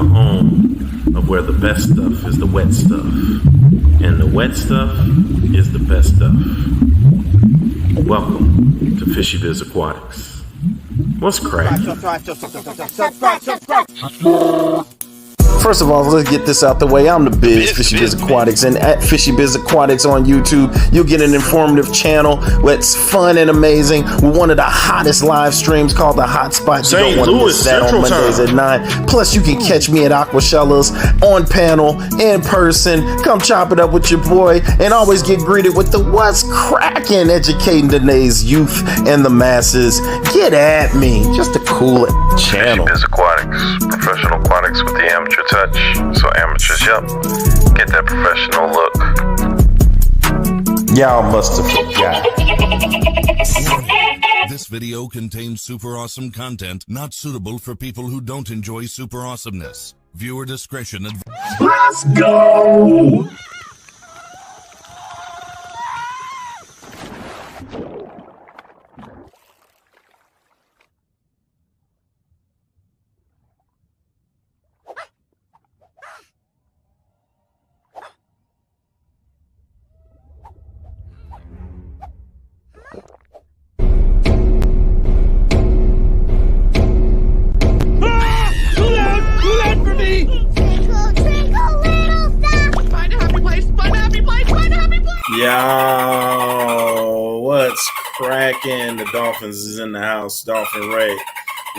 home of where the best stuff is the wet stuff, and the wet stuff is the best stuff. Welcome to Fishy Biz Aquatics. What's cracking? First of all, let's get this out the way. I'm the Biz, Fishy Biz Aquatics, and at Fishy Biz Aquatics on YouTube, you'll get an informative channel that's fun and amazing with one of the hottest live streams called The Hot Spot. You don't want to miss that on Mondays at 9. Plus, you can catch me at Aquashellas on panel, in person. Come chop it up with your boy, and always get greeted with the what's cracking, educating today's youth and the masses. Get at me, just a cool channel. Fishy Biz Aquatics, professional aquatics with the amateur touch. So amateurs, yep, get that professional look. Y'all must have forgot. This video contains super awesome content not suitable for people who don't enjoy super awesomeness. Viewer discretion advised. Let's go! Yo, what's cracking? The Dolphins is in the house. Dolphin Ray.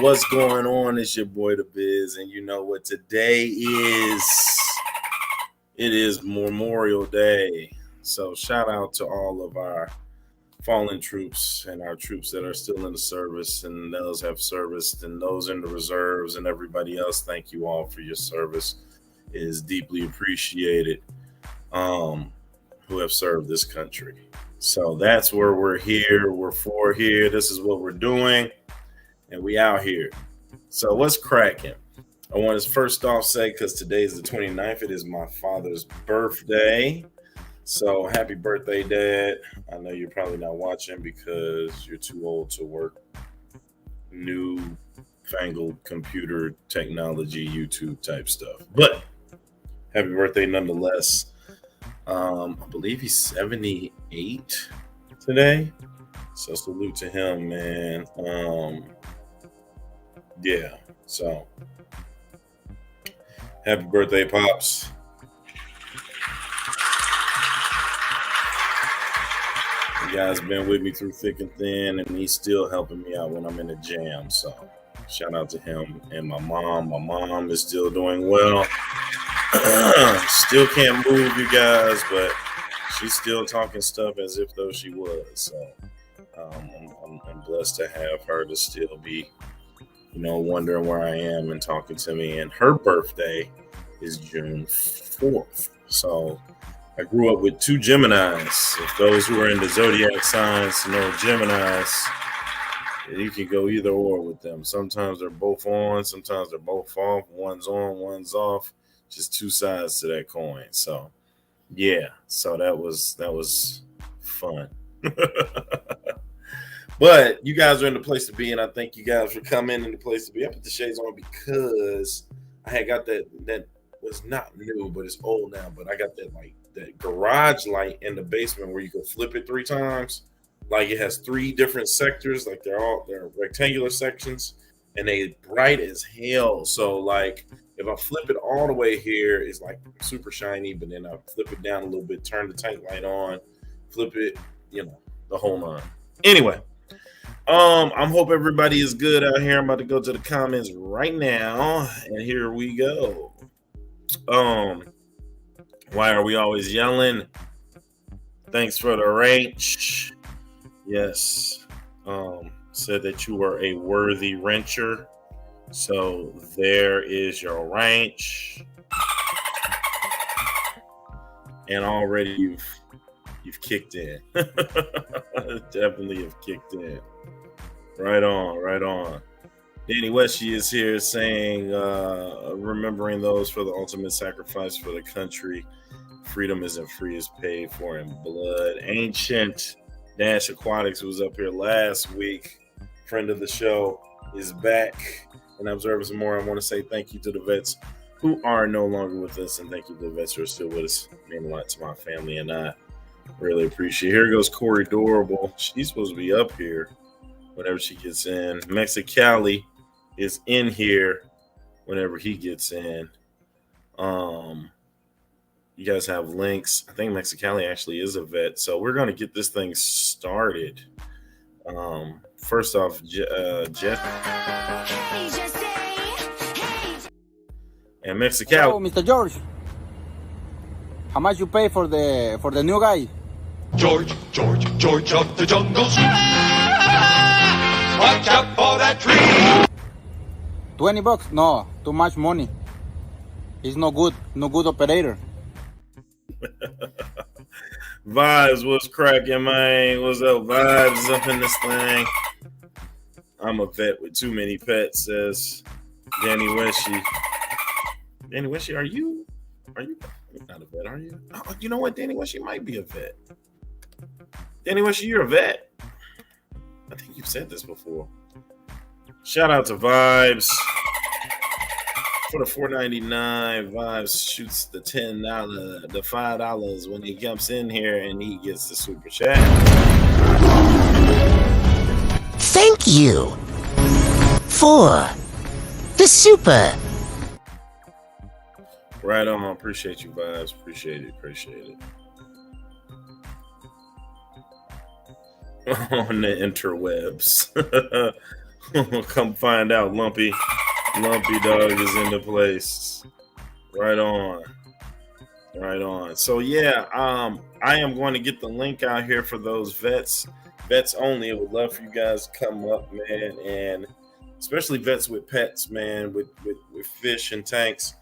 What's going on? It's your boy, The Biz. And you know what today is? It is Memorial Day. So shout out to all of our fallen troops and our troops that are still in the service and those have serviced and those in the reserves and everybody else. Thank you all for your service. It is deeply appreciated. Who have served this country. So that's where we're here. We're for here. This is what we're doing. And we out here. So what's cracking? I want to first off say, because today is the 29th, it is my father's birthday. So happy birthday, Dad. I know you're probably not watching because you're too old to work new fangled computer technology, YouTube type stuff. But happy birthday nonetheless. I believe he's 78 today. So salute to him, man. Yeah. So happy birthday, Pops. You guys been with me through thick and thin, and he's still helping me out when I'm in the jam. So shout out to him and my mom. My mom is still doing well. Still can't move, you guys, but she's still talking stuff as if though she was. So I'm blessed to have her to still be, wondering where I am and talking to me. And her birthday is June 4th. So I grew up with two Geminis. If those who are in the zodiac signs know Geminis, you can go either or with them. Sometimes they're both on, sometimes they're both off. One's on, one's off. Just two sides to that coin. So yeah, so that was fun. But you guys are in the place to be, and I thank you guys for coming in the place to be. I put the shades on because I had got that was not new, but it's old now. But I got that garage light in the basement where you can flip it 3 times. Like it has 3 different sectors, like they're rectangular sections, and they bright as hell. So like if I flip it all the way here, it's like super shiny, but then I flip it down a little bit, turn the tank light on, flip it, the whole 9. Anyway, I hope everybody is good out here. I'm about to go to the comments right now, and here we go. Why are we always yelling? Thanks for the wrench. Yes. Said that you were a worthy wrencher. So there is your wrench. And already you've kicked in. Definitely have kicked in. Right on. Danny Westy is here saying, remembering those for the ultimate sacrifice for the country. Freedom isn't free, it's paid for in blood. Ancient Dash Aquatics was up here last week. Friend of the show is back and observing some more. I want to say thank you to the vets who are no longer with us, and thank you to the vets who are still with us. It means a lot to my family, and I really appreciate it. Here goes Corey Dorable. She's supposed to be up here whenever she gets in. Mexicali is in here whenever he gets in. You guys have links. I think Mexicali actually is a vet, so we're going to get this thing started. First off, Jeff and Mexicali. Hello, Mr. George. How much you pay for the new guy? George of the jungles. Watch out for that tree. $20? No, too much money. He's no good operator. Vibes, what's cracking, man? What's up, Vibes? Up in this thing. I'm a vet with too many pets, says Danny Weshy. Danny Weshy, are you not a vet, are you? Oh, you know what? Danny Weshy might be a vet. Danny Weshy, you're a vet. I think you've said this before. Shout out to Vibes. For the $4.99, Vibes shoots the $10, the $5 when he comes in here and he gets the super chat. Thank you for the super. Right on. Appreciate you, Vibes. Appreciate it. On the interwebs. Come find out, Lumpy Dog is in the place. Right on. So yeah, I am going to get the link out here for those vets only. I would love for you guys to come up, man, and especially vets with pets, man, with fish and tanks,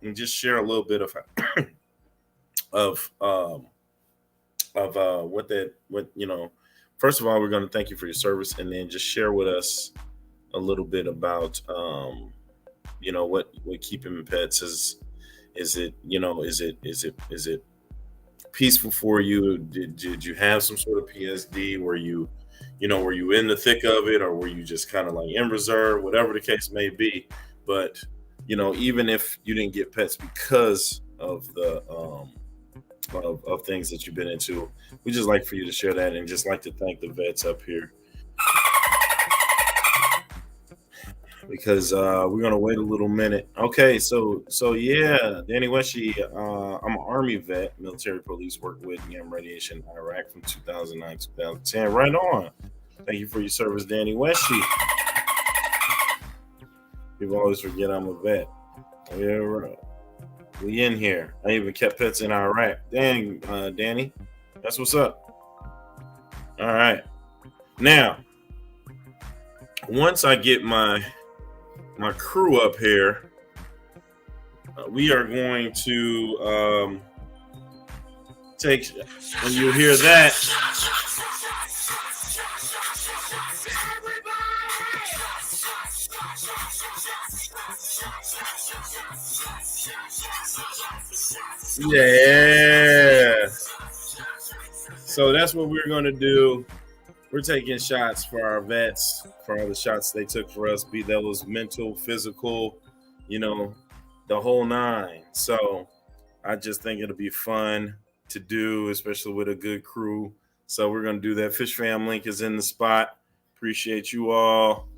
and just share a little bit of what you know. First of all, we're going to thank you for your service, and then just share with us a little bit about what keeping pets is. Is it peaceful for you? Did you have some sort of PSD? Were you in the thick of it, or were you just kind of like in reserve? Whatever the case may be, but even if you didn't get pets because of the of things that you've been into, we just like for you to share that, and just like to thank the vets up here, because we're gonna wait a little minute. Okay, so yeah, Danny Weshy, I'm an Army vet, military police, worked with Yam Radiation Iraq from 2009 to 2010. Right on. Thank you for your service, Danny Weshy. People always forget I'm a vet. Yeah, right. We in here. I even kept pets in Iraq. Dang, Danny, that's what's up. All right. Now, once I get my crew up here, we are going to take, when you hear that, yeah. So that's what we're going to do. We're taking shots for our vets, for all the shots they took for us, be those mental, physical, the whole nine. So I just think it'll be fun to do, especially with a good crew. So we're going to do that. Fish Fam link is in the spot. Appreciate you all.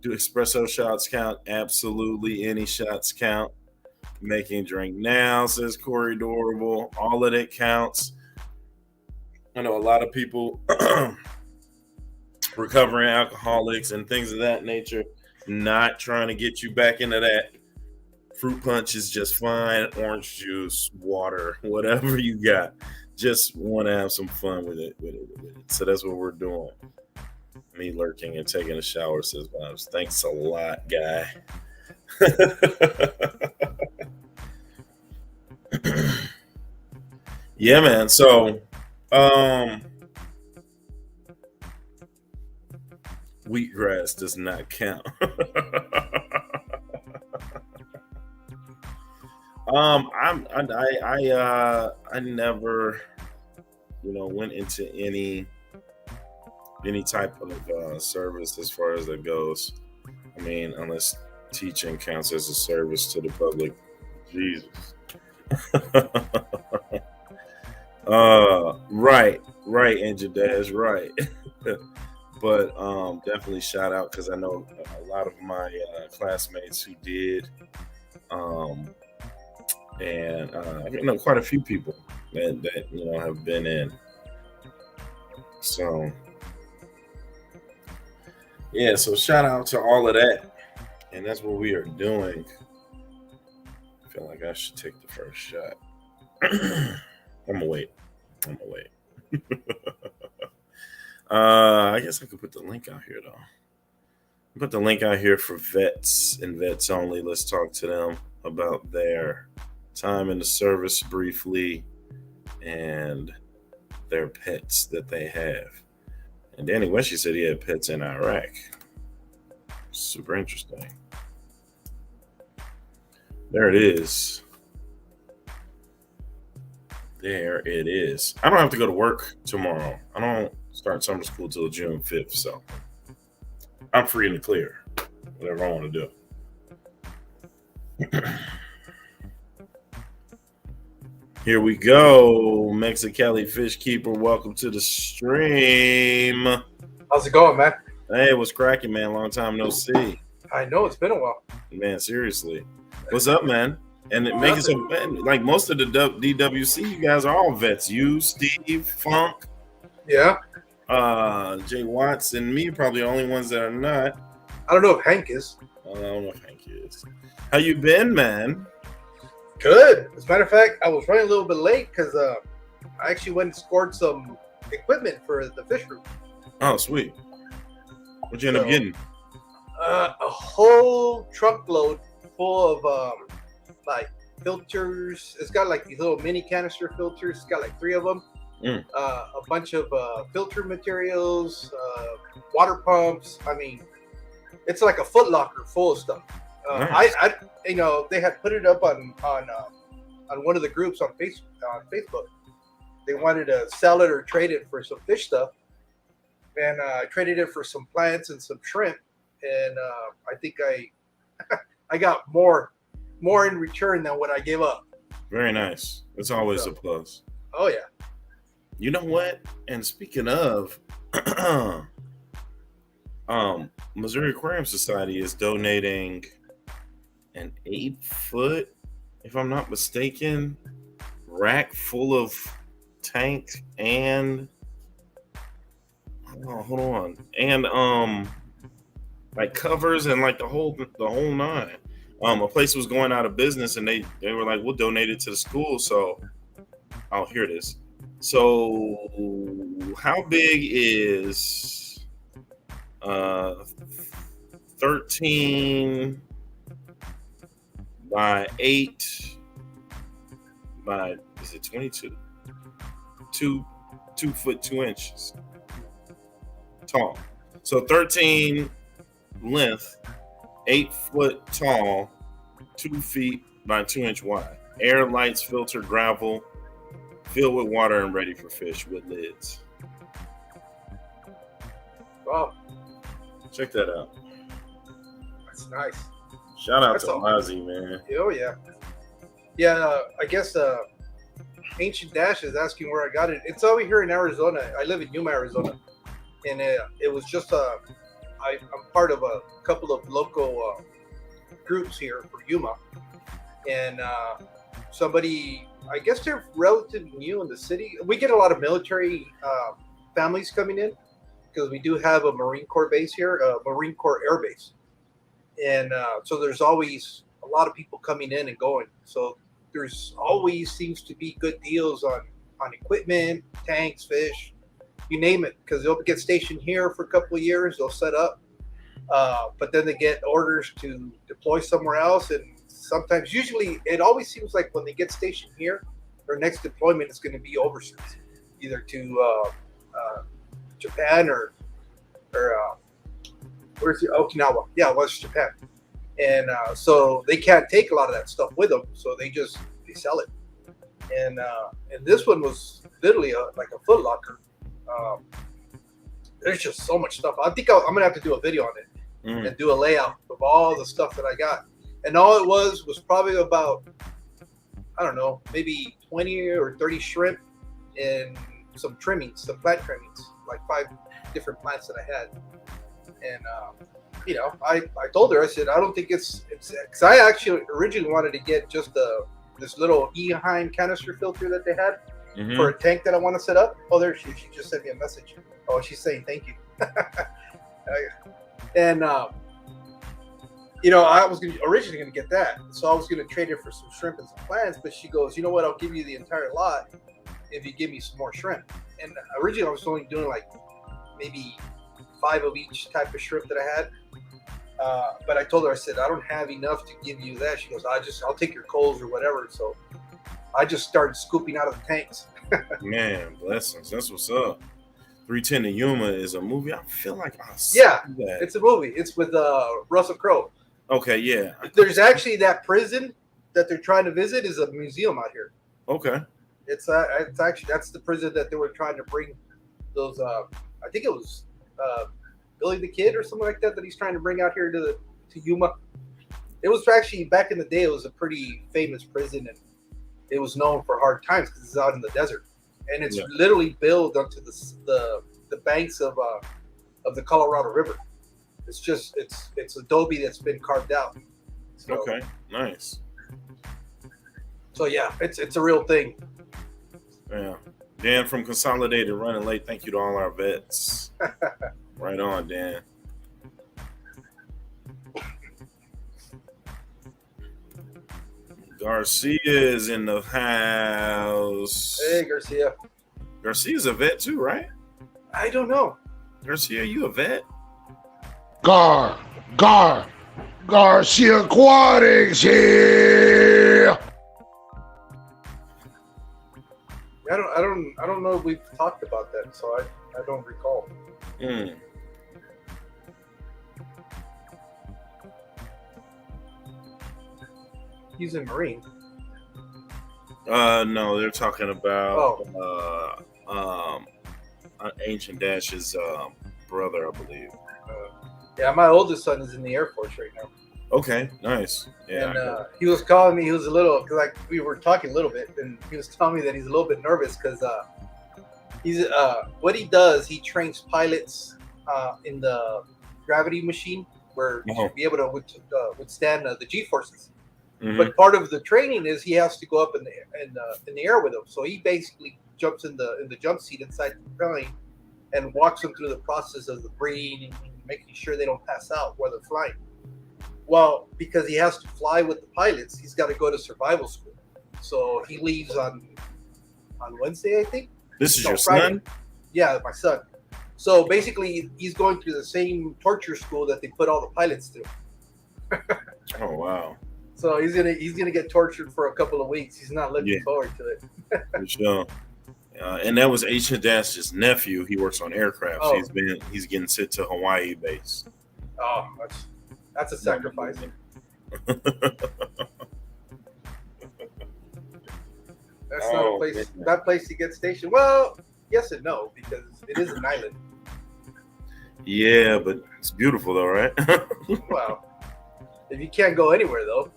Do espresso shots count? Absolutely. Any shots count. Making drink now, says Corey Dorable. All of it counts. I know a lot of people recovering alcoholics and things of that nature, not trying to get you back into that. Fruit punch is just fine. Orange juice, water, whatever you got. Just want to have some fun with it. So that's what we're doing. Me lurking and taking a shower, says Vibes. Thanks a lot, guy. Yeah, man. So, wheatgrass does not count. I never, went into any type of service as far as that goes. I mean, unless Teaching counts as a service to the public. Jesus. Right, Angel Dash, right. But definitely shout out because I know a lot of my classmates who did, and I know quite a few people that have been in. So yeah, so shout out to all of that, and that's what we are doing. I feel like I should take the first shot. I'm gonna wait. I guess I could put the link out here though. Put the link out here for vets and vets only. Let's talk to them about their time in the service briefly and their pets that they have. And Danny Weshy said he had pets in Iraq. Super interesting. There it is. There it is. I don't have to go to work tomorrow. I don't start summer school till June 5th, so I'm free and clear. Whatever I want to do. Here we go. Mexicali Fish Keeper, welcome to the stream. How's it going, man? Hey, what's cracking, man? Long time no see. I know, it's been a while. Man, seriously. What's up, man? And it makes it like most of the DWC, you guys are all vets. You, Steve, Funk, Yeah. Jay Watts, and me probably the only ones that are not. I don't know if Hank is. I don't know if Hank is. How you been, man? Good. As a matter of fact, I was running a little bit late because I actually went and scored some equipment for the fish room. Oh, sweet. What'd you end up getting? A whole truckload full of like filters. It's got like these little mini canister filters. It's got like 3 of them. A bunch of filter materials, water pumps. I mean, it's like a Foot Locker full of stuff. Nice. I they had put it up on one of the groups on Facebook. They wanted to sell it or trade it for some fish stuff, and I traded it for some plants and some shrimp, and I think I got more in return than what I gave up. Very nice. It's always a plus. Oh yeah. You know what? And speaking of, Missouri Aquarium Society is donating an 8-foot, if I'm not mistaken, rack full of tank and hold on, and like covers and like the whole nine. A place was going out of business, and they were like, "We'll donate it to the school." So, I'll hear this. So, how big is 13 by 8 by, is it 22? 2 foot 2 inches tall. So 13 length, 8 foot tall, 2 feet by 2 inch wide. Air, lights, filter, gravel, filled with water and ready for fish with lids. Wow. Check that out. That's nice. Shout out That's to all. Ozzy, man. Oh yeah. Yeah, I guess Ancient Dash is asking where I got it. It's over here in Arizona. I live in Yuma, Arizona, and it was just I'm part of a couple of local groups here for Yuma, and somebody, I guess they're relatively new in the city. We get a lot of military families coming in because we do have a Marine Corps base here, a Marine Corps Air Base, and so there's always a lot of people coming in and going. So there's always seems to be good deals on equipment, tanks, fish, you name it, because they'll get stationed here for a couple of years. They'll set up, but then they get orders to deploy somewhere else. And sometimes, usually, it always seems like when they get stationed here, their next deployment is going to be overseas, either to Japan or where's the Okinawa? Yeah, it was Japan. And so they can't take a lot of that stuff with them, so they sell it. And this one was literally like a Foot Locker. There's just so much stuff. I think I'm gonna have to do a video on it and do a layout of all the stuff that I got. And all it was probably about, I don't know, maybe 20 or 30 shrimp and some trimmings, some plant trimmings, like 5 different plants that I had. And, you know, I told her, I said, I don't think it's because I actually originally wanted to get just this little Eheim canister filter that they had for a tank that I want to set up. Oh, there she just sent me a message. Oh, she's saying thank you. And, you know, I was originally going to get that. So I was going to trade it for some shrimp and some plants. But she goes, you know what? I'll give you the entire lot if you give me some more shrimp. And originally I was only doing like maybe 5 of each type of shrimp that I had. But I told her, I said, I don't have enough to give you that. She goes, I'll take your coals or whatever. So I just started scooping out of the tanks. Man, blessings. That's what's up. 310 to Yuma is a movie. I feel like I saw that. It's a movie. It's with Russell Crowe. Okay, yeah. There's actually that prison that they're trying to visit is a museum out here. Okay. It's actually that's the prison that they were trying to bring those. I think it was Billy the Kid or something like that he's trying to bring out here to Yuma. It was actually back in the day. It was a pretty famous prison, and it was known for hard times because it's out in the desert, and it's literally built onto the banks of the Colorado River. It's just it's adobe that's been carved out. So, okay, nice. So yeah, it's a real thing. Yeah. Dan from Consolidated running late. Thank you to all our vets. Right on, Dan. Garcia is in the house. Hey, Garcia. Garcia's a vet too, right? I don't know. Garcia, you a vet? Garcia Aquatics here. I don't know if we've talked about that, so I don't recall. He's a Marine. No, they're talking about Ancient Dash's brother, I believe. Yeah, my oldest son is in the Air Force right now. Okay, nice. Yeah, and he was calling me. He was a little, because like we were talking a little bit, and he was telling me that he's a little bit nervous because he's what he does. He trains pilots in the gravity machine where you should be able to withstand the G forces. But part of the training is he has to go up in the air with them. So he basically jumps in the jump seat inside the plane and walks them through the process of the breathing and making sure they don't pass out while they're flying. Well, because he has to fly with the pilots, he's got to go to survival school. So he leaves on Wednesday, I think. This is your Friday. son? Yeah, my son. So basically, he's going through the same torture school that they put all the pilots through. Oh wow! So he's gonna get tortured for a couple of weeks. He's not looking forward to it. For sure. And that was Ancient Dash's nephew. He works on aircraft. Oh. He's getting sent to Hawaii base. Oh, that's a sacrifice. That's not a place. Man. That place to get stationed. Well, yes and no, because it is an island. Yeah, but it's beautiful though, right? Well, if you can't go anywhere though,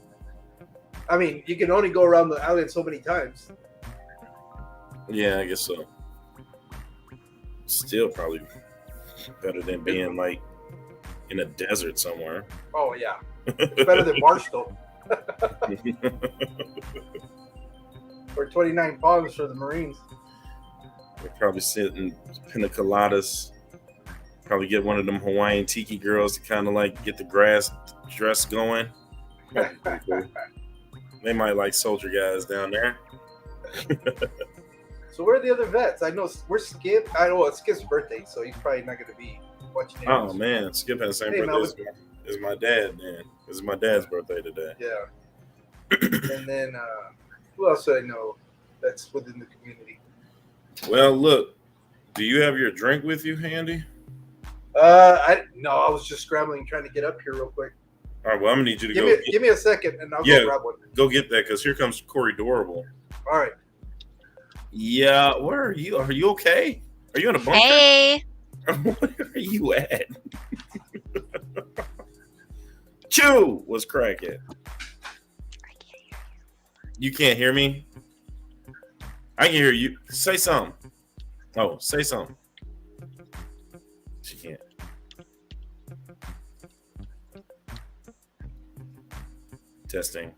I mean, you can only go around the island so many times. Yeah, I guess so. Still probably better than being like in a desert somewhere. Oh yeah, it's better than Barstow. Or 29 Palms for the Marines. We're probably sitting pina coladas. Probably get one of them Hawaiian tiki girls to kind of like get the grass dress going. They might like soldier guys down there. So where are the other vets? I know we're Skip. I know it's Skip's birthday, so he's probably not going to be watching it. Oh man, Skip has the same birthday as my dad. Man, this is my dad's birthday today. Yeah. And then who else do I know that's within the community? Well, look, do you have your drink with you handy? I was just scrambling, trying to get up here real quick. All right, well, I'm gonna need you to give me a second, and I'll go grab one. Go get that, because here comes Corey Dorable. All right. Yeah, where are you? Are you okay? Are you in a bunker? Hey. Where are you at? Chew was cracking. You can't hear me? I can hear you. Say something. Oh, say something. She can't. Testing.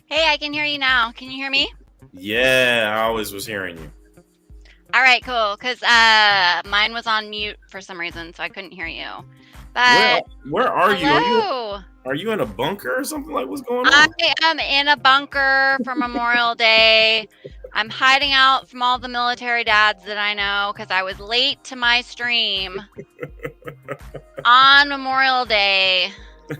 Hey, I can hear you now. Can you hear me? Yeah, I always was hearing you. All right, cool. Because mine was on mute for some reason, so I couldn't hear you. But where are you? hello. Are you in a bunker or something? Like, what's going on? I am in a bunker for Memorial Day. I'm hiding out from all the military dads that I know because I was late to my stream on Memorial Day,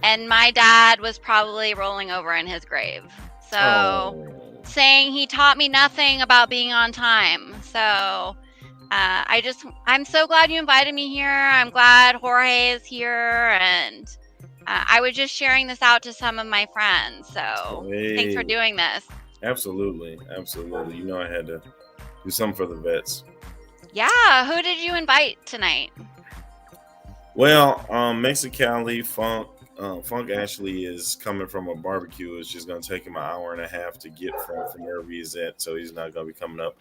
and my dad was probably rolling over in his grave. So saying he taught me nothing about being on time. So I'm so glad you invited me here. I'm glad Jorge is here, and I was just sharing this out to some of my friends. So thanks for doing this. Absolutely. You know, I had to do something for the vets. Yeah. Who did you invite tonight? Well, Mexicali Funk. Funk actually is coming from a barbecue. It's just going to take him an hour and a half to get from wherever he's at, so he's not going to be coming up.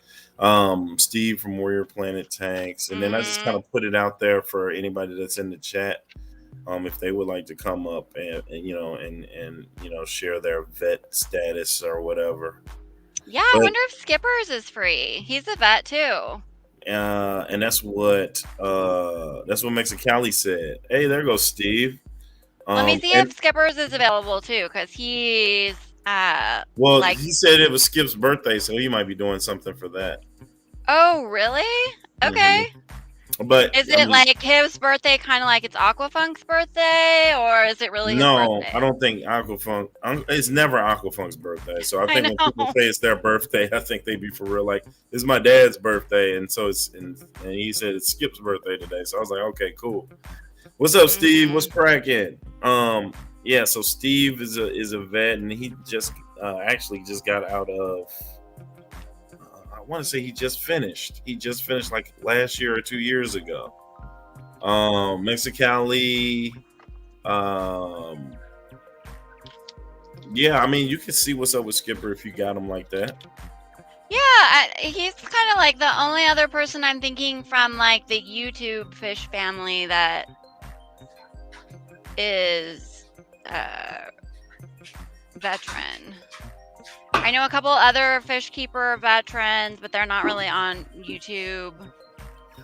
Steve from Warrior Planet Tanks, and then I just kind of put it out there for anybody that's in the chat, if they would like to come up and share their vet status or whatever. Yeah, I wonder if Skippers is free. He's a vet too. And that's what Mexicali said. Hey, there goes Steve. Let me see if Skippers is available too, because he's he said it was Skip's birthday, so he might be doing something for that. Oh, really? Okay. Mm-hmm. But is it like his birthday, kind of like it's Aquafunk's birthday, or is it really his birthday? I don't think Aquafunk. It's never Aquafunk's birthday. So I think when people say it's their birthday, I think they be for real. Like, it's my dad's birthday, and so and he said it's Skip's birthday today. So I was like, okay, cool. What's up, Steve? What's cracking? Yeah. So Steve is a vet, and he just actually just got out of. I want to say he just finished. He just finished like last year or 2 years ago. Mexicali. Yeah, I mean, you can see what's up with Skipper if you got him like that. Yeah, he's kind of like the only other person I'm thinking from like the YouTube fish family that is veteran. I know a couple other fish keeper veterans, but they're not really on YouTube.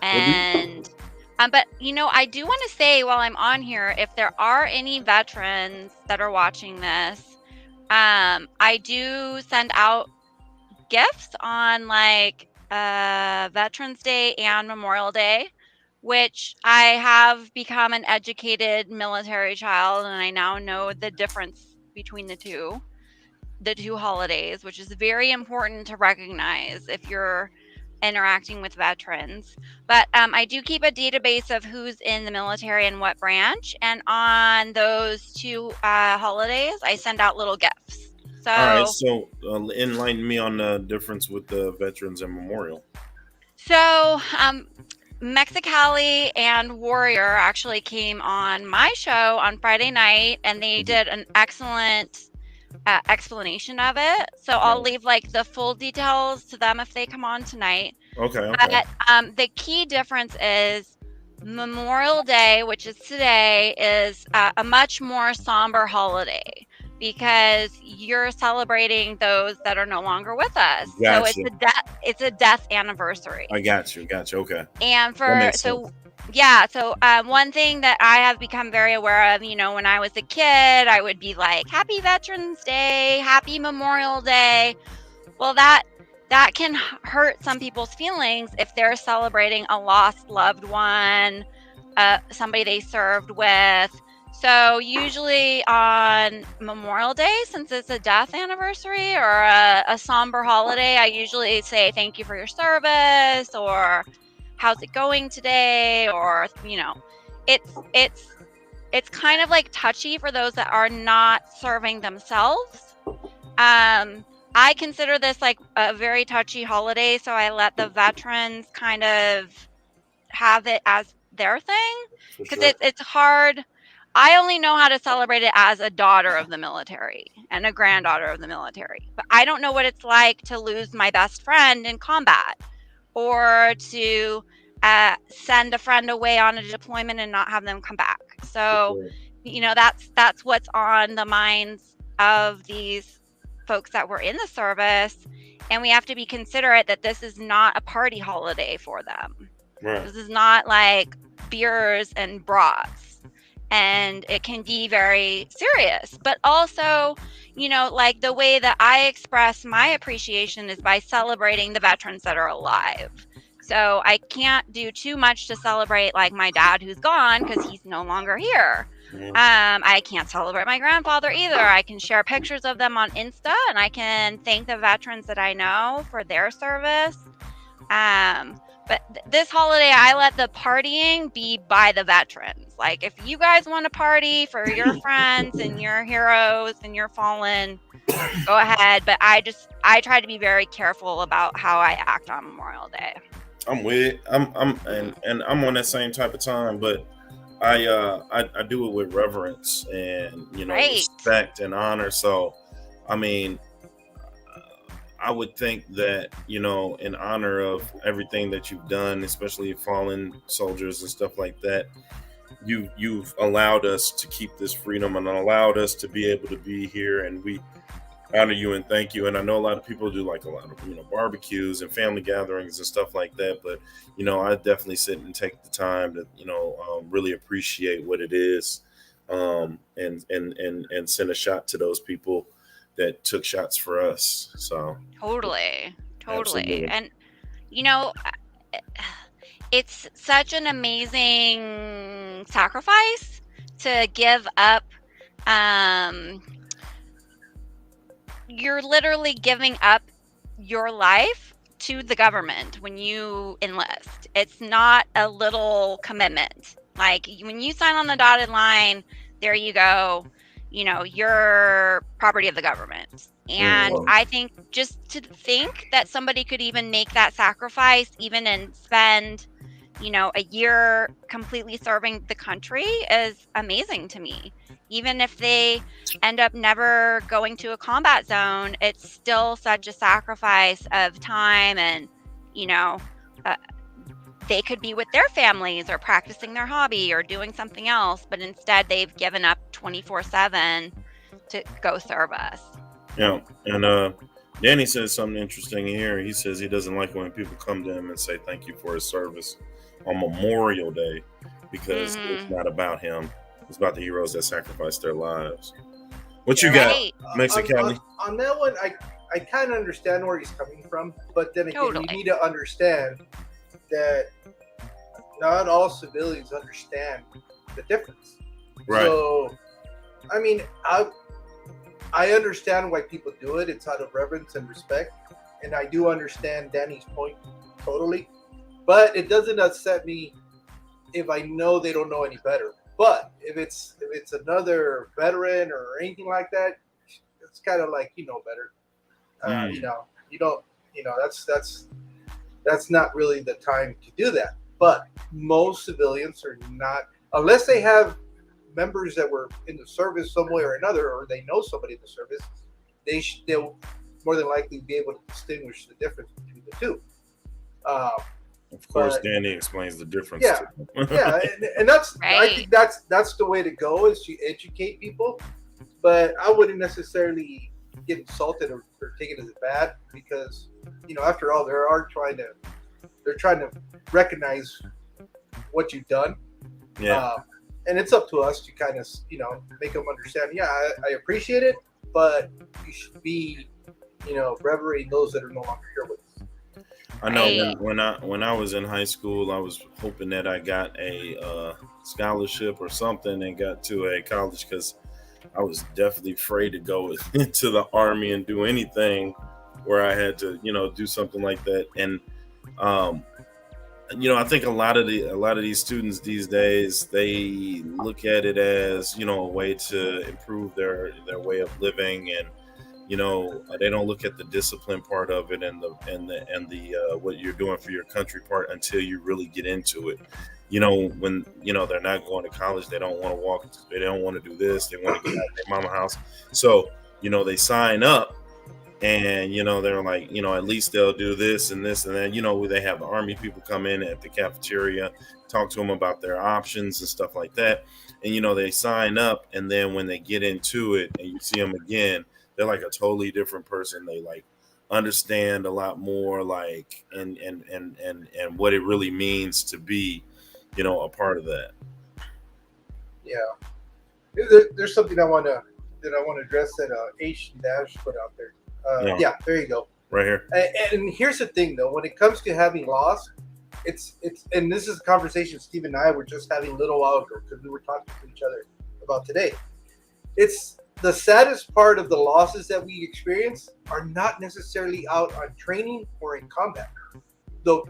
And but I do want to say while I'm on here, if there are any veterans that are watching this, I do send out gifts on like Veterans Day and Memorial Day, which I have become an educated military child, and I now know the difference between the two holidays, which is very important to recognize if you're interacting with veterans. But I do keep a database of who's in the military and what branch, and on those two holidays, I send out little gifts. So, all right, so enlighten me on the difference with the veterans and Memorial. So, Mexicali and Warrior actually came on my show on Friday night, and they did an excellent explanation of it. So I'll leave like the full details to them if they come on tonight. Okay. But the key difference is Memorial Day, which is today, is a much more somber holiday because you're celebrating those that are no longer with us. Gotcha. So it's a death anniversary. I got you. Okay. And one thing that I have become very aware of, when I was a kid, I would be like, Happy Veterans Day, Happy Memorial Day. Well, that can hurt some people's feelings if they're celebrating a lost loved one, somebody they served with. So usually on Memorial Day, since it's a death anniversary or a somber holiday, I usually say thank you for your service, or how's it going today, or it's kind of like touchy for those that are not serving themselves. I consider this like a very touchy holiday, so I let the veterans kind of have it as their thing, because it's hard. I only know how to celebrate it as a daughter of the military and a granddaughter of the military. But I don't know what it's like to lose my best friend in combat, or to send a friend away on a deployment and not have them come back. So, that's what's on the minds of these folks that were in the service. And we have to be considerate that this is not a party holiday for them. Right. This is not like beers and brats. And it can be very serious. But also, like the way that I express my appreciation is by celebrating the veterans that are alive. So I can't do too much to celebrate like my dad who's gone because he's no longer here. I can't celebrate my grandfather either. I can share pictures of them on Insta, and I can thank the veterans that I know for their service. But this holiday, I let the partying be by the veterans. Like, if you guys want to party for your friends and your heroes and your fallen, go ahead. But I try to be very careful about how I act on Memorial Day. I'm with it. I'm on that same type of time, but I do it with reverence and Right. respect and honor. So, I mean, I would think that in honor of everything that you've done, especially fallen soldiers and stuff like that, you've allowed us to keep this freedom and allowed us to be able to be here, and we honor you and thank you. And I know a lot of people do like a lot of barbecues and family gatherings and stuff like that, but I definitely sit and take the time to really appreciate what it is, and send a shot to those people that took shots for us. So Totally. Absolutely. And it's such an amazing sacrifice to give up. You're literally giving up your life to the government when you enlist. It's not a little commitment. Like, when you sign on the dotted line, there you go. You're property of the government. And I think just to think that somebody could even make that sacrifice, even and spend, a year completely serving the country, is amazing to me. Even if they end up never going to a combat zone, it's still such a sacrifice of time, and, they could be with their families or practicing their hobby or doing something else, but instead they've given up 24/7 to go serve us. Yeah. And Danny says something interesting here. He says he doesn't like when people come to him and say thank you for his service on Memorial Day, because it's not about him. It's about the heroes that sacrificed their lives. What you Right. got, Mexicali? On that one, I kind of understand where he's coming from, but then again, Totally. you need to understand that not all civilians understand the difference. Right. So, I mean, I understand why people do it. It's out of reverence and respect, and I do understand Danny's point totally. But it doesn't upset me if I know they don't know any better. But if it's another veteran or anything like that, it's kind of like better. You don't. That's not really the time to do that. But most civilians are not, unless they have members that were in the service some way or another, or they know somebody in the service, they'll more than likely be able to distinguish the difference between the two. Of course, Danny explains the difference. Yeah, yeah, and that's I Right. think that's the way to go, is to educate people. But I wouldn't necessarily get insulted or take it as bad, because after all, they're trying to recognize what you've done. Yeah. And it's up to us to kind of make them understand. Yeah, I appreciate it, but you should be revering those that are no longer here with us. I know when I was in high school, I was hoping that I got a scholarship or something and got to a college, because I was definitely afraid to go into the Army and do anything where I had to, do something like that. And I think a lot of these students these days, they look at it as a way to improve their way of living, and they don't look at the discipline part of it and the what you're doing for your country part until you really get into it. When they're not going to college, they don't want to walk, they don't want to do this, they want to get out of their mama house. So they sign up, and they're like, at least they'll do this and this and then they have the Army people come in at the cafeteria, talk to them about their options and stuff like that, and they sign up, and then when they get into it and you see them again, they're like a totally different person. They like understand a lot more, like and what it really means to be a part of that. Yeah, there's something I want to address that H Dash put out there. Yeah, there you go. Right here. And here's the thing, though, when it comes to having loss, it's and this is a conversation Steve and I were just having a little while ago because we were talking to each other about today. It's the saddest part of the losses that we experience are not necessarily out on training or in combat. The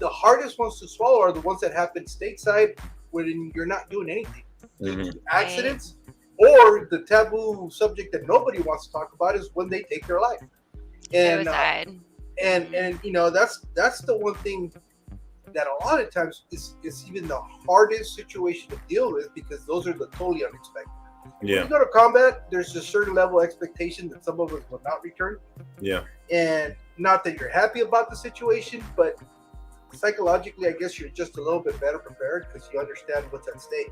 hardest ones to swallow are the ones that happen stateside when you're not doing anything. Mm-hmm. Accidents, or the taboo subject that nobody wants to talk about is when they take their life. And Suicide. And that's the one thing that a lot of times is even the hardest situation to deal with, because those are the totally unexpected. Yeah. When you go to combat, there's a certain level of expectation that some of us will not return. Yeah. And not that you're happy about the situation, but psychologically, I guess you're just a little bit better prepared because you understand what's at stake.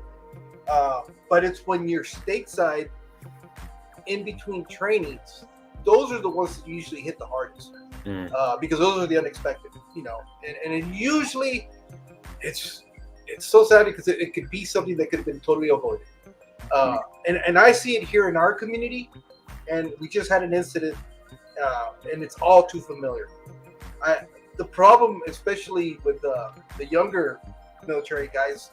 But it's when you're stateside, in between trainings, those are the ones that usually hit the hardest, because those are the unexpected, and it usually it's so sad because it could be something that could have been totally avoided. And I see it here in our community, and we just had an incident, and it's all too familiar. The problem, especially with the younger military guys,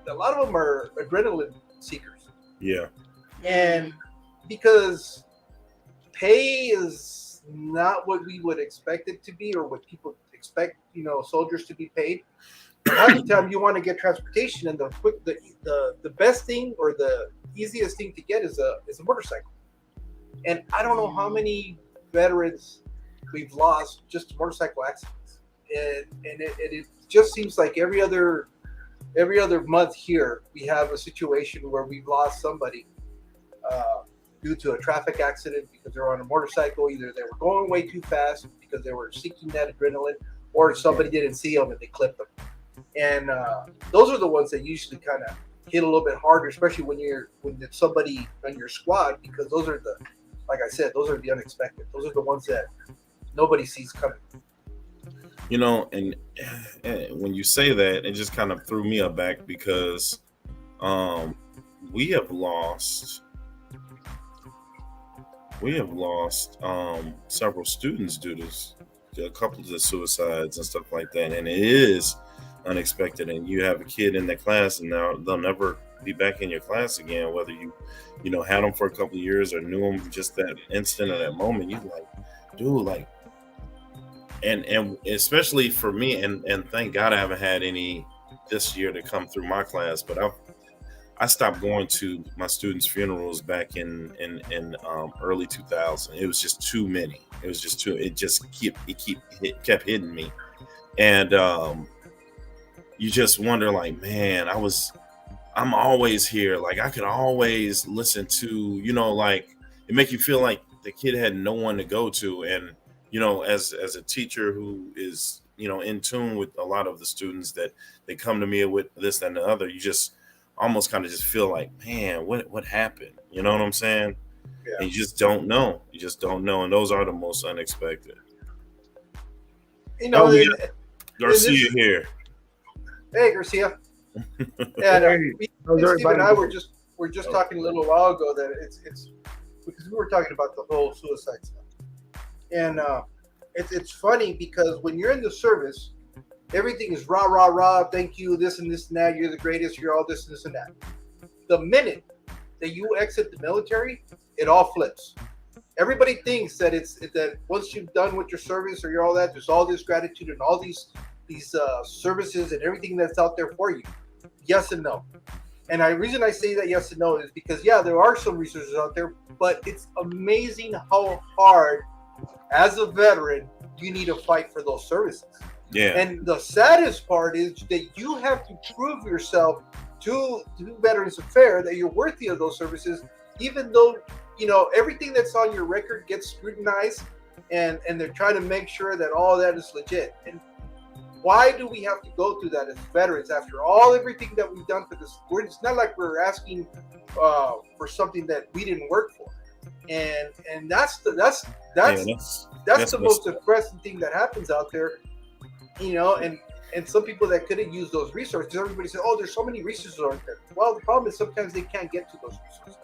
a lot of them are adrenaline seekers. Yeah. And because pay is not what we would expect it to be, or what people expect, soldiers to be paid. Half the time you want to get transportation, and the best thing or the easiest thing to get is a motorcycle. And I don't know how many veterans we've lost just to motorcycle accidents. And it just seems like every other month here we have a situation where we've lost somebody due to a traffic accident because they were on a motorcycle. Either they were going way too fast because they were seeking that adrenaline, or somebody didn't see them and they clipped them. And those are the ones that usually kind of hit a little bit harder, especially when it's somebody on your squad, because those are like I said, those are the unexpected. Those are the ones that nobody sees coming. And when you say that, it just kind of threw me aback because we have lost several students due to a couple of the suicides and stuff like that, and it is unexpected. And you have a kid in that class, and now they'll never be back in your class again, whether you had them for a couple of years or knew them just that instant or that moment. You like, dude, like. And especially for me, and thank God I haven't had any this year to come through my class, but I stopped going to my students' funerals back in early 2000. It was just too many. It was just too. It just kept hitting me, and you just wonder, like, man, I'm always here. Like, I could always listen to, like, it make you feel like the kid had no one to go to. And as a teacher who is, in tune with a lot of the students that they come to me with this and the other, you just almost kind of just feel like, man, what happened? You know what I'm saying? Yeah. And you just don't know. And those are the most unexpected. Garcia here. Hey, Garcia. And Steve and I were just talking a little while ago that it's because we were talking about the whole suicide stuff. And it's funny because when you're in the service, everything is rah, rah, rah, thank you, this and this and that, you're the greatest, you're all this and this and that. The minute that you exit the military, it all flips. Everybody thinks that that once you've done with your service or you're all that, there's all this gratitude and all these services and everything that's out there for you. Yes and no. And the reason I say that yes and no is because, yeah, there are some resources out there, but it's amazing how hard, as a veteran, you need to fight for those services. Yeah. And the saddest part is that you have to prove yourself to Veterans Affairs that you're worthy of those services, even though, you know, everything that's on your record gets scrutinized, and they're trying to make sure that all that is legit. And why do we have to go through that as veterans after everything that we've done for this? It's not like we're asking for something that we didn't work for, and that's the most depressing thing that happens out there, you know. And some people that couldn't use those resources, everybody said, "Oh, there's so many resources out there." Well, the problem is sometimes they can't get to those resources,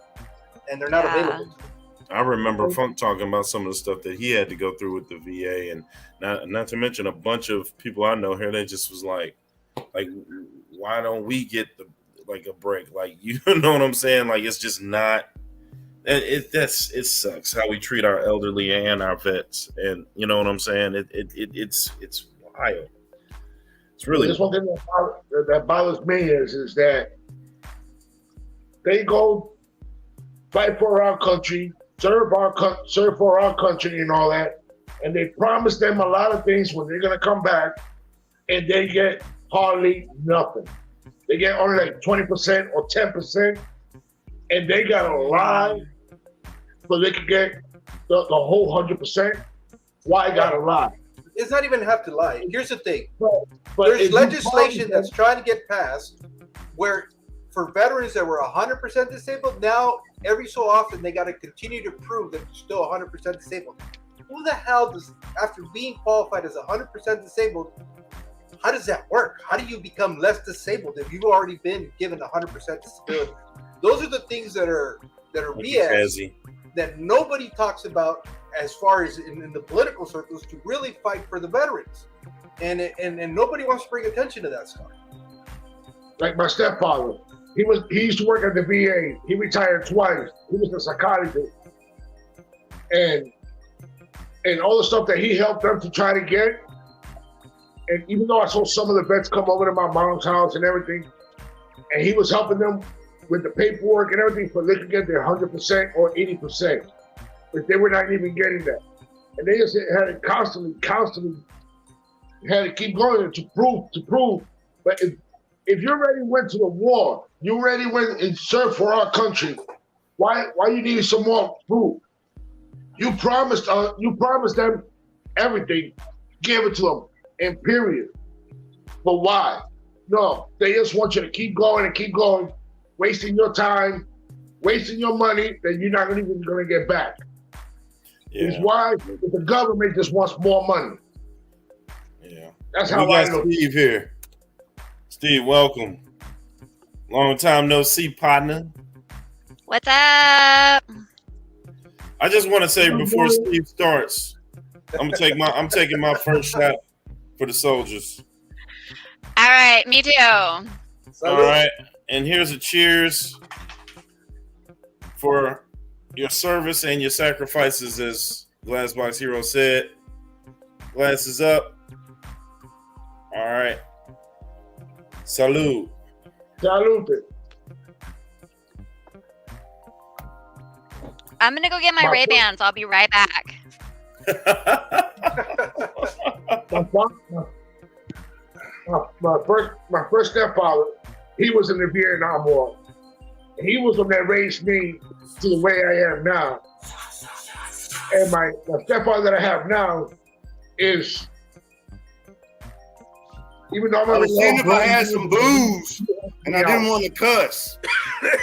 and they're not available to them. I remember Funk talking about some of the stuff that he had to go through with the VA, and not to mention a bunch of people I know here that just was like, why don't we get a break? Like, you know what I'm saying? Like, it's just not. It sucks how we treat our elderly and our vets, and you know what I'm saying? It's wild. It's really. This one thing that bothers me is that they go fight for our country, serve for our country and all that, and they promise them a lot of things when they're gonna come back, and they get hardly nothing. They get only like 20% or 10%, and they gotta lie so they can get the whole 100%. Why gotta lie? It's not even have to lie. Here's the thing. But there's legislation that's trying to get passed where for veterans that were 100% disabled, now every so often they got to continue to prove that they're still 100% disabled. Who the hell does, after being qualified as 100% disabled, how does that work? How do you become less disabled if you've already been given 100% disability? Those are the things that are BS that nobody talks about as far as in the political circles to really fight for the veterans, and nobody wants to bring attention to that stuff. Like my stepfather, he used to work at the VA. He retired twice. He was a psychologist, and all the stuff that he helped them to try to get. And even though I saw some of the vets come over to my mom's house and everything, and he was helping them with the paperwork and everything so they could get their 100% or 80%, but they were not even getting that. And they just had to constantly had to keep going to prove. But if you already went to the war, you already went and served for our country, why you need some more proof? You promised them everything, gave it to them, and period. But why? No, they just want you to keep going, wasting your time, wasting your money that you're not even going to get back. Yeah. It's why the government just wants more money. Yeah, that's how we I got look. Steve here. Steve, welcome. Long time no see, partner. What's up? I just want to say before Steve starts, I'm taking my first shot for the soldiers. All right, me too. All right, and here's a cheers for your service and your sacrifices, as Glassbox Hero said. Glasses up. All right. Salute. Salute. I'm gonna go get my Ray-Bans. I'll be right back. My first stepfather, he was in the Vietnam War. He was the one that raised me to the way I am now. And my stepfather that I have now is, even though I was seeing if I had some booze and I didn't want to cuss,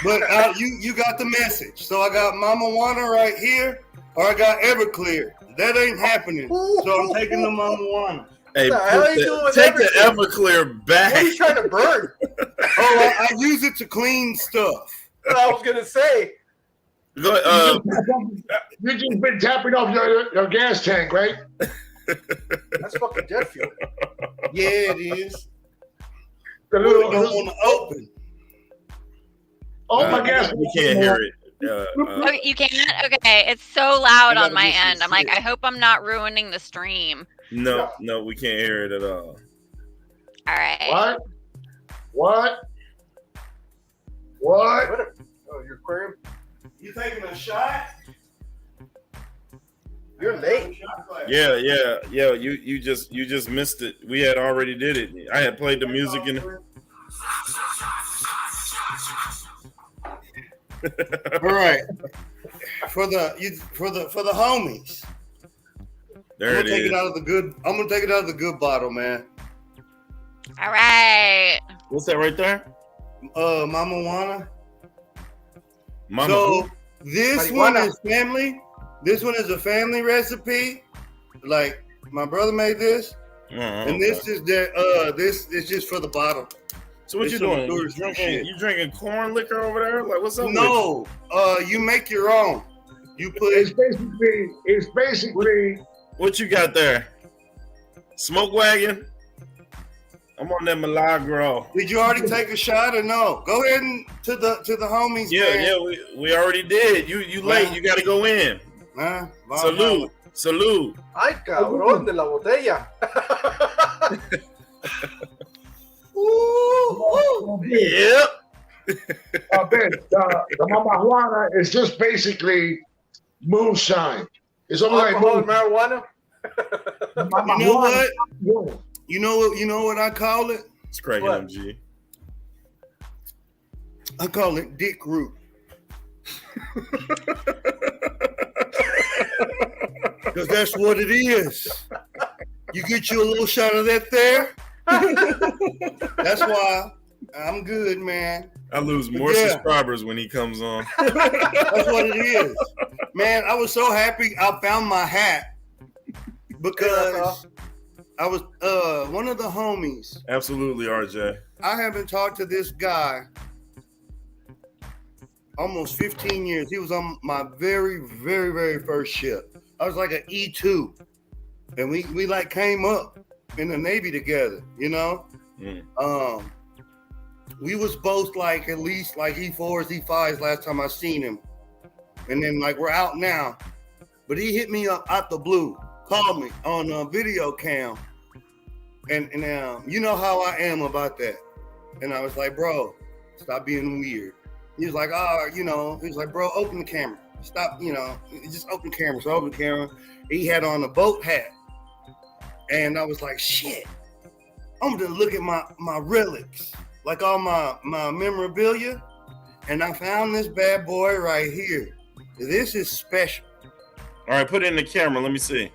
but you got the message. So I got Mama Juana right here, or I got Everclear. That ain't happening. So I'm taking the Mama Juana. Hey, take the Everclear back. What are you trying to burn? I use it to clean stuff. I was gonna say. You just been tapping off your gas tank, right? That's fucking jet fuel. Yeah, it is. The you little don't want to open. Oh my gas! We can't hear it. Okay, you can't? Okay, it's so loud on my end. I'm like, I hope I'm not ruining the stream. No, we can't hear it at all. All right. What? What? Oh, your aquarium? You taking a shot? You're late. Yeah. You just missed it. We had already did it. I had played the music in. All right. For the homies. There I'm it gonna take is. it out of the good. I'm gonna take it out of the good bottle, man. All right. What's that right there? Mama Juana. Mama. So who? this Marijuana. one is family. This one is a family recipe. Like my brother made this, and this is that. This is just for the bottle. So what It's you some doing? tourist shit. You drinking corn liquor over there? Like what's up? No, you make your own. You put. It's basically. What you got there? Smoke wagon. I'm on that Milagro. Did you already take a shot or no? Go ahead and to the homies. Yeah, man. we already did. You late. You got to go in. Salud. Ay, cabrón de la botella. Yep. Ben, the Mama Juana is just basically moonshine. It's almost like Alcohol and marijuana. You know what? You know what I call it? It's cracking What? MG. I call it dick root. Because that's what it is. You get you a little shot of that there. That's why I'm good, man. I lose more Yeah. subscribers when he comes on. That's what it is. Man, I was so happy I found my hat because I was one of the homies. Absolutely, RJ. I haven't talked to this guy almost 15 years. He was on my very, very, very first ship. I was like an E2. And we like came up in the Navy together, you know? We was both like at least like E4s, E5s last time I seen him. And then like we're out now. But he hit me up out the blue, called me on video cam. And you know how I am about that. And I was like, bro, stop being weird. He was like, he was like, bro, open the camera. Stop, just open the camera. So I opened the camera. He had on a boat hat. And I was like, shit, I'm gonna look at my relics, like all my memorabilia. And I found this bad boy right here. This is special. All right, put it in the camera. Let me see.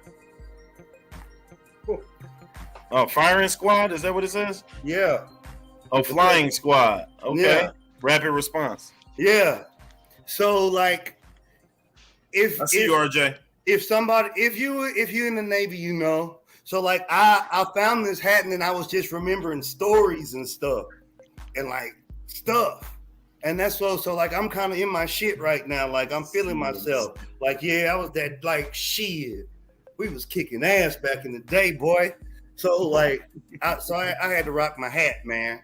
Oh, firing squad? Is that what it says? Yeah. Oh, flying squad. Okay. Yeah. Rapid response. Yeah. So like, I see you, RJ. If you in the Navy, you know. So like I found this hat and then I was just remembering stories and stuff and like stuff. And that's so like I'm kind of in my shit right now. Like I'm feeling myself. Like, yeah, I was that like shit. We was kicking ass back in the day, boy. So like I had to rock my hat, man.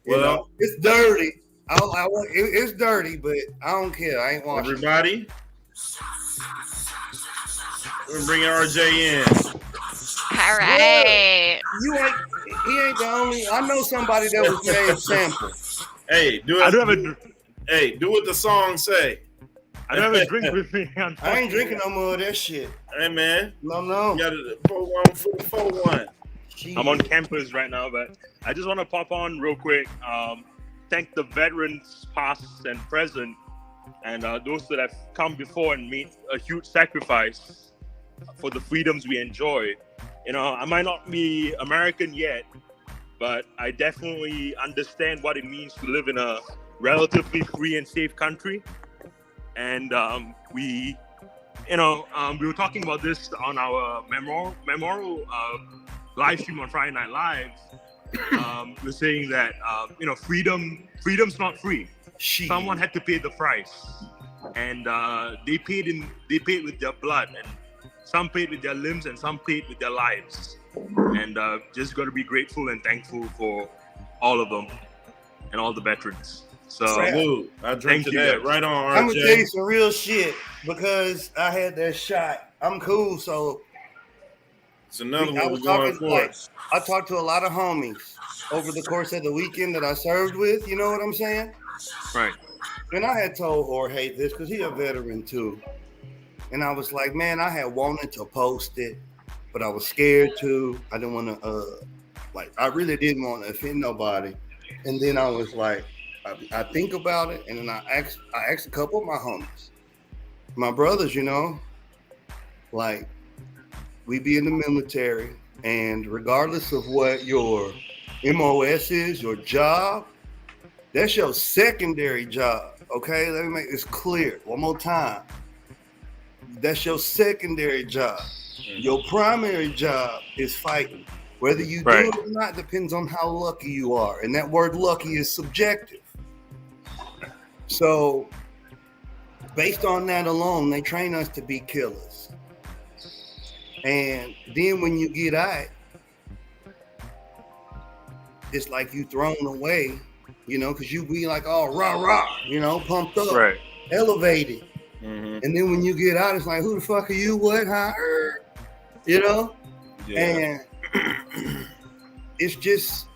You know, it's dirty. It's dirty, but I don't care. I ain't washing. Everybody, we're bringing RJ in. All right. He ain't the only. I know somebody that was made sample. Hey, do what the song say. I don't have a drink with me. I ain't drinking no more of that shit. Hey man, no. You got a 4-1. I'm on campus right now, but I just want to pop on real quick. Thank the veterans past and present, and those that have come before and made a huge sacrifice for the freedoms we enjoy. You know, I might not be American yet, but I definitely understand what it means to live in a relatively free and safe country. And we were talking about this on our memorial live stream on Friday Night Live. We're saying that freedom's not free. Someone had to pay the price, and they paid with their blood, and some paid with their limbs, and some paid with their lives. And just got to be grateful and thankful for all of them and all the veterans. So I drink to that. Right on, RJ. I'm gonna tell you some real shit because I had that shot. I'm cool, so it's another one we're going for. I talked to a lot of homies over the course of the weekend that I served with. You know what I'm saying? Right. And I had told Jorge this because he a veteran too. And I was like, man, I had wanted to post it, but I was scared to. I didn't want to, I really didn't want to offend nobody. And then I was like, I think about it, and then I asked a couple of my homies, my brothers, you know, like, we be in the military, and regardless of what your MOS is, your job, that's your secondary job, okay? Let me make this clear one more time. That's your secondary job. Your primary job is fighting. Whether you do it or not depends on how lucky you are. And that word lucky is subjective. So, based on that alone, they train us to be killers. And then when you get out, it's like you thrown away, you know, because you be like, oh, rah, rah, you know, pumped up, elevated. And then when you get out, it's like, who the fuck are you? What? Huh? You know? And it's just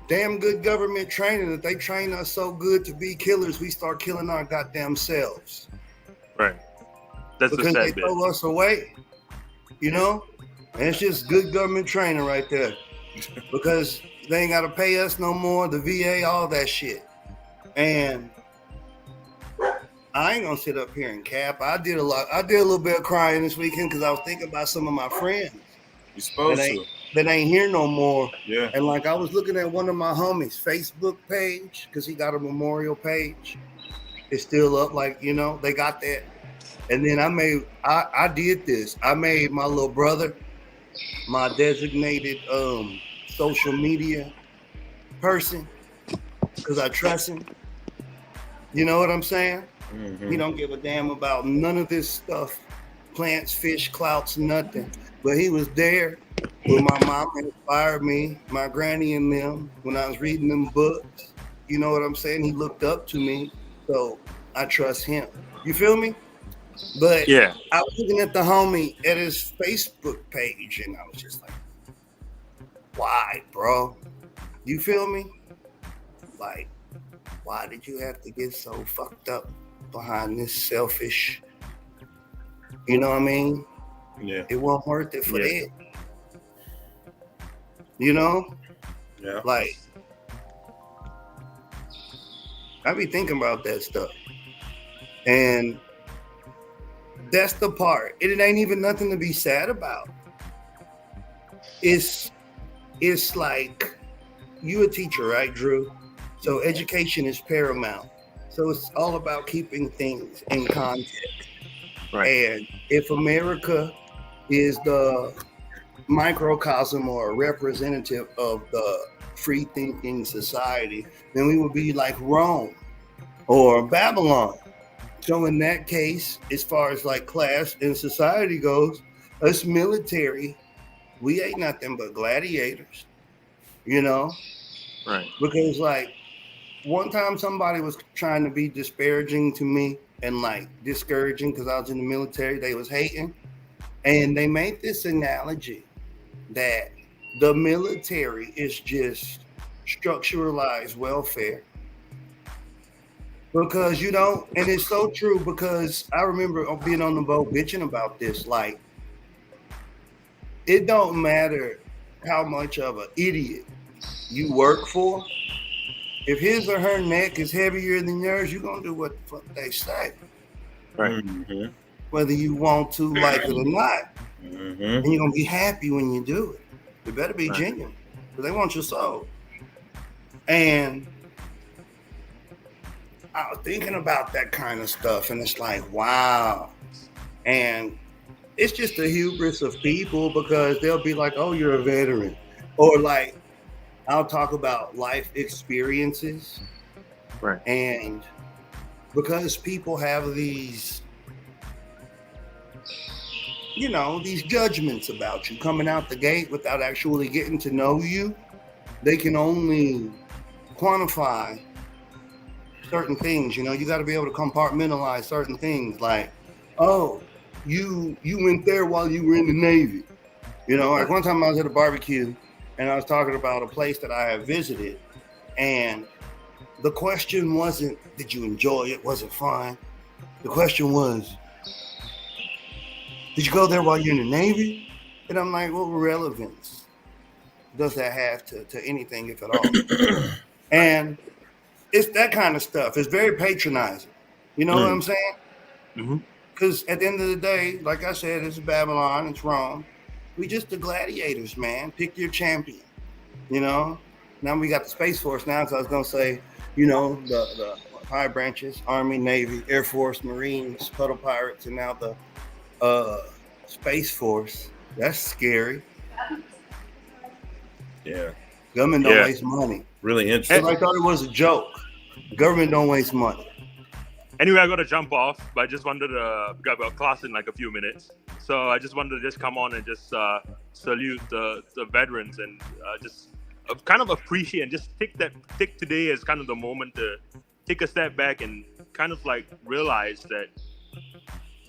damn good government training that they train us so good to be killers, we start killing our goddamn selves. Right. That's because the sad they bit. throw us away, you know? And it's just good government training right there. Because they ain't got to pay us no more, the VA, all that shit. And I ain't gonna sit up here and cap. I did a little bit of crying this weekend because I was thinking about some of my friends. You're supposed to. That ain't here no more. Yeah. And like I was looking at one of my homies' Facebook page because he got a memorial page. It's still up, like, you know, they got that. And then I did this. I made my little brother my designated social media person because I trust him. You know what I'm saying? He don't give a damn about none of this stuff. Plants, fish, clouts, nothing. But he was there when my mom inspired me, my granny and them, when I was reading them books. You know what I'm saying? He looked up to me, so I trust him. You feel me? But yeah, I was looking at the homie at his Facebook page, and I was just like, why, bro? You feel me? Like, why did you have to get so fucked up behind this selfish, you know what I mean? Yeah. It wasn't worth it for that. You know? Yeah. Like, I be thinking about that stuff. And that's the part. It ain't even nothing to be sad about. It's like, you a teacher, right, Drew? So education is paramount. So it's all about keeping things in context. Right. And if America is the microcosm or representative of the free thinking society, then we would be like Rome or Babylon. So in that case, as far as like class and society goes, us military, we ain't nothing but gladiators, you know? Right. Because like one time somebody was trying to be disparaging to me and like discouraging because I was in the military, they was hating. And they made this analogy that the military is just structuralized welfare. Because you don't, and it's so true because I remember being on the boat bitching about this. Like, it don't matter how much of an idiot you work for. If his or her neck is heavier than yours, you're going to do what the fuck they say. Right. Whether you want to like it or not. And you're going to be happy when you do it. You better be genuine because they want your soul. And I was thinking about that kind of stuff, and it's like, wow. And it's just the hubris of people because they'll be like, oh, you're a veteran. Or like, I'll talk about life experiences. Right. And because people have these, you know, these judgments about you coming out the gate without actually getting to know you, they can only quantify certain things. You know, you got to be able to compartmentalize certain things like, oh, you went there while you were in the Navy. You know, like one time I was at a barbecue and I was talking about a place that I had visited, and the question wasn't, did you enjoy it? Was it fun? The question was, did you go there while you're in the Navy? And I'm like, what relevance does that have to anything, if at all? And it's that kind of stuff. It's very patronizing. You know what I'm saying? Because at the end of the day, like I said, it's Babylon, it's Rome. We just the gladiators, man. Pick your champion. You know? Now we got the Space Force now, so I was going to say, you know, the high branches, Army, Navy, Air Force, Marines, Puddle Pirates, and now the Space Force. That's scary. Yeah. Government don't waste money. Really interesting. I thought it was a joke. Government don't waste money. Anyway, I got to jump off, but I just wanted to we got a class in like a few minutes. So I just wanted to just come on and just salute the veterans and just kind of appreciate and just take today as kind of the moment to take a step back and kind of like realize that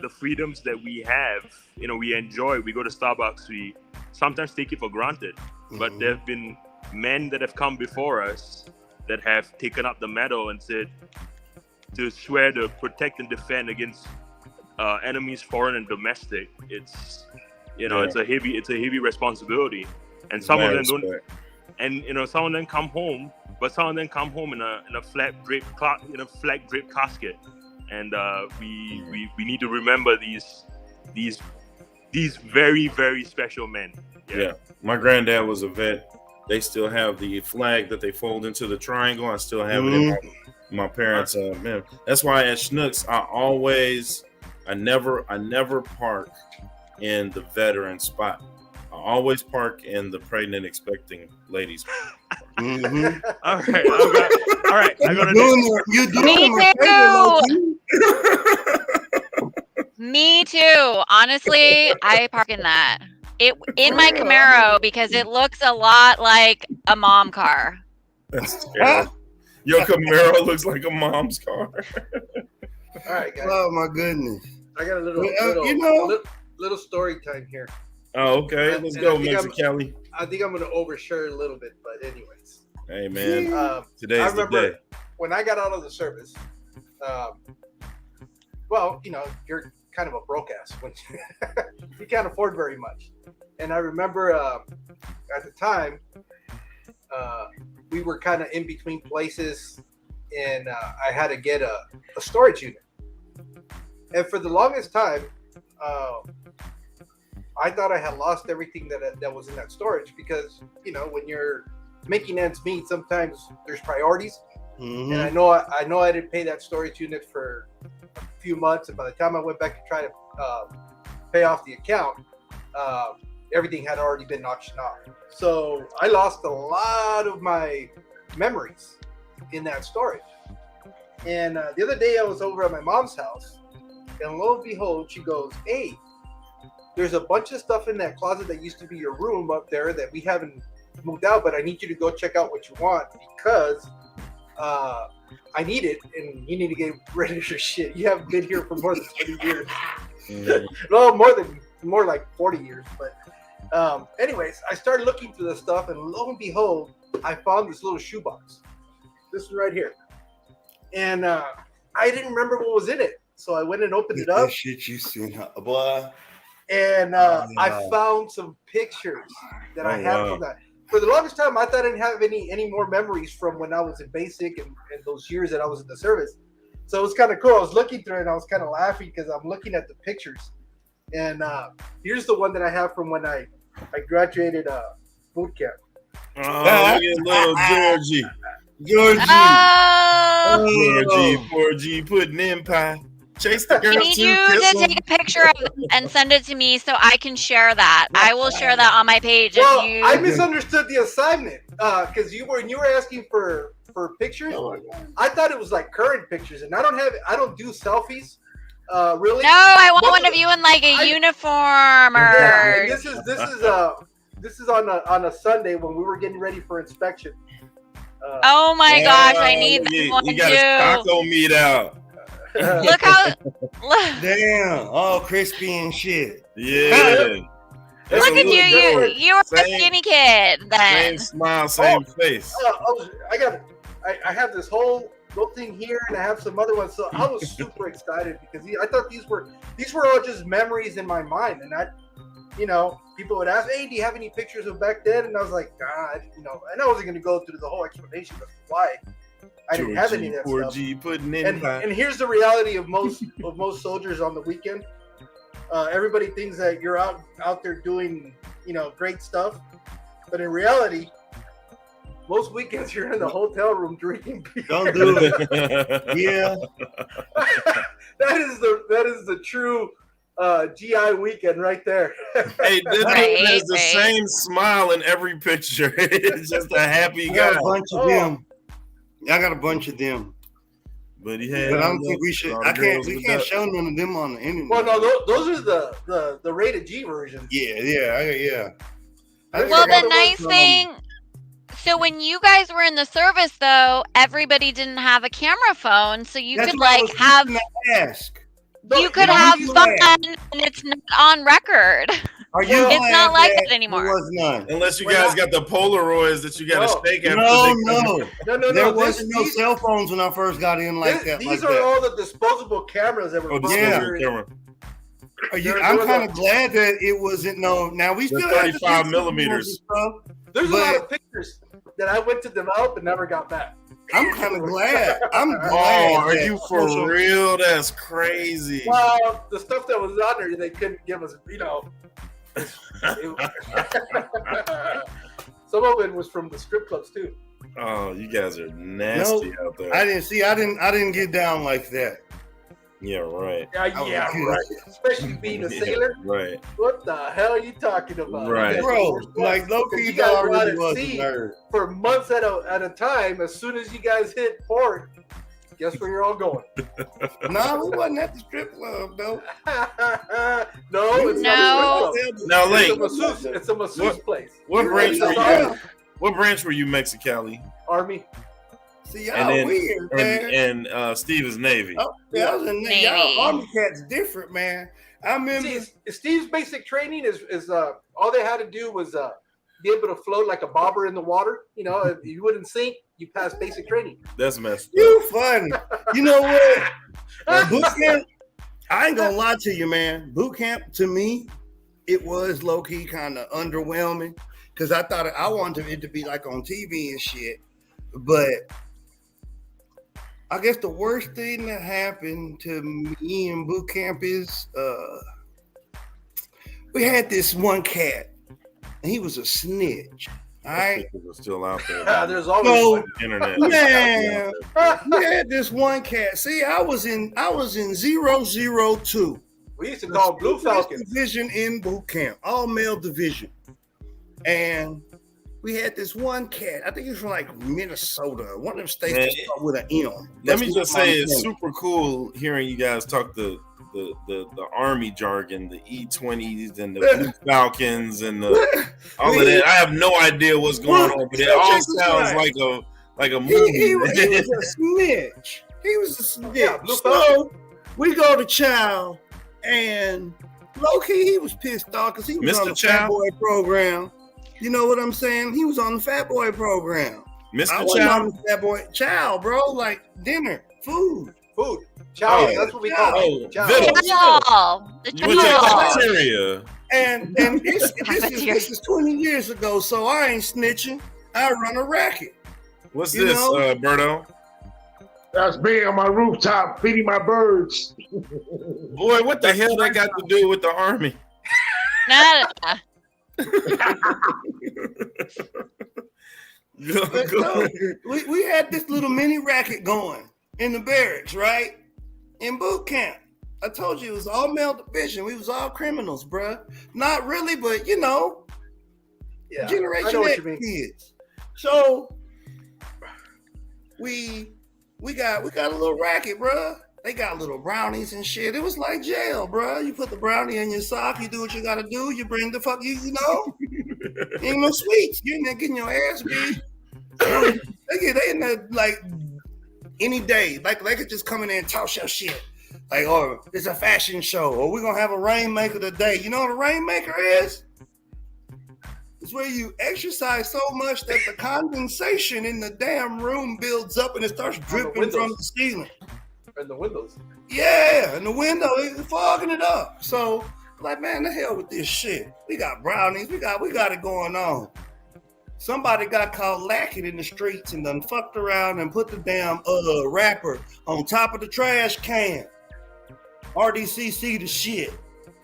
the freedoms that we have, you know, we enjoy. We go to Starbucks, we sometimes take it for granted, but there have been men that have come before us that have taken up the medal and said to swear to protect and defend against enemies, foreign and domestic. It's, you know, it's a heavy responsibility, and some of them don't. And you know, some of them come home, but some of them come home in a flag draped casket. And we need to remember these very, very special men. Yeah. My granddad was a vet. They still have the flag that they fold into the triangle. I still have it in my parents' man. That's why at Schnucks I never park in the veteran spot. I always park in the pregnant expecting ladies. All right. All right. Me too. Me too. Honestly, I park in that. In my Camaro because it looks a lot like a mom car. That's terrible. Your Camaro looks like a mom's car. All right, guys. Oh my goodness. I got a little story time here. Oh, okay. Let's go, Mr. Kelly. I think I'm going to overshare a little bit, but anyways. Hey, man. Today's the day. When I got out of the service, well, you know, you're kind of a broke ass when you can't afford very much. And I remember at the time, we were kind of in between places, and I had to get a storage unit. And for the longest time, I thought I had lost everything that was in that storage because, you know, when you're making ends meet, sometimes there's priorities. And I know I didn't pay that storage unit for a few months, and by the time I went back to try to pay off the account, everything had already been auctioned off. So I lost a lot of my memories in that storage. And the other day I was over at my mom's house, and lo and behold, she goes, "Hey, there's a bunch of stuff in that closet that used to be your room up there that we haven't moved out, but I need you to go check out what you want because I need it, and you need to get rid of your shit. You haven't been here for more than 20 years. No, more like 40 years. But anyways, I started looking through this stuff, and lo and behold, I found this little shoebox. This one right here. And I didn't remember what was in it. So I went and opened it up. Shit you seen, boy. And I found some pictures that I had from that. For the longest time, I thought I didn't have any more memories from when I was in basic and those years that I was in the service. So it was kind of cool. I was looking through it, and I was kind of laughing because I'm looking at the pictures. And here's the one that I have from when I graduated boot camp. Oh, little Georgie. Poor G putting in pie. Chase the girl. I need you to take a picture of it and send it to me so I can share that. I will share that on my page. Well, I misunderstood the assignment because when you were asking for pictures, I thought it was like current pictures, and I don't do selfies. Really? No, I want one of you in like a uniform or. Yeah, this is on a Sunday when we were getting ready for inspection. Oh my gosh, I need that one too. You got his taco meat out. Look how. Damn, all crispy and shit. Yeah. Look at you. You were a skinny kid then. Same smile, same face. I got it. I have this whole little thing here, and I have some other ones. So I was super excited because I thought these were all just memories in my mind, and people would ask, "Hey, do you have any pictures of back then?" And I was like, "God, and I wasn't going to go through the whole explanation of why I didn't have any of that stuff." 4G putting in. And here's the reality of most soldiers on the weekend. Everybody thinks that you're out there doing great stuff, but in reality, most weekends you're in the hotel room drinking beer. Don't do it. Yeah, that is the true GI weekend right there. Hey, this dude has the same smile in every picture. It's just a happy I guy. got a bunch of them. I got a bunch of them. But he had. But I don't think we should. We can't show none of them on the internet. Well, no, those are the rated G versions. Yeah. Well, the nice thing. So when you guys were in the service, though, everybody didn't have a camera phone, so you could have. You could have fun, and it's not on record. It's not like that anymore. There was none. Unless you guys got the Polaroids that you got to shake after. No. There wasn't no cell phones when I first got in like that. These are all the disposable cameras that were. Camera. I'm kind of glad that it wasn't Now we still have 35 millimeters. There's a lot of pictures that I went to develop and never got back. I'm kind of glad. Oh, are you for real? That's crazy. Well, the stuff that was on there, they couldn't give us, Some of it was from the strip clubs too. Oh, you guys are nasty out there. I didn't get down like that. Yeah, right. Yeah, right. Especially being a sailor. Right. What the hell are you talking about? Right. Bro, like low-key already was a nerd. For months at a time, as soon as you guys hit port, guess where you're all going? No, we wasn't at the strip club, though. No, it's not a strip club. Now, Link. It's a masseuse place. What branch were you? What branch were you, Mexicali? Army. See, y'all weird, man. And Steve is Navy. Oh, yeah, I was in Navy. Y'all Army cats different, man. I remember. Steve's basic training is all they had to do was be able to float like a bobber in the water. If you wouldn't sink, you passed basic training. That's messed up. You funny. You know what? Boot camp, I ain't gonna lie to you, man. Boot camp, to me, it was low-key kind of underwhelming because I thought I wanted it to be like on TV and shit. But I guess the worst thing that happened to me in boot camp is we had this one cat, and he was a snitch. All right, was still out there. There's always internet. Man, we had this one cat. See, I was in 002. We used to call Blue Falcons division in boot camp, all male division, and we had this one cat. I think he's from like Minnesota, one of them states that start with an M. Let me just say, it's super cool hearing you guys talk the Army jargon, the E-20s and the Blue Falcons and all of that. I have no idea what's going on, but it all sounds like a movie. He was a snitch. He was a snitch. Yeah, so we go to Chow, and low-key, he was pissed off because he was on the Fat Boy program. You know what I'm saying? He was on the Fat Boy program. Mr. Chow? Fat Boy Chow, bro. Like dinner, food. Chow, that's what we call it. Chow. With the cafeteria. And this is 20 years ago, so I ain't snitching. I run a racket. What's this, Berto? That's me on my rooftop feeding my birds. Boy, what the hell that got to do with the Army? We had this little mini racket going in the barracks, right? In boot camp. I told you it was all male division. We was all criminals, bruh. Not really, but Generation X kids. So we got a little racket, bruh. They got little brownies and shit. It was like jail, bruh. You put the brownie in your sock. You do what you gotta do. You bring the fuck, ain't no sweets. You're in there getting your ass beat. They in there like any day. Like they could just come in there and talk your shit. Like, it's a fashion show, or we're gonna have a rainmaker today. You know what a rainmaker is? It's where you exercise so much that the condensation in the damn room builds up and it starts dripping from the ceiling. And the windows. Yeah, and the window is fogging it up. So, like, man, the hell with this shit. We got brownies. We got it going on. Somebody got caught lacking in the streets and done fucked around and put the damn wrapper on top of the trash can. RDCC the shit.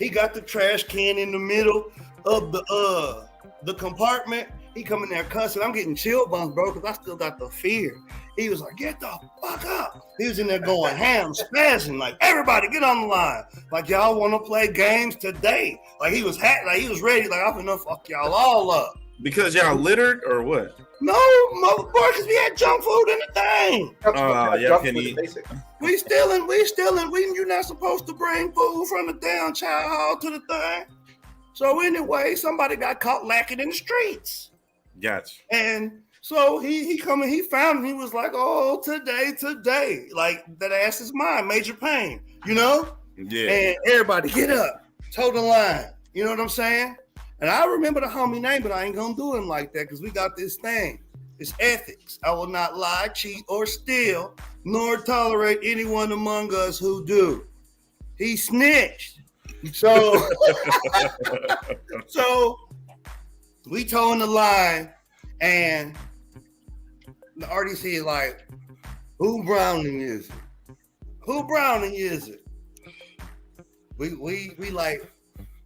He got the trash can in the middle of the compartment. He come in there cussing. I'm getting chill bumps, bro, because I still got the fear. He was like, get the fuck up. He was in there going ham, spazzing, like, everybody get on the line. Like, y'all want to play games today. Like, he was he was ready. Like, I'm finna fuck y'all all up. Because y'all littered or what? No, motherfucker, because we had junk food in the thing. Y'all can eat. We stealing. You're not supposed to bring food from the damn child hall to the thing. So anyway, somebody got caught lacking in the streets. Gotcha. And so he found him. He was like, oh, today. Like, that ass is mine, Major Payne, you know? Yeah. And everybody get up, toe the line. You know what I'm saying? And I remember the homie name, but I ain't gonna do him like that because we got this thing. It's ethics. I will not lie, cheat, or steal, nor tolerate anyone among us who do. He snitched. So, we toeing the line, and the RDC is like, who Browning is it? Who Browning is it? We like,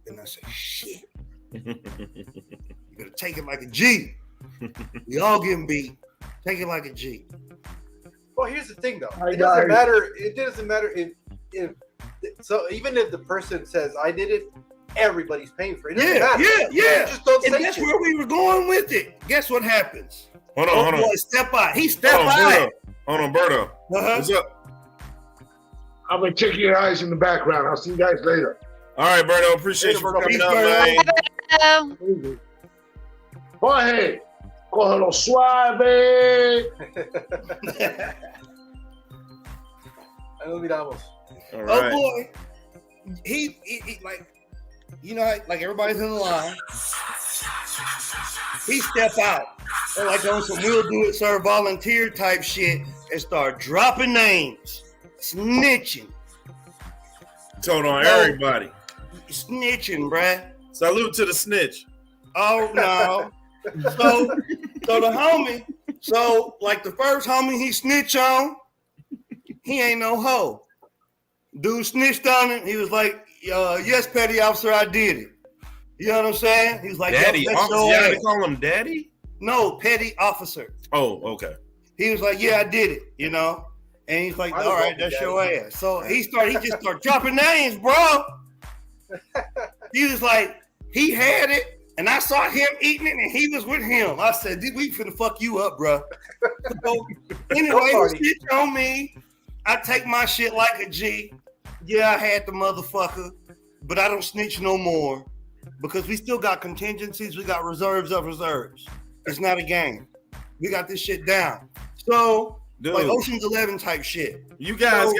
and I said, shit. You better take it like a G. We all getting beat. Take it like a G. Well, here's the thing, though. It doesn't matter. It doesn't matter if so. Even if the person says I did it, everybody's paying for it. Yeah. You just don't and say that's shit. where we were going with it. Guess what happens? Hold on. Boy, step out. He stepped out. Hold on, Berto. What's up? I'm gonna check your eyes in the background. I'll see you guys later. All right, Berto. Appreciate you for coming up, man. Jorge, cógelo suave. Ahí nos miramos. All right. Oh boy, he like, you know, like everybody's in the line. He step out and like on some we'll do it, sir, volunteer type shit and start dropping names, snitching. Told on everybody. Snitching, bruh. Salute to the snitch. Oh no. So the homie, so like the first homie he snitched on, he ain't no hoe. Dude snitched on him. He was like, yes, petty officer, I did it. You know what I'm saying? He's like, Daddy officer. Yeah, they call him daddy? No, petty officer. Oh, okay. He was like, yeah, I did it, you know? And he's like, all right, that's your ass. So he just started dropping names, bro. He was like, he had it, and I saw him eating it, and he was with him. I said, we finna fuck you up, bro. So anyway, he snitched on me. I take my shit like a G. Yeah, I had the motherfucker, but I don't snitch no more because we still got contingencies. We got reserves of reserves. It's not a game. We got this shit down. So, dude, like Ocean's 11 type shit. You guys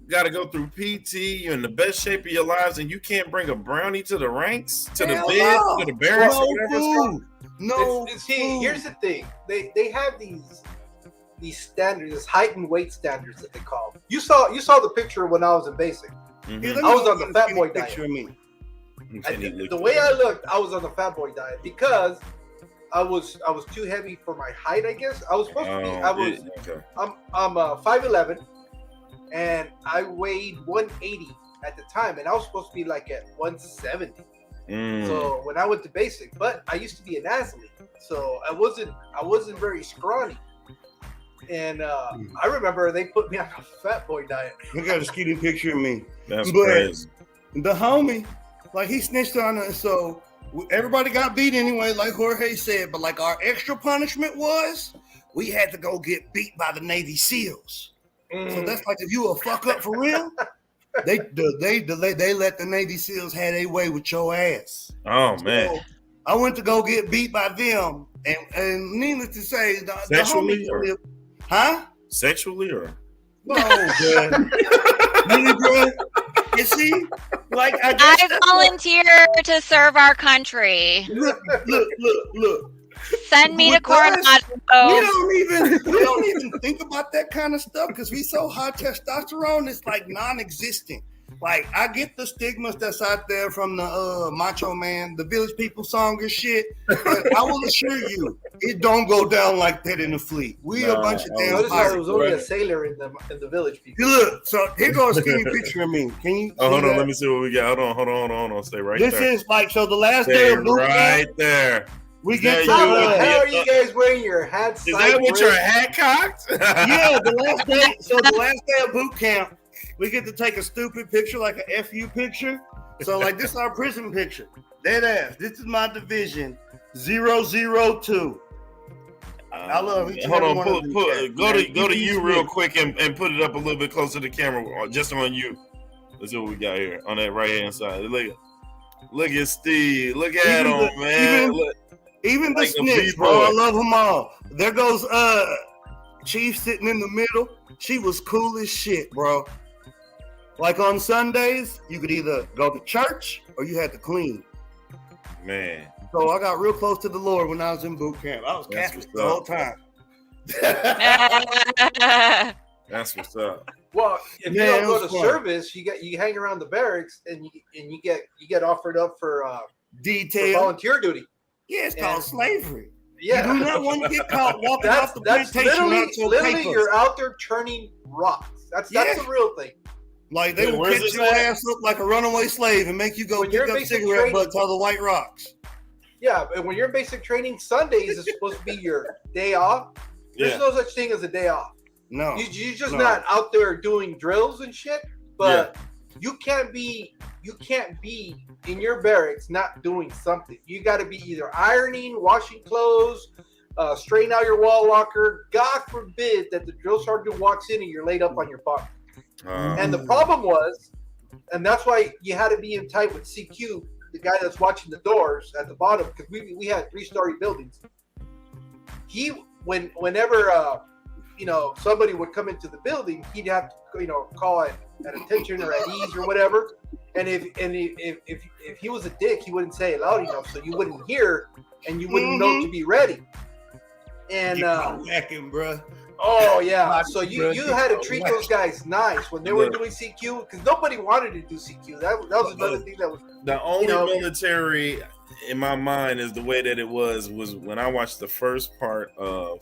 gotta go through PT. You're in the best shape of your lives, and you can't bring a brownie to the ranks, to the bid, to the barracks, or whatever it's called. No. See, here's the thing. They have these standards, this height and weight standards that they call. You saw the picture when I was in basic. Mm-hmm. I was on the fat boy diet. Of me. The way I looked, I was on the fat boy diet because I was too heavy for my height. I guess I was supposed to be. I'm 5'11", and I weighed 180 at the time, and I was supposed to be like at 170. So when I went to basic, but I used to be an athlete, so I wasn't very scrawny. And I remember they put me on a fat boy diet. You got a skinny picture of me. That's crazy. The homie, like he snitched on us, so everybody got beat anyway, like Jorge said. But like our extra punishment was, we had to go get beat by the Navy SEALs. So that's like if you a fuck up for real, they let the Navy SEALs have their way with your ass. Oh man. So I went to go get beat by them, and needless to say, the sexually homie, huh? Sexually or no, bro. Really, bro? And see, like I volunteer to serve our country. Look. Send me to With us, Coronado. we don't even think about that kind of stuff because we so high testosterone. It's like non-existent. Like I get the stigmas that's out there from the Macho Man, the Village People song and shit. But I will assure you, it don't go down like that in the fleet. We a bunch of damn Notice I pirates. was only a sailor in the Village People. Look, so here goes a skinny picture of me. Can you? Oh, hold see on. that? Let me see what we got. Hold on. Stay right This there. is like so. The last Stay day of boot right camp, there. we get to How the hell are you guys wearing your hats? Is that with your hat cocked? yeah, the last day. So the last day of boot camp, we get to take a stupid picture, like a FU picture. So like this is our prison picture. Dead ass. This is my division 002. I love each and Hold every on, one of these cats, go man. to you real quick and put it up a little bit closer to the camera, just on you. Let's see what we got here on that right hand side. Look at Steve. Look at him, man. Even the Like a snitch, B-boy. bro. I love them all. There goes Chief sitting in the middle. She was cool as shit, bro. Like on Sundays, you could either go to church or you had to clean. Man, So I got real close to the Lord when I was in boot camp. I was That's Catholic what's the whole up. time. that's what's up. Well, if you Man, don't it go was to fun. service, you hang around the barracks and you get offered up for Detail. volunteer duty. Yeah, it's called slavery. Yeah, You do not want to get caught walking off the plantation literally, without your literally papers. you're out there turning rocks. That's Yeah. the real thing. Like they Yeah, will where's catch this your at? ass up like a runaway slave and make you go When pick you're up basic cigarette training- butts on the white rocks. Yeah, and when you're in basic training, Sundays is supposed to be your day off. There's Yeah. no such thing as a day off. No, You're just no. not out there doing drills and shit. But you can't be in your barracks not doing something. You got to be either ironing, washing clothes, straighten out your wall locker. God forbid that the drill sergeant walks in and you're laid up on your bunk. And the problem was, and that's why you had to be in tight with CQ, the guy that's watching the doors at the bottom, because we had 3-story buildings. Whenever somebody would come into the building, he'd have to call it at attention or at ease or whatever. And if he was a dick, he wouldn't say it loud enough, so you wouldn't hear and you wouldn't know to be ready. And whacking, bro. oh yeah, so you Bro, had to treat those guys nice when they were doing CQ, because nobody wanted to do CQ. That was another thing that was The only military in my mind is the way that it was when I watched the first part of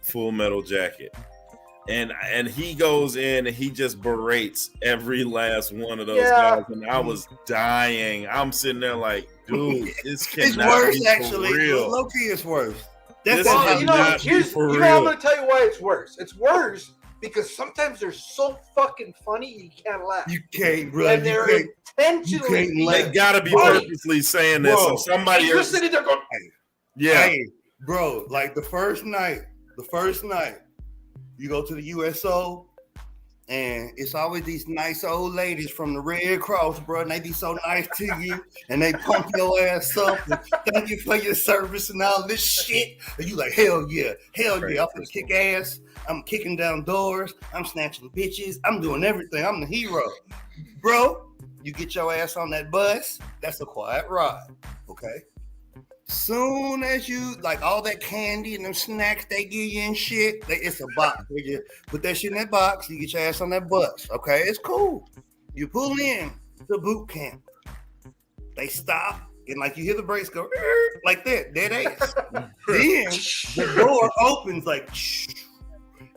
Full Metal Jacket. And he goes in and he just berates every last one of those guys, and I was dying. I'm sitting there like, dude, this It's cannot worse, be actually. for real. Low key, it's worse. This well, cannot be for real. I'm gonna tell you why it's worse. It's worse because sometimes they're so fucking funny you can't laugh. You can't, bro. And they're intentionally. They gotta be funny. purposely saying this. So somebody And you're else, sitting there going, yeah. Hey, bro, like the first night, you go to the USO, and it's always these nice old ladies from the Red Cross, bro, and they be so nice to you, and they pump your ass up, and thank you for your service and all this shit. And you like, hell yeah, I'm gonna kick ass, I'm kicking down doors, I'm snatching bitches, I'm doing everything, I'm the hero. Bro, you get your ass on that bus, that's a quiet ride, okay? Soon as you like all that candy and them snacks they give you and shit, it's a box. You put that shit in that box, you get your ass on that bus. Okay, it's cool. You pull in to boot camp. They stop and like you hear the brakes go like that, dead ass. Then the door opens like,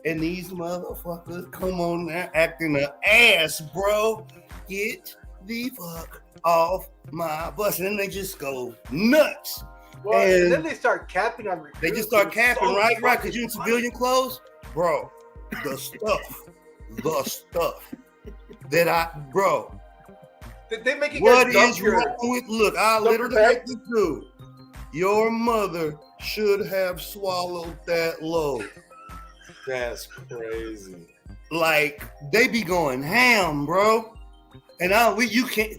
and these motherfuckers come on there acting an ass, bro. Get the fuck off my bus, and then they just go nuts. well, and then they start capping on recruits. They just start capping, So right? Because fucking you in funny. civilian clothes, bro. The stuff that bro. Did they make you What guys dump is your- wrong with? Look, I dump literally your make this dude. Your mother should have swallowed that load. That's crazy. Like they be going ham, bro. And you can't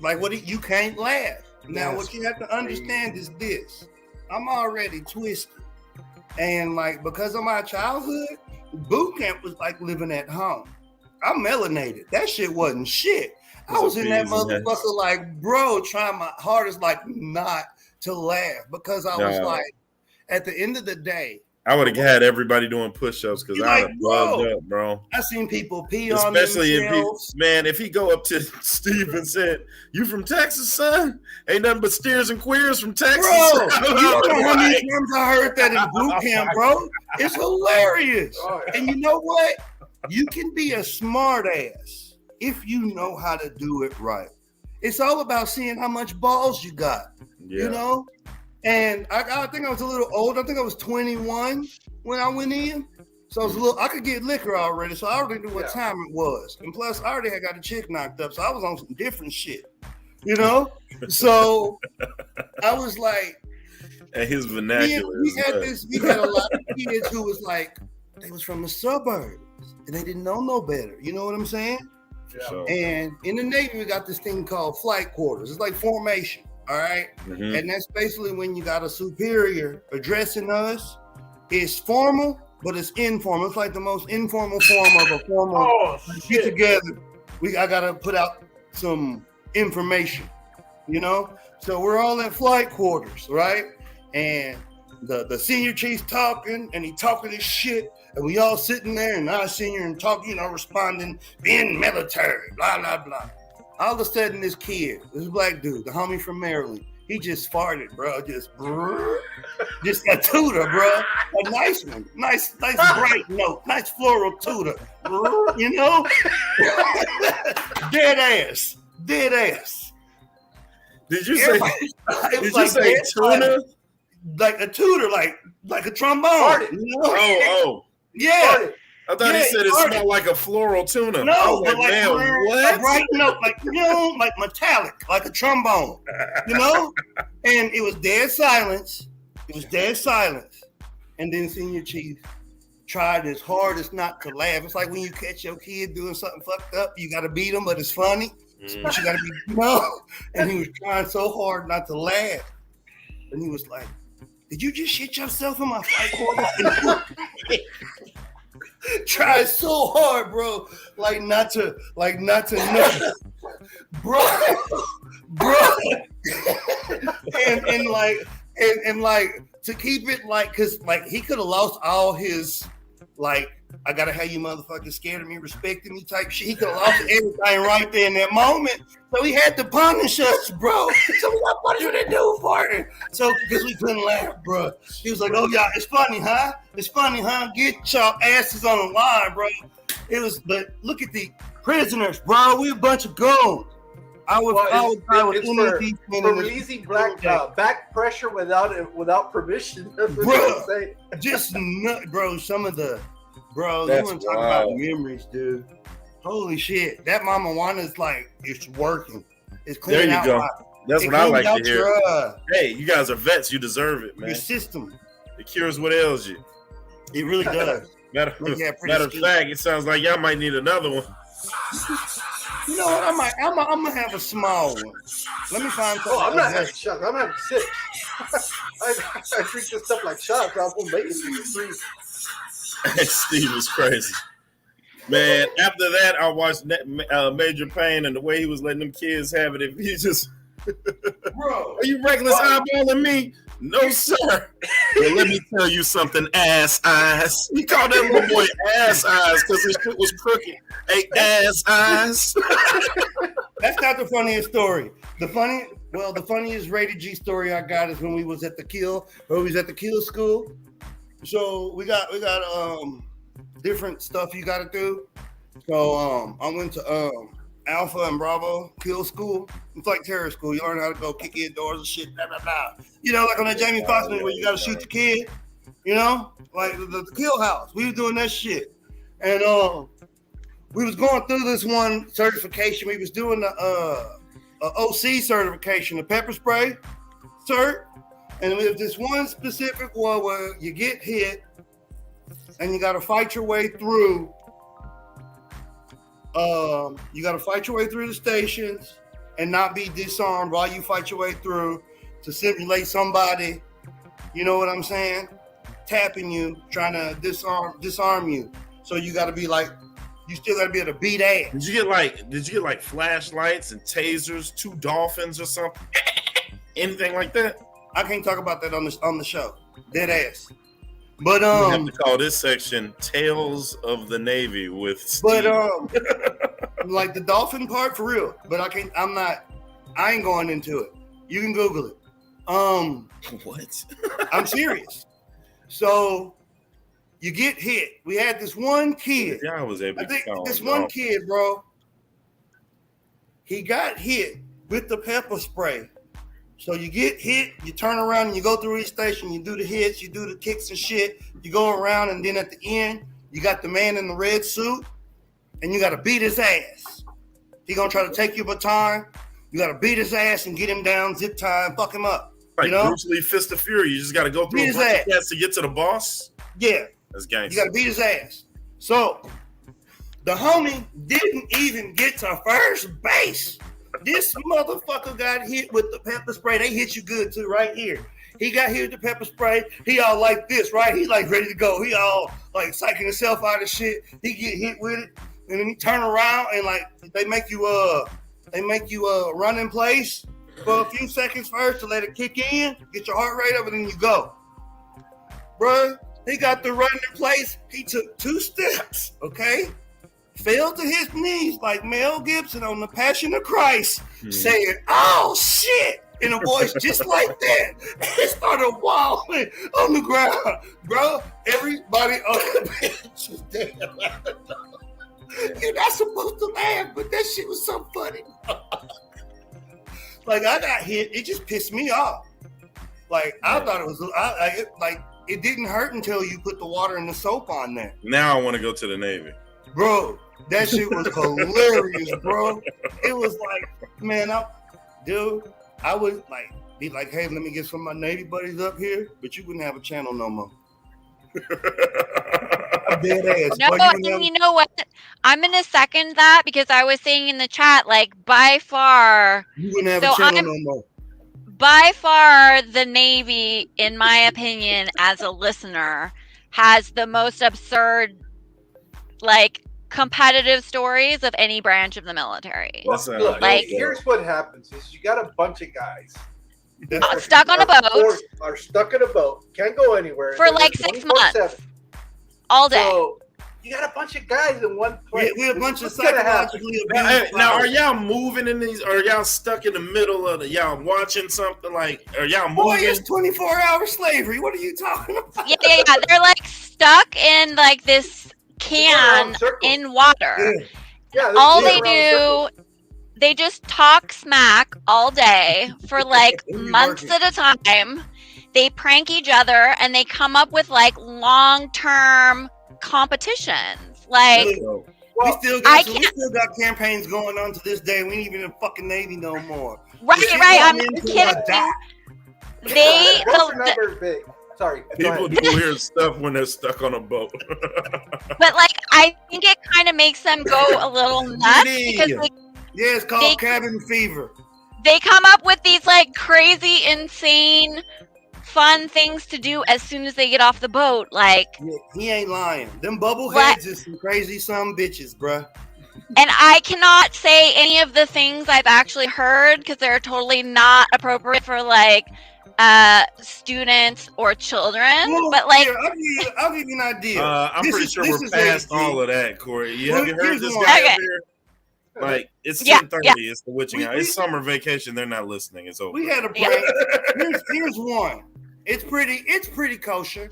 you can't laugh. Now what you have to understand is this. I'm already twisted. And like because of my childhood, boot camp was like living at home. I'm melanated. That shit wasn't shit. I was in that Peas and hash. motherfucker like, bro, trying my hardest like not to laugh because I was No. like, at the end of the day, I would have had everybody doing push-ups because You I'd like, have bugged up, bro. I seen people pee on Especially if he, themselves. man, if he go up to Steve and said, "You from Texas, son? Ain't nothing but steers and queers from Texas." Bro, you don't know how many times I heard that in boot camp, bro. It's hilarious. And you know what? You can be a smart ass if you know how to do it right. It's all about seeing how much balls you got, you know? And I think I was a little old. I think I was 21 when I went in. So I was I could get liquor already. So I already knew what time it was. And plus, I already had got a chick knocked up. So I was on some different shit, you know? So I was like, And his vernacular. we had a lot of kids who was like, they was from the suburbs and they didn't know no better. You know what I'm saying? Sure. And in the Navy, we got this thing called flight quarters. It's like formation, all right? Mhm. And that's basically when you got a superior addressing us. It's formal, but it's informal. It's like the most informal form of a formal get together. I gotta put out some information, you know? So we're all at flight quarters, right? And the senior chief's talking, and he talking his shit, and we all sitting there, and our senior and talking, responding, being military, blah, blah, blah. All of a sudden, this kid, this black dude, the homie from Maryland, he just farted, bro. Just a tutor, bro. A nice one. Nice bright note. Nice floral tutor. You know? Dead ass. Did you say tutor? Like a tutor, like a trombone. You know? Oh. Yeah. I thought he said it smelled like a floral tuna. No, I was but like man, a what? bright note, like metallic, like a trombone, you know? And it was dead silence. And then senior chief tried his hardest not to laugh. It's like when you catch your kid doing something fucked up, you got to beat him, but it's funny. But you got to be, And he was trying so hard not to laugh. And he was like, "Did you just shit yourself in my flight quarters?" Tried so hard, bro, like not to know, bro, and to keep it cause he could have lost all his I gotta have you motherfuckers scared of me, respecting me type shit. He could have lost everything right there in that moment. So he had to punish us, bro. So we got punishment to do for it. So because we couldn't laugh, bro. He was like, "Oh yeah, it's funny, huh? It's funny, huh? Get your asses on the line, bro." But look at the prisoners, bro. We a bunch of goons. It's for releasing back pressure without permission. Bro, bro, some of the you want to talk about memories, dude. Holy shit. That Mama Juana's it's working. It's cleaning out. There you go. That's what I like to hear. Your, hey, you guys are vets. You deserve it, man. Your system. It cures what ails you. It really does. Matter of fact, it sounds like y'all might need another one. You know what? I'm gonna have a small one. Let me find something. I'm not having shots. I'm having six. I drink this stuff like shots. I'm gonna make it to 3. Steve is crazy, man. After that, I watched Major Payne and the way he was letting them kids have it. If he just, bro, are you reckless eyeballing me? No, sir. Well, let me tell you something, ass eyes. He called that little boy ass eyes because his shit was crooked. Hey, ass eyes. That's not the funniest story. The funniest rated G story I got is when we was at the Kill school. So we got different stuff you got to do. So I went to Alpha and Bravo Kill School. It's like terror school. You learn how to go kick in doors and shit, blah, blah, blah. You know, like on that Jamie Foxx movie where you got to shoot the kid. You know, like the Kill House. We was doing that shit. And we was going through this one certification. We was doing the OC certification, the pepper spray cert. And there's this one specific one where you get hit and you got to fight your way through. You got to fight your way through the stations and not be disarmed while you fight your way through to simulate somebody, you know what I'm saying, tapping you, trying to disarm you. So you got to be you still got to be able to beat ass. Did you get like flashlights and tasers, 2 dolphins or something? Anything like that? I can't talk about that on the show. Dead ass. But we have to call this section "Tales of the Navy" with Steve. But like the dolphin part for real. But I ain't going into it. You can Google it. What? I'm serious. So you get hit. We had this one kid. Yeah, I was able to count this one kid, bro. He got hit with the pepper spray. So you get hit, you turn around and you go through each station, you do the hits, you do the kicks and shit, you go around, and then at the end, you got the man in the red suit, and you got to beat his ass. He gonna try to take your baton. You got to beat his ass and get him down, zip tie, and fuck him up. Like you know? Bruce Lee Fist of Fury, you just got to go through Beat a his bunch ass. of cats to get to the boss? Yeah. That's gangster. You got to beat his ass. So the homie didn't even get to first base. This motherfucker got hit with the pepper spray. They hit you good too, right here. He got hit with the pepper spray. He all like this, right? He like ready to go. He all like psyching himself out of shit. He get hit with it, and then he turn around and like they make you run in place for a few seconds first to let it kick in, get your heart rate up, and then you go. Bruh, he got the run in place. He took 2 steps, okay? Fell to his knees like Mel Gibson on The Passion of Christ, saying, "Oh shit," in a voice just like that. He started wallowing on the ground, bro. Everybody on the bench was dead. You're not supposed to laugh, but that shit was so funny. Like I got hit, it just pissed me off. Like I thought it was, it didn't hurt until you put the water and the soap on there. Now I want to go to the Navy. Bro, that shit was hilarious, bro. It was like, man, I would like be like, hey, let me get some of my Navy buddies up here, but you wouldn't have a channel no more. Dead ass. No, and you know what? I'm gonna second that because I was saying in the chat, like by far, you wouldn't have a channel no more. By far, the Navy, in my opinion, as a listener, has the most absurd, like, competitive stories of any branch of the military. Look, like, here's what happens: is you got a bunch of guys stuck on a boat, are stuck in a boat, can't go anywhere for like 6 months, all day. So you got a bunch of guys in one place. We're a bunch of psychologically abused. Now, are y'all moving in these? Or are y'all stuck in the middle of y'all watching something like? Are y'all moving? Boy, it's 24-hour slavery. What are you talking about? Yeah. They're like stuck in like this can in water. Yeah, all they do, they just talk smack all day for like months at a time. They prank each other and they come up with like long-term competitions. Like, we still got campaigns going on to this day. We ain't even in the fucking Navy no more. Right. I'm not kidding. They what's your number big? Sorry. People do weird stuff when they're stuck on a boat. But like, I think it kind of makes them go a little nuts because like, yeah, it's called cabin fever. They come up with these like crazy, insane, fun things to do as soon as they get off the boat. Like, yeah, he ain't lying. Them bubble heads is some crazy some bitches, bruh. And I cannot say any of the things I've actually heard because they're totally not appropriate for like students or children. Well, but like, here, I'll give you an idea. I'm pretty sure we're past all of that, Corey. Have you heard this guy up here? Like, it's 10:30. It's the witching hour. It's summer vacation. They're not listening. It's over. We had a break. Here's one. It's pretty kosher.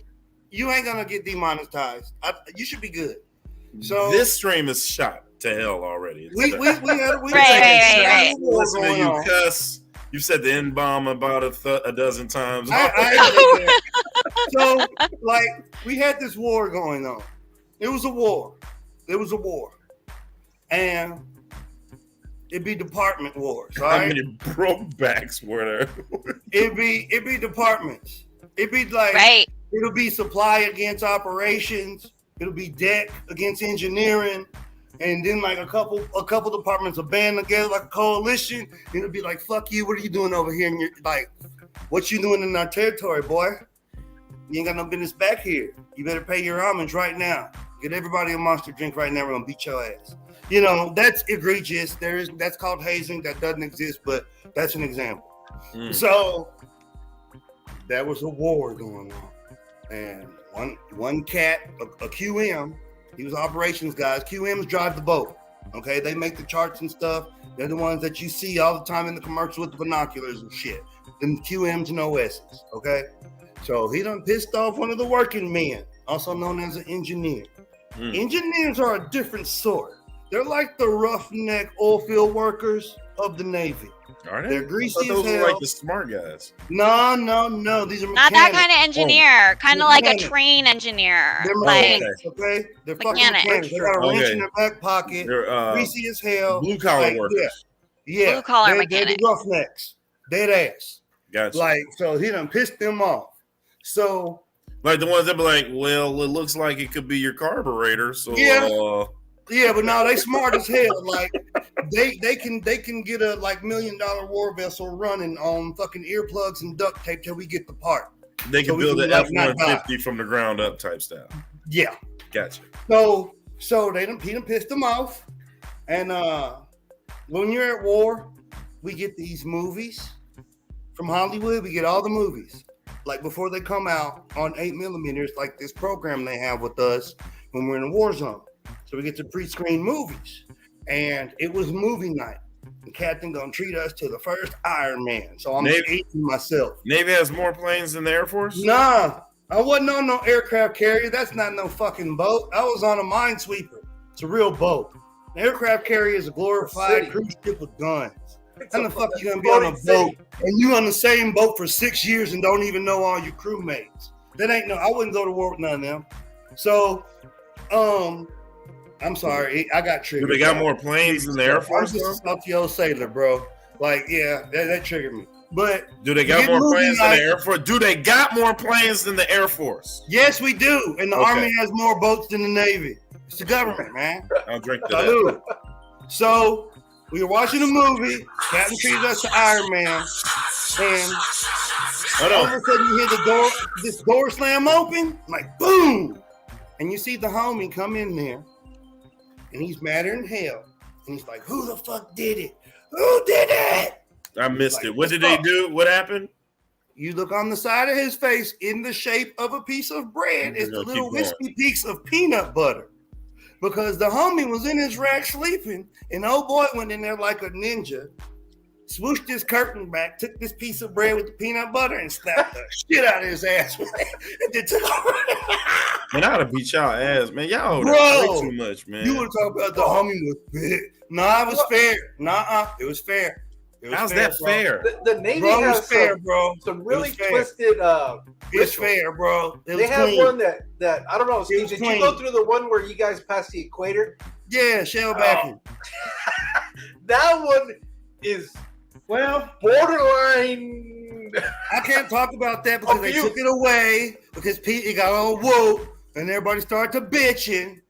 You ain't gonna get demonetized. You should be good. So this stream is shot to hell already. We had right. Listen to you cuss. You've said the N-bomb about a dozen times. So, like, we had this war going on. It was a war. And it'd be department wars. How many brokebacks were there? It'd be departments. It'd be like, it'll be supply against operations. It'll be deck against engineering. And then like a couple departments will band together like a coalition. And it'll be like, fuck you, what are you doing over here? And you're like, what you doing in our territory, boy? You ain't got no business back here. You better pay your homage right now. Get everybody a Monster drink right now. We're gonna beat your ass. You know, that's egregious. That's called hazing. That doesn't exist, but that's an example. So there was a war going on, and one cat, a QM, he was operations guys. QMs drive the boat. Okay, they make the charts and stuff. They're the ones that you see all the time in the commercial with the binoculars and shit. Them QMs and OSs. Okay, so he done pissed off one of the working men, also known as an engineer. Engineers are a different sort. They're like the roughneck oil field workers of the Navy. Are they? They're greasy those as hell. are like the smart guys. No. These are Not that kind of engineer. Kind of like a mechanics. train engineer. They're Like mechanics, okay? They're fucking Mechanics. mechanics. They got a wrench Okay. in their back pocket. They're Greasy as hell. blue collar Like, workers. Yeah. Blue collar They're mechanics. the roughnecks. Dead ass. Gotcha. Like, so he done pissed them off. So Like the ones that be like, well, it looks like it could be your carburetor. So yeah, but no, they smart as hell. Like they can get a like $1 million war vessel running on fucking earplugs and duct tape till we get the part. they can So we build can, an like, not die. F-150 from the ground up type style. Yeah. Gotcha. So he done pissed them off. And when you're at war, we get these movies from Hollywood. We get all the movies. Like before they come out on 8mm, like this program they have with us when we're in a war zone. So we get to pre-screen movies. And it was movie night. The captain gonna treat us to the first Iron Man. So I'm eating myself. Navy has more planes than the Air Force? Nah, I wasn't on no aircraft carrier. That's not no fucking boat. I was on a minesweeper. It's a real boat. An aircraft carrier is a glorified cruise ship with guns. How the fuck you gonna be on a boat and you on the same boat for 6 years and don't even know all your crewmates? That ain't no. I wouldn't go to war with none of them. So, I'm sorry, I got triggered. Do they got more planes than the Air Force? I'm just a salty old sailor, bro. Like, yeah, that triggered me. But Do they got more planes than the Air Force? Do they got more planes than the Air Force? Yes, we do. And the Okay. Army has more boats than the Navy. It's the government, man. I'll drink to Salute. that. So we were watching a movie. Captain treated us to Iron Man, and all of a sudden you hear this door slam open, like boom, and you see the homie come in there, and he's madder than hell, and he's like, "Who the fuck did it? Who did it?" I missed it. What did they do? What happened? You look on the side of his face in the shape of a piece of bread. It's the little wispy peaks of peanut butter. Because the homie was in his rack sleeping, and old boy went in there like a ninja, swooshed his curtain back, took this piece of bread with the peanut butter, and slapped the shit out of his ass. And then took over. Man, I ought to beat y'all ass, man. Y'all Bro, way too much, man. You want to talk about the homie was big. Nah, it was fair. Nah, it was fair. It was How's fair, that bro. fair? The Navy Bro, it has was fair, bro. some It really was fair. twisted It's fair, bro. It they was have clean. one that I don't know, Steve, was did clean. you go through the one where you guys passed the equator? Yeah, shell backing. That one is borderline. I can't talk about that because they took it away because it got all woke and everybody started to bitching.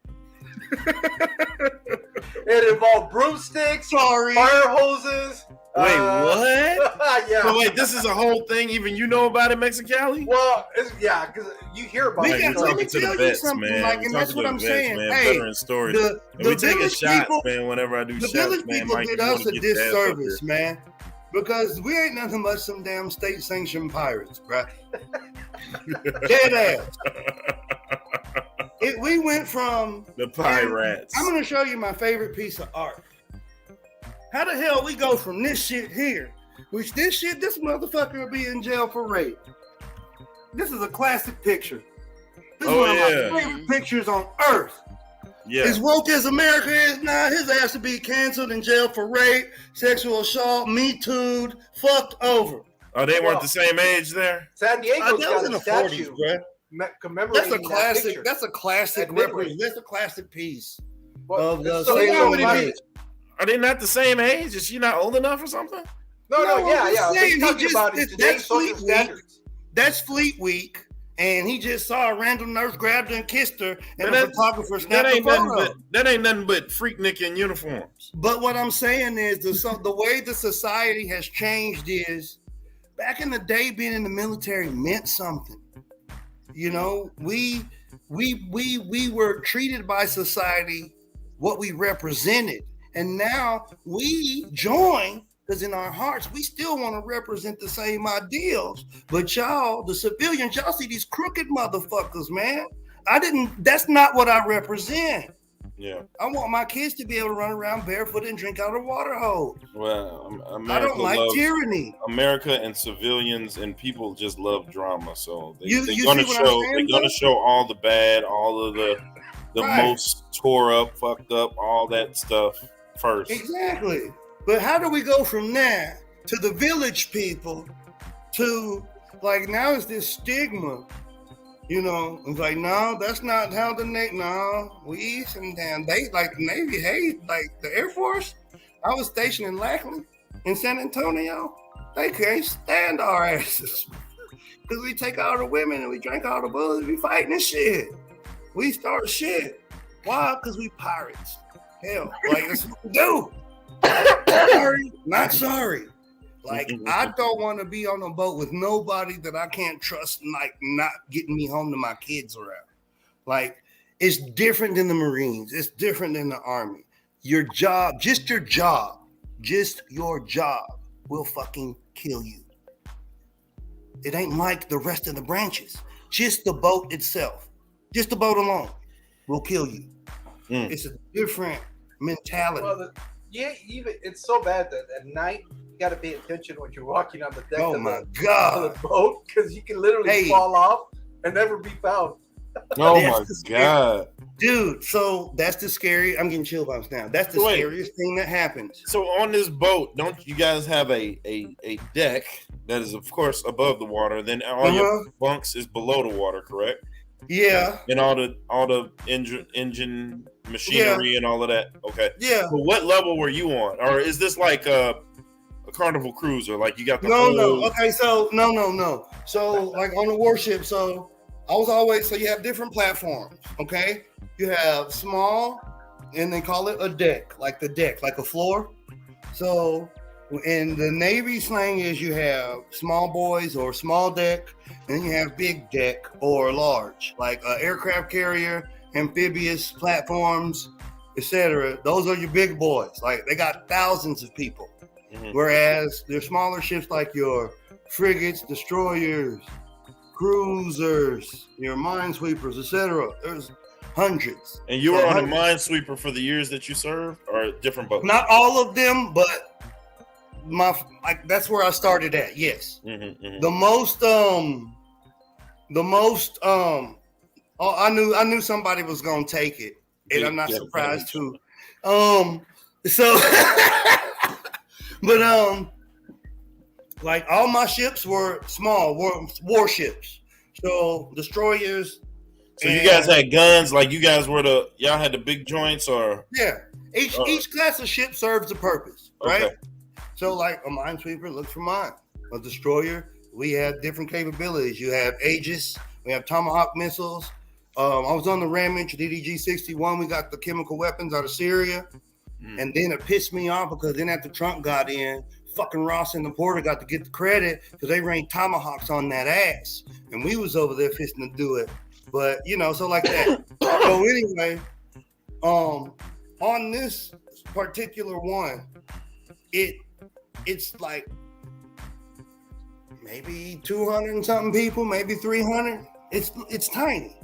It involved broomsticks, Sorry. fire hoses. Wait, what? Yeah. So wait, this is a whole thing. Even you know about it, Mexicali? Well, yeah, because you hear about Let it. me tell you something, like, and that's what I'm saying. Man. Hey, Veteran stories. the And we take a village shot, people- man. Whenever I do The shots, village man, people Mike, did you us wanna a get your ass up disservice, here. man, because we ain't nothing but some damn state-sanctioned pirates, bro. Dead ass. We went from the pirates. I'm gonna show you my favorite piece of art. How the hell we go from this shit here, which this motherfucker will be in jail for rape. This is a classic picture. This is one of my favorite pictures on earth. Yeah. As woke as America is now, his ass to be canceled in jail for rape, sexual assault, Me Too'd, fucked over. Oh, they weren't the same age there? San Diego's that was got in a the statue 40s, bro. commemorating That's a classic. that picture. That's a classic. That's a classic piece of the so Salem how would it be? riots. Are they not the same age? Is she not old enough or something? No, I'm yeah. just They're saying, talking about it today's that's social Fleet Week. standards. That's Fleet Week, and he just saw a random nurse grabbed her and kissed her, and Man, the photographer That snapped a ain't nothing photo. but that ain't nothing but Freaknik in uniforms. But what I'm saying is the way the society has changed is back in the day, being in the military meant something. You know, we were treated by society what we represented, and now we join because in our hearts we still want to represent the same ideals. But y'all, the civilians, y'all see these crooked motherfuckers, man. That's not what I represent. Yeah. I want my kids to be able to run around barefoot and drink out of a water hose. Well, America I don't like tyranny. America and civilians and people just love drama, so they're You gonna see what I'm show. saying, They're gonna though? show all the bad, all of the Right. most tore up, fucked up, all that stuff first. Exactly. But how do we go from there to the village people to like now it's this stigma? You know, it's like, no, that's not how the no, we and damn they like the Navy hate like the Air Force. I was stationed in Lackland in San Antonio. They can't stand our asses. Cause we take all the women and we drink all the bullets, we fighting this shit. We start shit. Why? Cause we pirates. Hell, like that's what we do. Sorry, not sorry. Like I don't want to be on a boat with nobody that I can't trust, like not getting me home to my kids around. Like it's different than the Marines. It's different than the Army. Your job will fucking kill you. It ain't like the rest of the branches. Just the boat itself, just the boat alone will kill you. It's a different mentality. Well, even it's so bad that at night you got to pay attention when you're walking on the deck Oh of, my of God. the boat because you can literally fall off and never be found. Oh That's my the scary- God. Dude, so that's the scary. I'm getting chill bumps now. That's the scariest thing that happens. So on this boat, don't you guys have a deck that is of course above the water? Then all your bunks is below the water, correct? Yeah. And all the engine machinery and all of that. Okay. Yeah. But what level were you on? Or is this like a Carnival cruiser? Like you got the No. whole... Okay, so no. So like on the warship, so I was always you have different platforms, okay? You have small, and they call it a deck, like a floor. So in the Navy slang is you have small boys or small deck, and then you have big deck or large, like aircraft carrier, amphibious platforms, etc. Those are your big boys. Like they got thousands of people. Whereas there's smaller ships like your frigates, destroyers, cruisers, your minesweepers, etc. There's hundreds. And you were on a minesweeper for the years that you served, or different boats? Not all of them, but that's where I started at. Yes. The most I knew somebody was gonna take it, and I'm not surprised too. Like all my ships were small warships, so destroyers. So you guys had guns, like you guys y'all had the big joints, or each class of ship serves a purpose, right? Okay. So like a minesweeper looks for mine, a destroyer. We have different capabilities. You have Aegis, we have Tomahawk missiles. I was on the Ramage DDG-61. We got the chemical weapons out of Syria, and then it pissed me off because then after Trump got in, fucking Ross and the Porter got to get the credit because they rained Tomahawks on that ass, and we was over there fisting to do it. But so like that. So anyway, on this particular one, it's like maybe 200 and something people, maybe 300. It's tiny,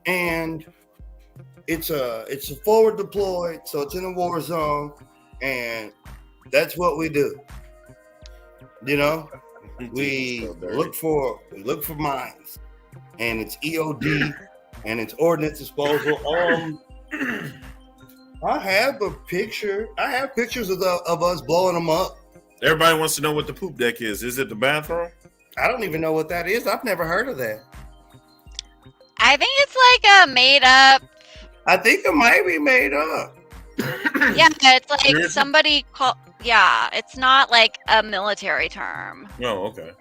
and it's a forward deployed, so it's in a war zone, and that's what we do. We look for mines, and it's EOD, and it's ordnance disposal. I have pictures of us blowing them up. Everybody wants to know what the poop deck is. Is it the bathroom? I don't even know what that is. I've never heard of that. I think it's like a made up. I think it might be made up. Yeah, it's like somebody called. Yeah, it's not like a military term. Oh, okay.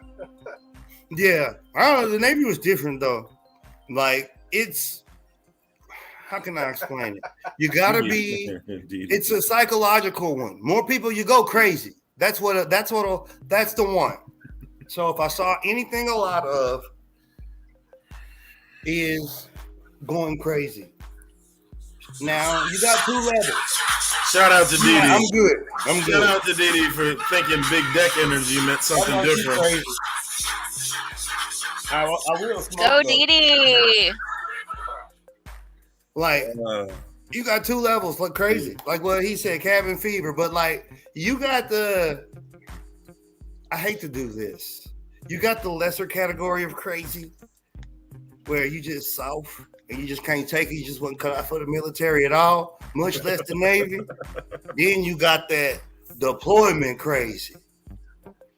Yeah, I don't know. The Navy was different though. Like how can I explain it? You gotta be. It's a psychological one. More people, you go crazy. That's the one. So if I saw anything a lot of, is going crazy. Now you got 2 levels. Shout out to Didi. I'm good. I'm good. Shout out to Didi for thinking big deck energy meant something different. I will smoke. Go Didi. Like you got 2 levels, like crazy. Like what he said, cabin fever. But like you got the. I hate to do this. You got the lesser category of crazy, where you just soft and you just can't take it. You just wasn't cut out for the military at all, much less the Navy. Then you got that deployment crazy,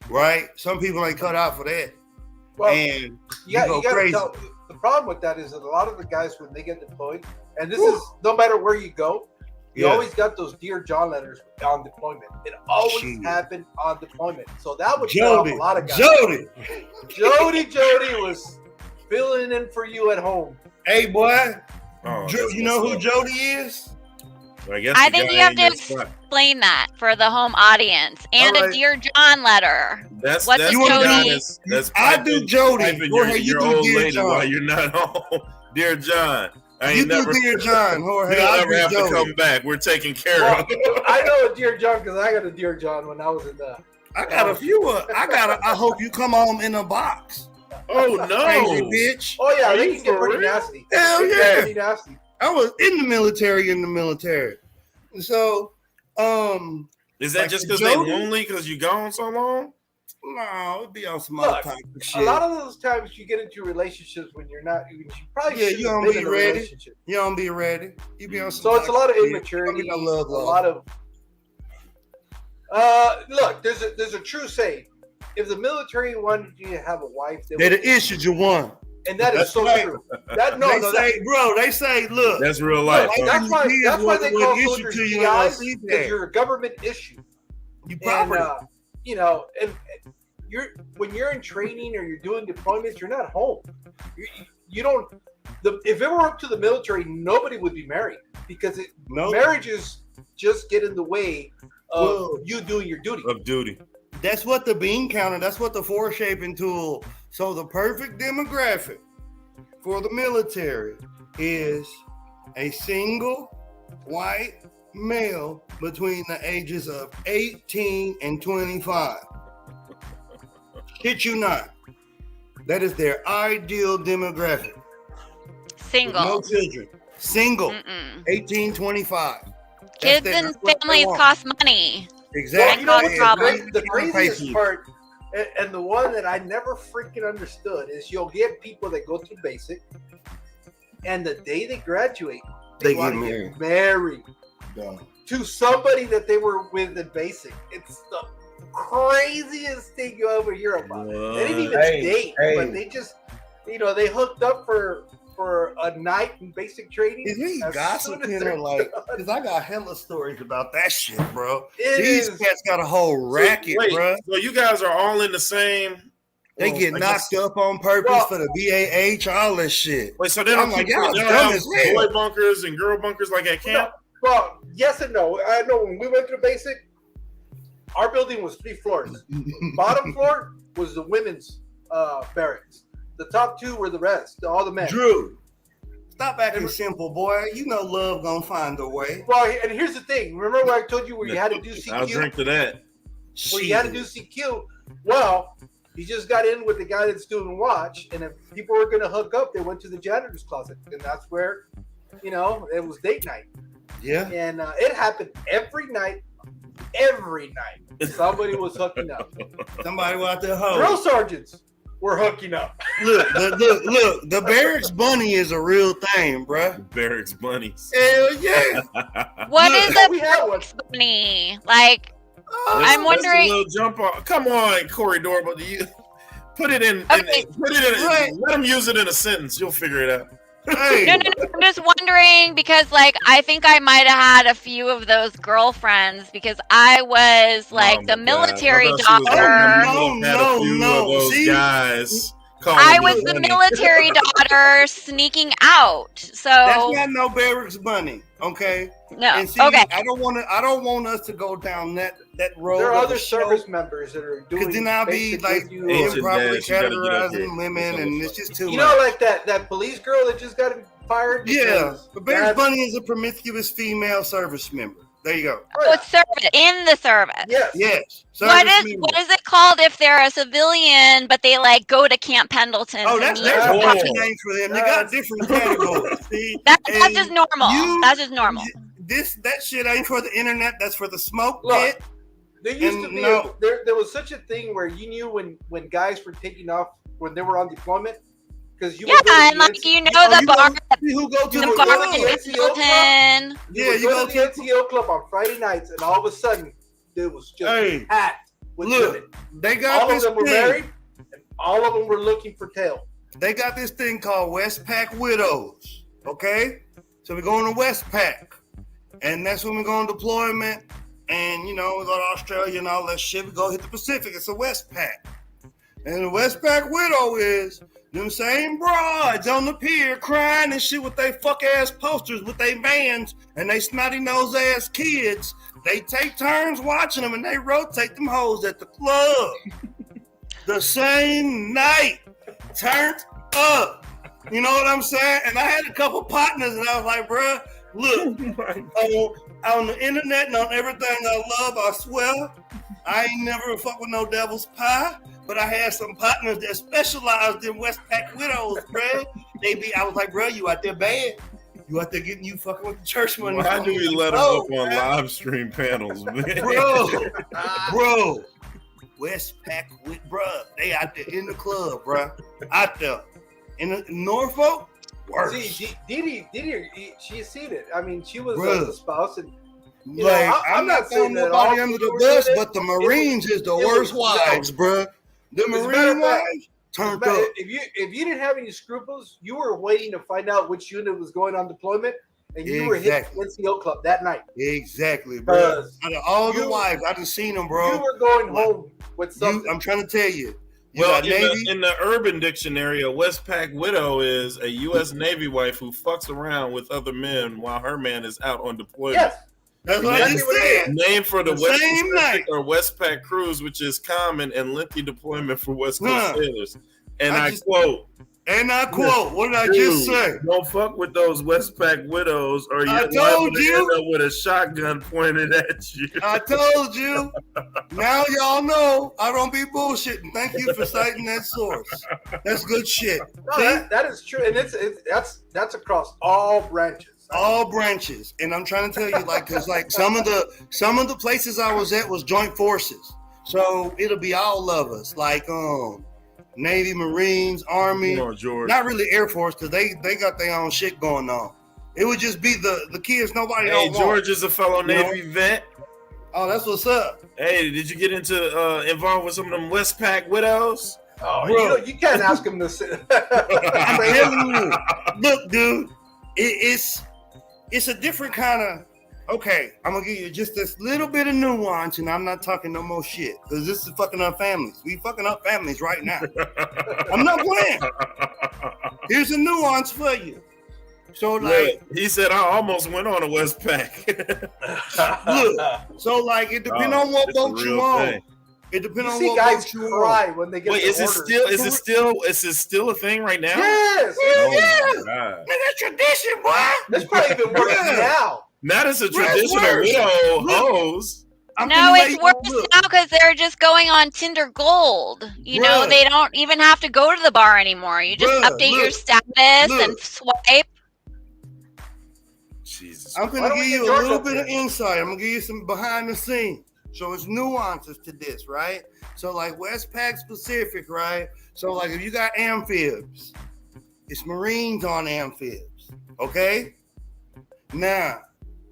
right? Some people ain't cut out for that. Well, and you gotta crazy. tell, the problem with that is that a lot of the guys, when they get deployed, and this is no matter where you go, you always got those Dear John letters on deployment. It always happened on deployment. So that would tell off a lot of guys. Jody was filling in for you at home. Hey, boy. You know who Jody is? I think you have to explain that for the home audience and a Dear John letter. That's Jody? I do Jody. Jorge, your old lady John. While you're not home. Dear John. You do Dear John, Jorge. You don't ever have to come back. We're taking care of. I know a Dear John because I got a Dear John when I was in the. I got a few. I hope you come home in a box. Oh no, crazy bitch! Oh yeah, they can get pretty nasty. Hell yeah, pretty nasty. I was in the military. So, is that like just because they lonely because you gone so long? No, it'd be on some other type of shit. A lot of those times you get into relationships when you're not. You probably you don't be ready. You don't be ready. You be on some. So it's a lot of immaturity. A lot of. Look, there's a true saying. If the military wanted you to have a wife, they'd have issued you one. And that is so true. They say, look, that's real life. That's why they call soldiers GIs, because you're a government issue. You property. And when you're in training or you're doing deployments, you're not home. You don't. If it were up to the military, nobody would be married because marriages just get in the way of you doing your duty. That's what the bean counter, that's what the foreshaping tool. So the perfect demographic for the military is a single white male between the ages of 18 and 25. Shit you not. That is their ideal demographic. Single. No children. Single. 18, 25. Kids and families cost money. Exactly. The craziest part, and the one that I never freaking understood, is you'll get people that go through basic, and the day they graduate, they want to get married to somebody that they were with in basic. It's the craziest thing you ever hear about. They didn't even date, but they just, they hooked up for a night in basic training. Is he gossiping or like? Because I got hella stories about that shit, bro. These cats got a whole racket, bro. So you guys are all in the same. They get knocked up on purpose for the BAH, all this shit. Wait, so then I'm like, y'all have boy bunkers and girl bunkers like at camp? Well, yes and no. I know when we went through basic, our building was 3 floors. Bottom floor was the women's barracks. The top 2 were the rest, all the men. Drew, stop acting simple, boy. You know love gonna find a way. Well, and here's the thing. Remember what I told you where you had to do CQ? I'll drink to that. Where you had to do CQ. Well, he just got in with the guy that's doing watch, and if people were going to hook up, they went to the janitor's closet, and that's where, it was date night. Yeah. And it happened every night. Every night, somebody was hooking up. Somebody was out there home. Drill sergeants were hooking up. Look, the barracks bunny is a real thing, bruh. The barracks bunnies. Hell yeah. What is a barracks bunny? Like, I'm wondering. A little jump on. Come on, Corey Dorba. Do you put it in? Okay. Let them use it in a sentence. You'll figure it out. Hey. No. I'm just wondering because, I think I might have had a few of those girlfriends because I was the military daughter. No. See, guys. I was the military daughter sneaking out. So that's not no barracks bunny, okay? No. And see, Okay. I don't want us to go down that road. There are of other the show. service members that are doing. Because then I'll be basic like with you. Ancient improperly dash, you gotta get up here. categorizing women, and it's just too You much. know, like that police girl that just got fired. Yeah, because but Bears that's- Bunny is a promiscuous female service member. There you go. Oh, it's service in the service. Yes. Yes. What service is member. what is it called if they're a civilian but they like go to Camp Pendleton? Oh, to that's meet there's a with bunch of puppies? names for them. They got different categories. See? That's And just normal. That's just normal. That shit ain't for the internet. That's for the smoke Look, pit. There used to And be no. there was such a thing where you knew when guys were taking off when they were on deployment because you Yeah, would go to and the like NC you know the you bar, See who go to the the bar club. in NCO club. Pendleton. You Yeah, would you go go to the NCO club on Friday nights, and all of a sudden it was just Hey, packed with look, women. they got All of this them were thing. married, and all of them were looking for tail. They got this thing called Westpac Widows. Okay, so we're going to Westpac, and that's when we go on deployment. And you know, we go to Australia and all that shit. We go hit the Pacific. It's a Westpac, and the Westpac Widow is them same broads on the pier crying and shit with they fuck ass posters with they vans and they snotty nose ass kids. They take turns watching them and they rotate them hoes at the club. The same night, turned up. You know what I'm saying? And I had a couple partners and I was like, bruh, look, on the internet and on everything I love, I swear, I ain't never fuck with no devil's pie. But I had some partners that specialized in Westpac Widows, bruh. I was like, bruh, you out there bad. You out there getting you fucking with the church money. Why do we let them Oh, up on man. live stream panels, man? Bro, Westpac with bruh. They out there in the club, bruh. Out there. In Norfolk, worse. See, Didi, she's seen it. I mean, she was Bruh. a spouse, and you Like, know, I'm not throwing saying that nobody all under people the were bus, doing it. but the Marines is the worst wives, bruh. The As a matter Marine of fact, wives turned But up. if you didn't have any scruples, you were waiting to find out which unit was going on deployment, and you were hitting Exactly. the NCO club that night. Exactly, bro. Because Out of all the you- wives, I done seen them, bro. You were going home with something. I'm trying to tell you. You Well, got Navy. in the Urban Dictionary, a Westpac widow is a U.S. Navy wife who fucks around with other men while her man is out on deployment. Yes. That's what I just said. Named for the The West same Pacific night. or Westpac cruise, which is common and lengthy deployment for West Coast Huh. sailors. And I I just- quote, And I quote, what did I just "Dude, say? Don't fuck with those Westpac widows, or I you're told liable to you. end up with a shotgun pointed at you." I told you. Now y'all know I don't be bullshitting. Thank you for citing that source. That's good shit. No, See? that is true, and that's across all branches. All branches. And I'm trying to tell you, like, cause like some of the places I was at was joint forces. So it'll be all of us. Like Navy, Marines, Army. Come on, George. Not really Air Force, because they got their own shit going on. It would just be the kids nobody Hey, don't want. George is a fellow You know? Navy vet. Oh, that's what's up. Hey, did you get into involved with some of them Westpac widows? Oh, Bro. you can't ask him to sit. I'm telling you. Look, dude, it's a different kind of. Okay, I'm gonna give you just this little bit of nuance, and I'm not talking no more shit because this is fucking up families. We fucking up families right now. I'm not playing. Here's a nuance for you. So like, Look, he said I almost went on a Westpac. look. So like, it depends Oh, on what it's a boat you real on. thing. It depends You on see what guys boat you cry on. when they get Wait, their is it orders. still a thing right now? Yes. Oh yes. my God. Nigga, tradition, boy. It's probably even worse Yeah. now. Now it's a Bro, it's traditional worse. widow Look. hose. I'm No, finna it's make- worse look. now because they're just going on Tinder Gold. You know, Bruh. they don't even have to go to the bar anymore. You just Bruh, update your look. status and Look. swipe. Jesus. I'm Why gonna don't give we you get a George little up bit of here? insight. I'm gonna give you some behind the scenes. So it's nuances to this, right? So like Westpac specific, right? So like if you got amphibs, it's Marines on amphibs, okay? Now,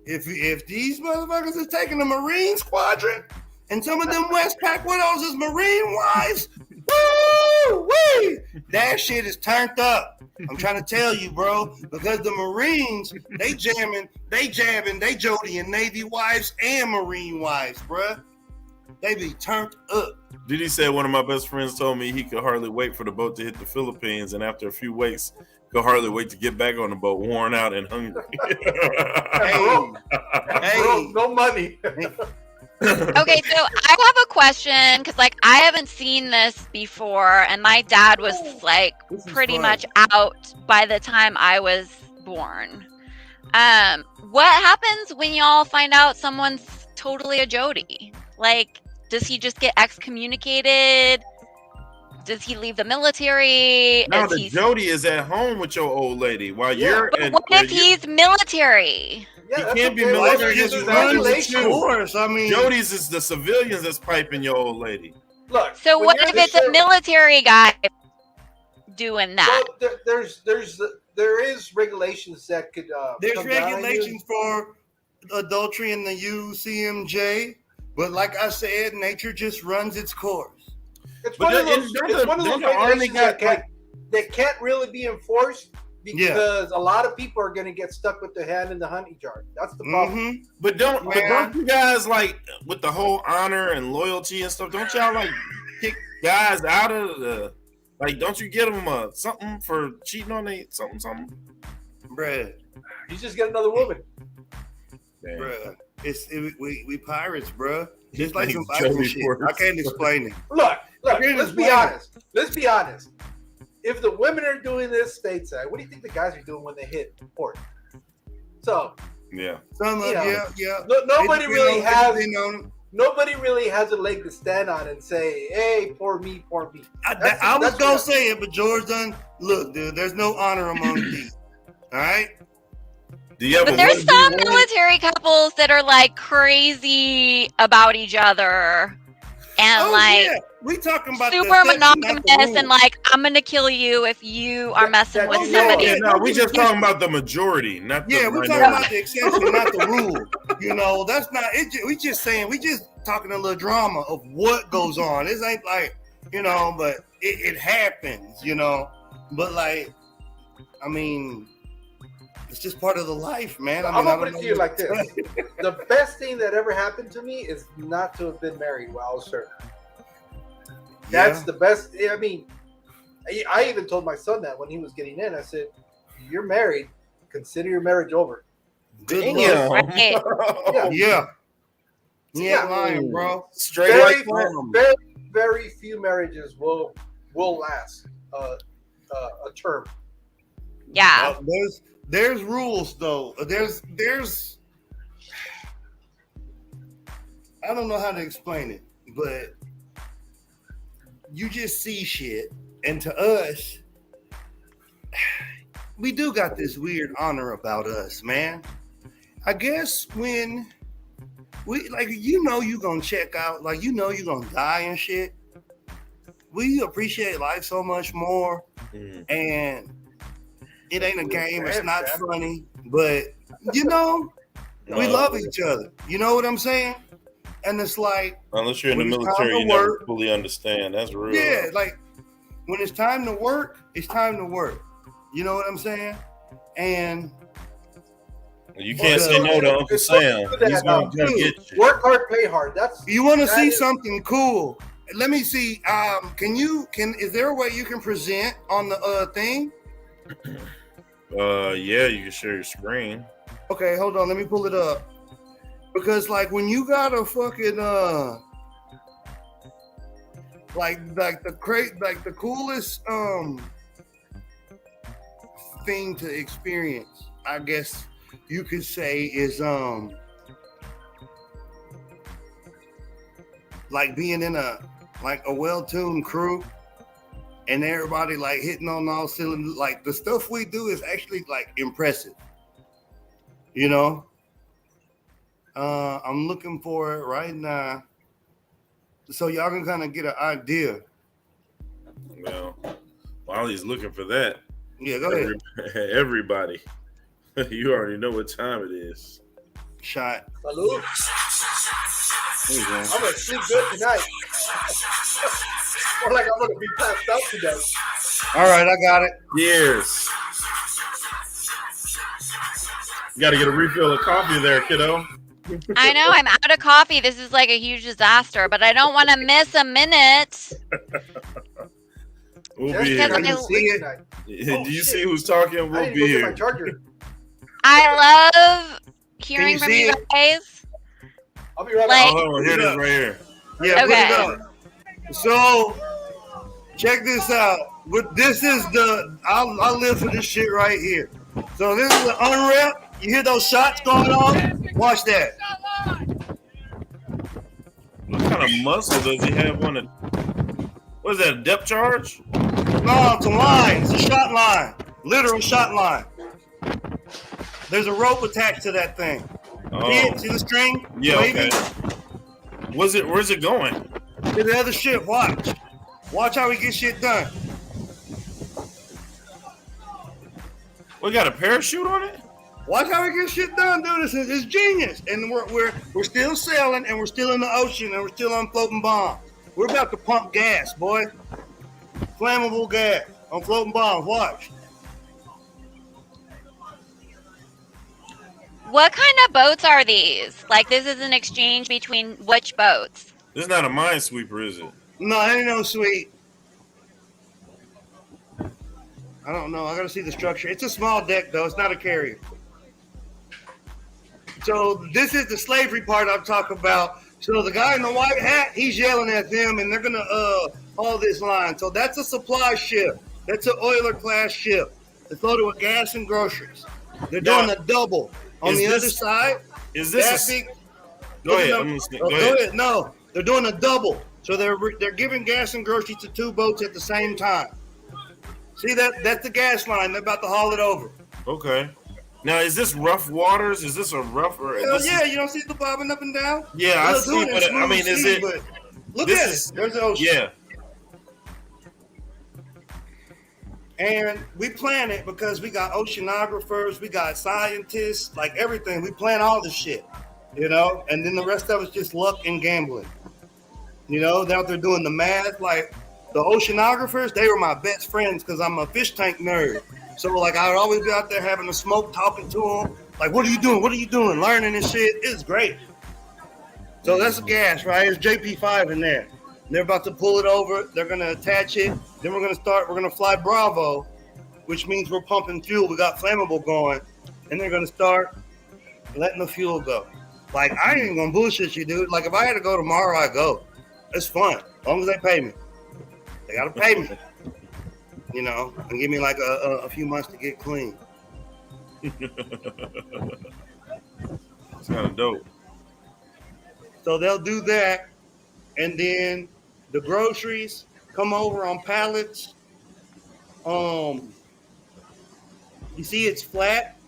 if these motherfuckers is taking the Marine squadron and some of them Westpac widows is Marine wives, woo wee, that shit is turned up. I'm trying to tell you, bro, because the Marines, they jabbing, they jodying Navy wives and Marine wives, bruh. They be turned up. Did he say one of my best friends told me he could hardly wait for the boat to hit the Philippines, and after a few weeks, could hardly wait to get back on the boat, worn out and hungry. Bro, no money. Okay, so I have a question because, like, I haven't seen this before, and my dad was like pretty much out by the time I was born. What happens when y'all find out someone's totally a Jody? Like, does he just get excommunicated? Does he leave the military? No, the Jody is at home with your old lady while you're. But what if he's military? Yeah, he can't be okay. military. Just Just run runs the course. I mean, Jody's is the civilians that's piping your old lady. Look. So when what you're if this it's a military guy doing that? Well, there is regulations that could. there's come down on you. regulations for adultery in the UCMJ, but like I said, nature just runs its course. It's But one of then- those, don't it's the- one of those don't the Army regulations got, that can't really be enforced because a lot of people are going to get stuck with their hand in the honey jar. That's the problem. But don't you guys like with the whole honor and loyalty and stuff? Don't y'all like kick guys out of the like? Don't you get them something for cheating on they something? Bruh. You just get another woman. Bruh. We pirates, bruh. Just like some Joey Bible shit. Force. I can't explain it. Look, can't let's be explain it. honest. Let's be honest. If the women are doing this stateside, what do you think the guys are doing when they hit port? So, Yeah. Some of you know, yeah. nobody It really depends has. on- Nobody really has a leg to stand on and say, "Hey, poor me, poor me." I was gonna say it, but George done. Look, dude, there's no honor among thieves. All right. Do you But there's some military couples that are like crazy about each other and like we talking about the super exception, not the monogamous rule. and like I'm gonna kill you if you are messing with somebody. Yeah, no, we just talking about the majority, not the Yeah, we're talking minority. about the exception, not the rule. You know, that's not it. We just saying, we just talking a little drama of what goes on. This ain't like, you know, but it happens, you know. But like, I mean, it's just part of the life, man. I mean, I'm I gonna don't put it know to you what like this: the best thing that ever happened to me is not to have been married while I was serving. That's Yeah. the best. I mean, I even told my son that when he was getting in. I said, "You're married. Consider your marriage over." Good Damn. luck. Yeah. Yeah. Yeah. lying, bro. Straight Very, like very, very few marriages will last a term. Yeah. There's rules though. There's I don't know how to explain it, but you just see shit, and to us, we do got this weird honor about us, man. I guess when we like, you know, you gonna check out, like, you know, you gonna die and shit. We appreciate life so much more, and it ain't a game. It's not funny, but you know, we love each other. You know what I'm saying? And it's like, unless you're in the when it's time military, to you never work- fully understand. That's real. yeah, like when it's time to work, it's time to work. You know what I'm saying? And You can't say no to Uncle Sam. He's gonna get you. Work hard, play hard. That's you want to that see is- something cool. Let me see. Is there a way you can present on the thing? Yeah, you can share your screen. Okay, hold on. Let me pull it up. Because like when you got a fucking like the coolest thing to experience, I guess you could say, is like being in a well-tuned crew and everybody like hitting on all cylinders. Like the stuff we do is actually like impressive, you know. I'm looking for it right now so y'all can kind of get an idea. Well, while he's looking for that, Yeah, go ahead. Everybody, you already know what time it is. Shot. Salud. There you go. I'm gonna sleep good tonight. Or like I'm gonna be passed out today. All right, I got it. Years. You got to get a refill of coffee there, kiddo. I know I'm out of coffee. This is like a huge disaster, but I don't want to miss a minute. We'll There's be because here. I- See it? Do you see who's talking? I We'll need be to go get my here. charger. I love hearing you from see you it? guys. I'll be right Like- back. Oh, hold on. Here it is right here. Yeah, Okay. put it up. So, check this out. This is I live for this shit right here. So this is the unwrap. You hear those shots going on? Watch that. What kind of muscle does he have on it? What is that, a depth charge? No, it's a line. It's a shot line. Literal shot line. There's a rope attached to that thing. Oh. See it? See the string? Yeah, Waving? okay. Where's it going? To the other shit. Watch. Watch how we get shit done. We got a parachute on it? Watch how we get shit done, dude. It's genius. And we're still sailing, and we're still in the ocean, and we're still on floating bombs. We're about to pump gas, boy. Flammable gas on floating bombs. Watch. What kind of boats are these? Like, this is an exchange between which boats? This is not a minesweeper, is it? No, it ain't no sweet. I don't know. I gotta see the structure. It's a small deck, though. It's not a carrier. So this is the slavery part I'm talking about. So the guy in the white hat, he's yelling at them, and they're gonna haul this line. So that's a supply ship. That's an oiler class ship. It's loaded with gas and groceries. They're doing Now, a double on is the this- other side. Is this that a, big? Go ahead. No, I'm listening. Go Go ahead. ahead. No, they're doing a double. So they're giving gas and groceries to two boats at the same time. See that? That's the gas line. They're about to haul it over. Okay. Now, is this rough waters? Is this a rough or Hell this yeah, is- you don't see the bobbing up and down? Yeah, I They're see, doing it but I smooth mean, is sea, it- but look this at is- it. There's the ocean. Yeah. And we plan it because we got oceanographers, we got scientists, like everything. We plan all the shit, you know? And then the rest of it's just luck and gambling. You know, they're out there doing the math. Like the oceanographers, they were my best friends because I'm a fish tank nerd. So like I would always be out there having a smoke, talking to them. Like, what are you doing? What are you doing? Learning and shit. It's great. So that's the gas, right? There's JP5 in there. They're about to pull it over. They're going to attach it. Then we're going to fly Bravo, which means we're pumping fuel. We got flammable going. And they're going to start letting the fuel go. Like, I ain't going to bullshit you, dude. Like, if I had to go tomorrow, I go. It's fun. As long as they pay me. They got to pay me. You know, and give me like a few months to get clean. It's kind of dope. So they'll do that. And then the groceries come over on pallets. You see it's flat.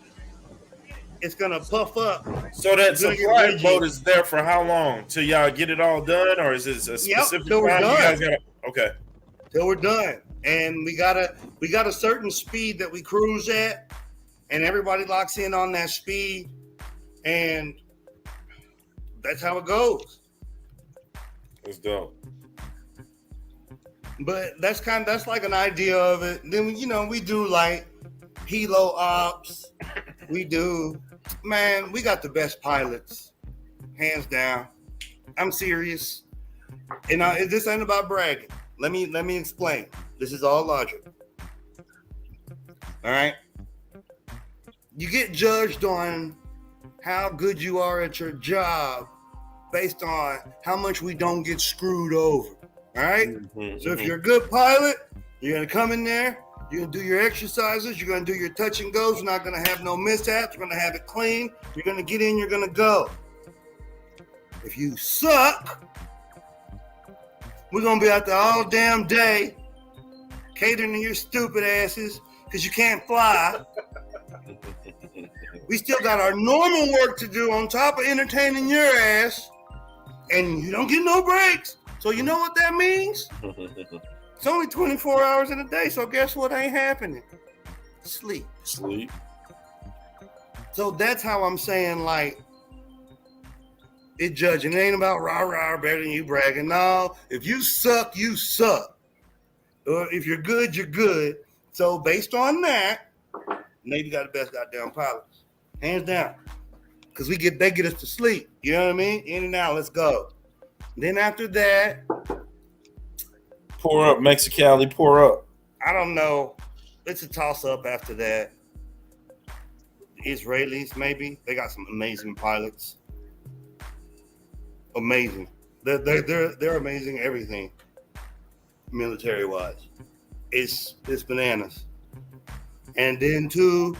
It's gonna puff up. So that It's gonna get supply rigid. boat is there for how long? Till y'all get it all done, or is it a specific till we're time? You done. guys gotta, okay. Till we're done. And we got a certain speed that we cruise at, and everybody locks in on that speed, and that's how it goes. That's dope. But that's like an idea of it. Then we do like helo ops. We got the best pilots, hands down. I'm serious. And this ain't about bragging. Let me explain. This is all logic. All right. You get judged on how good you are at your job based on how much we don't get screwed over. All right. So if you're a good pilot, you're gonna come in there. You're gonna do your exercises. You're gonna do your touch and goes. You're not gonna have no mishaps. You're gonna have it clean. You're gonna get in. You're gonna go. If you suck, we're gonna be out there all damn day catering to your stupid asses because you can't fly. We still got our normal work to do on top of entertaining your ass, and you don't get no breaks. So you know what that means? It's only 24 hours in a day, so guess what ain't happening? Sleep. Sleep. So that's how I'm saying, like, it judging. It ain't about rah-rah, better than you bragging. No, if you suck, you suck. Or if you're good, you're good. So based on that, Navy got the best goddamn pilots. Hands down. because they get us to sleep. You know what I mean? In and out, let's go. Then after that, pour up, Mexicali, pour up. I don't know. It's a toss up after that. Israelis, maybe. They got some amazing pilots. Amazing. They're amazing everything, military wise. It's bananas. And then too,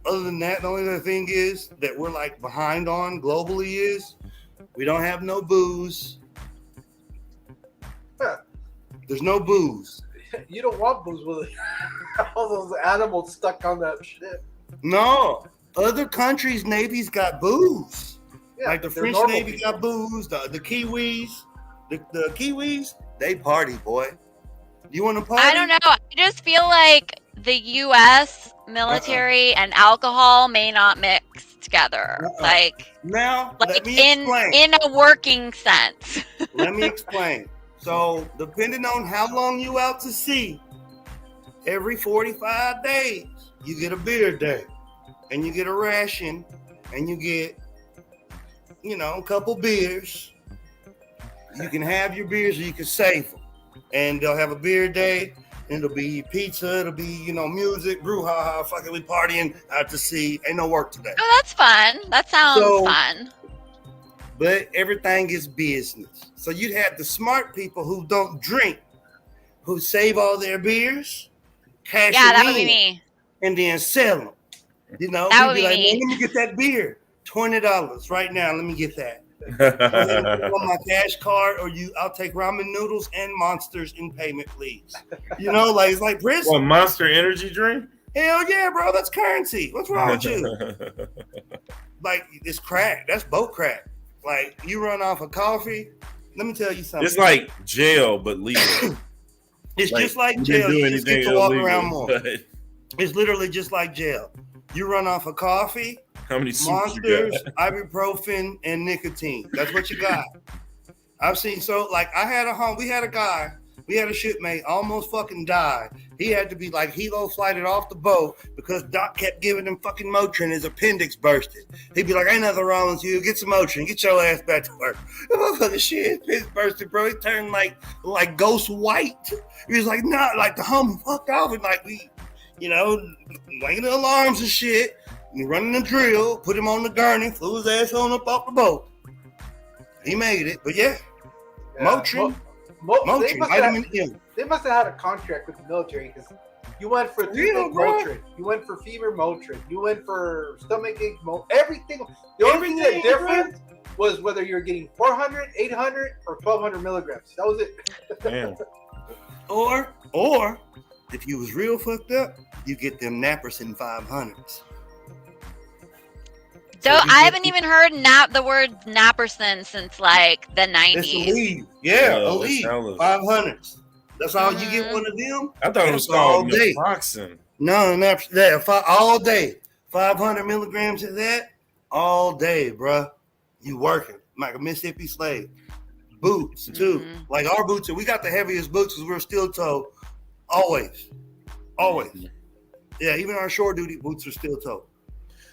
other than that, the only other thing is that we're like behind on globally is we don't have no booze. There's no booze. You don't want booze with all those animals stuck on that shit. No, other countries' navies got booze. Yeah, like the French Navy got booze. The Kiwis, the Kiwis, they party, boy. You want to party? I don't know. I just feel like the U.S. military and alcohol may not mix together. Like now, like let me explain. in a working sense. Let me explain. So, depending on how long you out to sea, every 45 days, you get a beer day, and you get a ration, and you get, a couple beers. You can have your beers or you can save them. And they'll have a beer day, and it'll be pizza, it'll be, music, brouhaha, fucking we partying out to sea. Ain't no work today. Oh, that's fun. That sounds fun. But everything is business. So you'd have the smart people who don't drink, who save all their beers, cash that it would be in, me. and then sell them. That would be like, me. Man, let me get that beer. $20 right now. Let me get that. On my cash card, or I'll take ramen noodles and Monsters in payment, please. It's like prison. What, Monster Energy drink? Hell yeah, bro. That's currency. What's wrong with you? Like, it's crack. That's boat crack. Like, you run off of coffee. Let me tell you something. It's like jail, but legal. It's just like jail. You just get to walk around more. It's literally just like jail. You run off of coffee, how many Monsters, ibuprofen, and nicotine. That's what you got. I've seen, we had a guy, we had a shipmate almost fucking died. He had to be like helo flighted off the boat because Doc kept giving him fucking Motrin. His appendix bursted. He'd be like, ain't nothing wrong with you. Get some Motrin. Get your ass back to work. The motherfucker shit, his appendix bursted, bro. He turned like ghost white. He was like, nah, like the homie fucked off and like we, laying the alarms and shit. And running the drill, put him on the gurney, flew his ass on up off the boat. He made it, but Motrin. Motrin, they must have had a contract with the military because you went for Motrin, you went for fever Motrin, you went for stomach ache everything. The only thing that different was whether you're getting 400, 800, or 1,200 milligrams. That was it. Damn. Or if you was real fucked up, you get them Naperson 500s. So I haven't even heard the word Naperson since like the 90s. It's Aleve. Yeah, Aleve. 500s. That's all you get one of them. I thought it was called naproxen. No, all day. 500 milligrams of that all day, bruh. You working like a Mississippi slave. Boots too. Like our boots, we got the heaviest boots because we're steel toe. Always. Yeah, even our short duty boots are steel toe.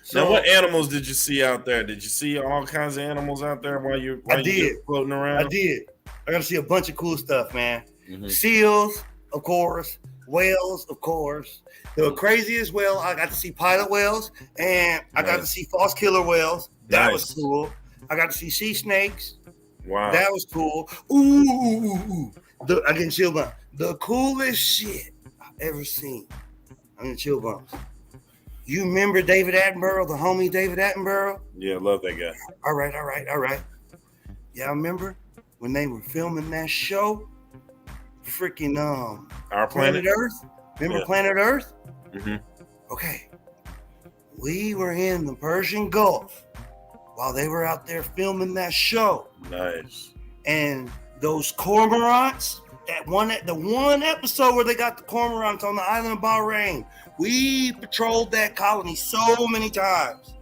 So, now, what animals did you see out there? Did you see all kinds of animals out there while you were floating around? I did. I got to see a bunch of cool stuff, man. Seals, of course. Whales, of course. The craziest whale, I got to see pilot whales, and I got to see false killer whales. That was cool. I got to see sea snakes. Wow. That was cool. Ooh. I get chill bumps. The coolest shit I've ever seen. I'm getting chill bumps. You remember David Attenborough, the homie David Attenborough? Yeah, love that guy. All right. Yeah, I remember when they were filming that show, freaking Our Planet Earth. Remember Planet Earth? Mm-hmm. Okay. We were in the Persian Gulf while they were out there filming that show. Nice. And those cormorants, the one episode where they got the cormorants on the island of Bahrain, we patrolled that colony so many times.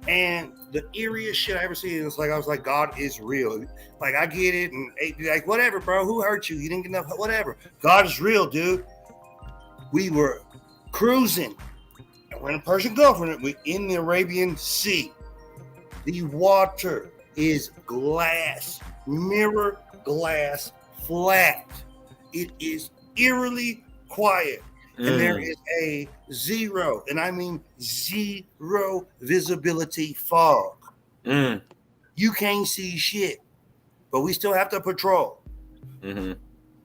And the eeriest shit I ever seen is I was like, God is real. Like, I get it. And like, whatever, bro. Who hurt you? You didn't get enough. Whatever. God is real, dude. We were cruising. And we're in the Persian Gulf. We're in the Arabian Sea. The water is glass, mirror glass, flat. It is eerily quiet. And there is a zero, and I mean zero visibility fog. You can't see shit, but we still have to patrol.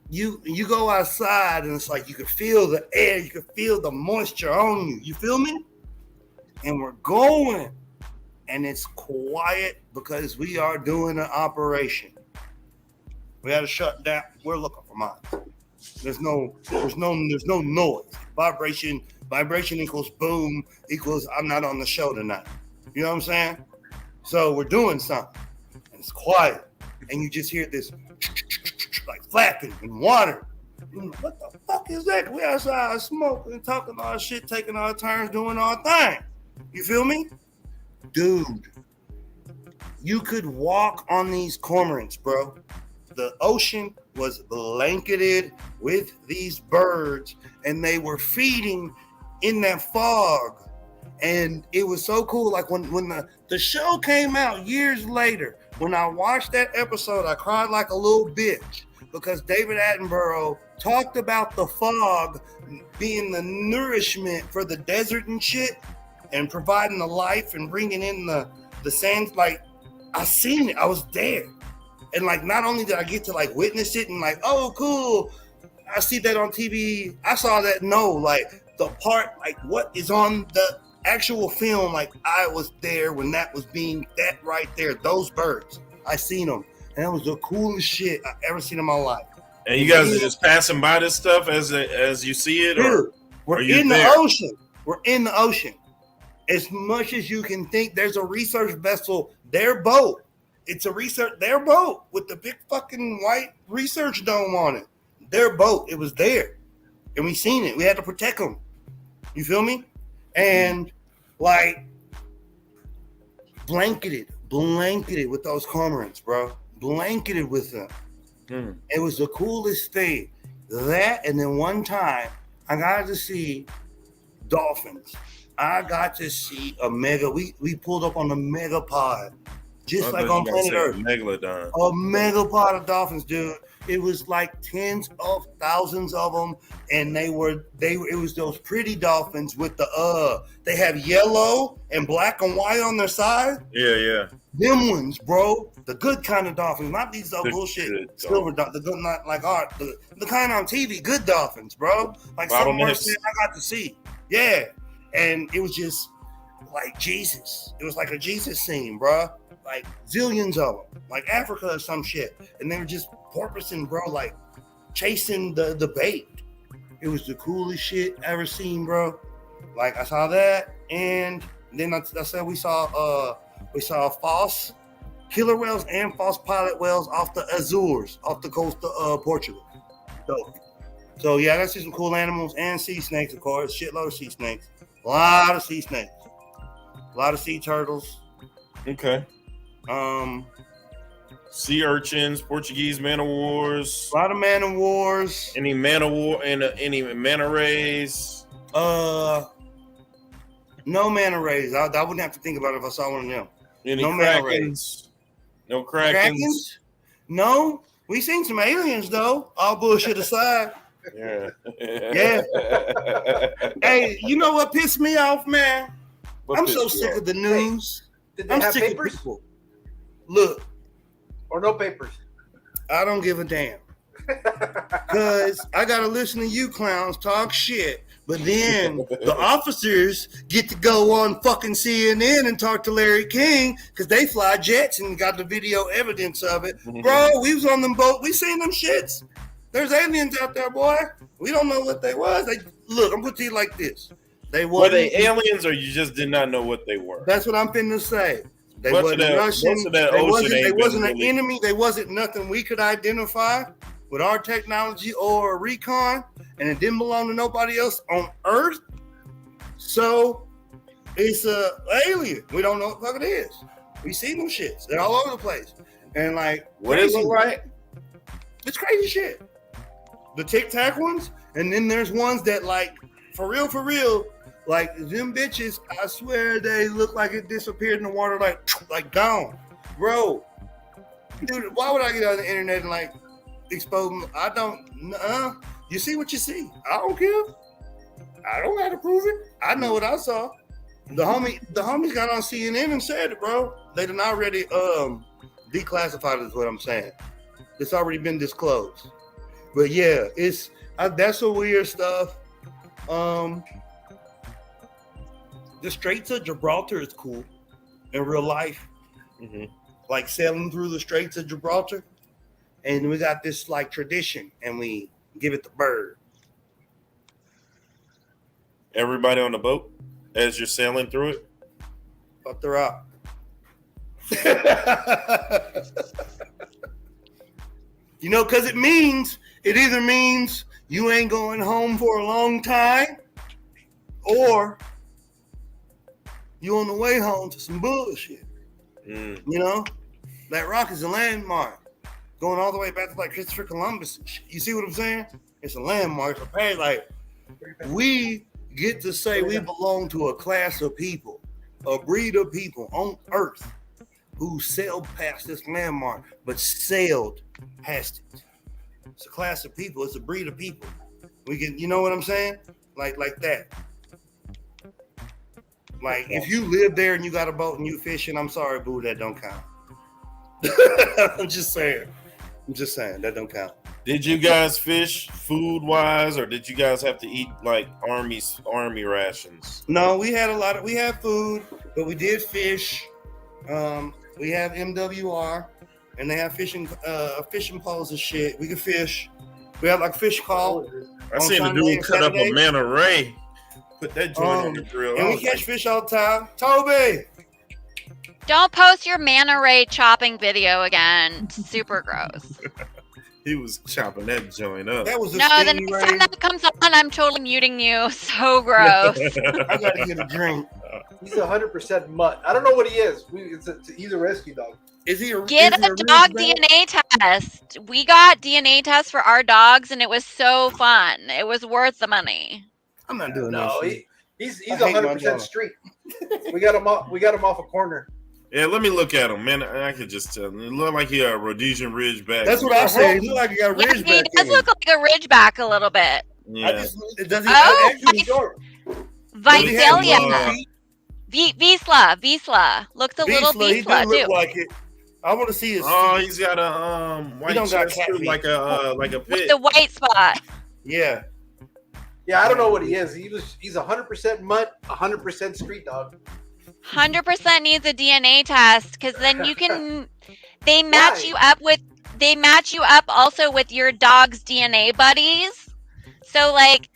You go outside and it's like you can feel the air, you can feel the moisture on you. You feel me? And we're going, and it's quiet because we are doing an operation. We had to shut down. We're looking for mines. There's no noise. Vibration equals boom equals I'm not on the show tonight. You know what I'm saying? So we're doing something, and it's quiet, and you just hear this like flapping in water. What the fuck is that? We outside smoking, talking our shit, taking our turns, doing our thing. You feel me? Dude, you could walk on these cormorants, bro. The ocean was blanketed with these birds, and they were feeding in that fog. And it was so cool. Like when the show came out years later, when I watched that episode, I cried like a little bitch because David Attenborough talked about the fog being the nourishment for the desert and shit, and providing the life and bringing in the sands. Like, I seen it. I was there. And like, not only did I get to like witness it and like, oh, cool, I see that on TV. I saw that. No, like the part, like what is on the actual film. Like I was there when that was being, that right there, those birds, I seen them. And that was the coolest shit I've ever seen in my life. And you guys are just passing by this stuff as you see it? Dude, we're in the ocean. We're in the ocean. As much as you can think, there's a research vessel, their boat. It's their boat with the big fucking white research dome on it. Their boat, it was there. And we seen it. We had to protect them. You feel me? And like blanketed with those cormorants, bro. Blanketed with them. It was the coolest thing. That, and then one time I got to see dolphins. I got to see a mega. We pulled up on a megapod, just like on planet Earth. Megalodon. A megapod of dolphins, dude. It was like tens of thousands of them, and it was those pretty dolphins with the they have yellow and black and white on their side. Yeah. Them ones, bro. The good kind of dolphins, not these bullshit silver dolphins. The good, not like the kind on TV. Good dolphins, bro. Like some person I got to see. Yeah. And it was just like Jesus. It was like a Jesus scene, bro. Like zillions of them, like Africa or some shit. And they were just porpoising, bro, like chasing the bait. It was the coolest shit ever seen, bro. Like I saw that, and then I said we saw false killer whales and false pilot whales off the Azores, off the coast of Portugal. So yeah, I got to see some cool animals and sea snakes, of course. Shitload of sea snakes. A lot of sea snakes. A lot of sea turtles. Okay. Sea urchins, Portuguese man o' wars. A lot of man o' wars. Any man o' war and any manta rays? No manta rays. I wouldn't have to think about it if I saw one of them. Any no krakens? No krakens? No. We seen some aliens though. All bullshit aside. Yeah. Hey, you know what pissed me off, man? I'm so sick of the news. Did they I'm have sick papers? of people. Look. Or no papers? I don't give a damn. Because I got to listen to you clowns talk shit. But then the officers get to go on fucking CNN and talk to Larry King because they fly jets and got the video evidence of it. Bro, we was on them boat. We seen them shits. There's aliens out there, boy. We don't know what they was. Look, I'm going to tell you like this. Were they aliens or you just did not know what they were? That's what I'm finna say. They wasn't Russian. They wasn't an enemy. They wasn't nothing we could identify with our technology or recon, and it didn't belong to nobody else on Earth. So it's a alien. We don't know what the fuck it is. We see them shits. They're all over the place. And like, what is it like? It's crazy shit. The Tic Tac ones, and then there's ones that like, for real, Like them bitches, I swear they look like it disappeared in the water, like gone, bro. Dude, why would I get on the internet and like expose them? I don't. You see what you see. I don't care. I don't got to prove it. I know what I saw. The homies got on CNN and said it, bro. They done already declassified, is what I'm saying. It's already been disclosed. But yeah, that's some weird stuff. The Straits of Gibraltar is cool in real life. Mm-hmm. Like sailing through the Straits of Gibraltar. And we got this like tradition and we give it the bird. Everybody on the boat as you're sailing through it? Fuck the rock. You know, because it either means you ain't going home for a long time or you on the way home to some bullshit. You know, that rock is a landmark going all the way back to like Christopher Columbus and shit. You see what I'm saying? It's a landmark. Like we get to say we belong to a class of people, a breed of people on Earth who sailed past this landmark, but sailed past it. It's a class of people. It's a breed of people. We can, you know what I'm saying? Like that. Like, if you live there and you got a boat and you fishing, I'm sorry, boo, that don't count. I'm just saying, that don't count. Did you guys fish food-wise, or did you guys have to eat, like, army rations? No, we had food, but we did fish. We have MWR, and they have fishing poles and shit. We can fish. We have, like, fish call. I seen the dude cut up a manta ray. Put that joint on the grill. And we catch fish all the time. Toby! Don't post your manta ray chopping video again. Super gross. He was chopping that joint up. That was the next time that comes on, I'm totally muting you. So gross. I gotta get a drink. He's 100% mutt. I don't know what he is. He's a rescue dog. Is he Get a dog DNA test. We got DNA tests for our dogs, and it was so fun. It was worth the money. I'm not doing no. that. He's 100% street. We got him off a corner. Yeah, let me look at him, man. I could just tell. It looked like he had a Rhodesian Ridgeback. That's what I said. He looked like he got a Ridgeback. He does look like a Ridgeback a little bit. Yeah. Visalia. Vizsla looks a little Vizsla too. Look like it. I want to see his. Oh, he's got a white chest too, like a pit. With the white spot. Yeah. Yeah, I don't know what he is. He's 100% mutt, 100% street dog. 100% needs a DNA test because then you can. They match you up with. They match you up also with your dog's DNA buddies. So like,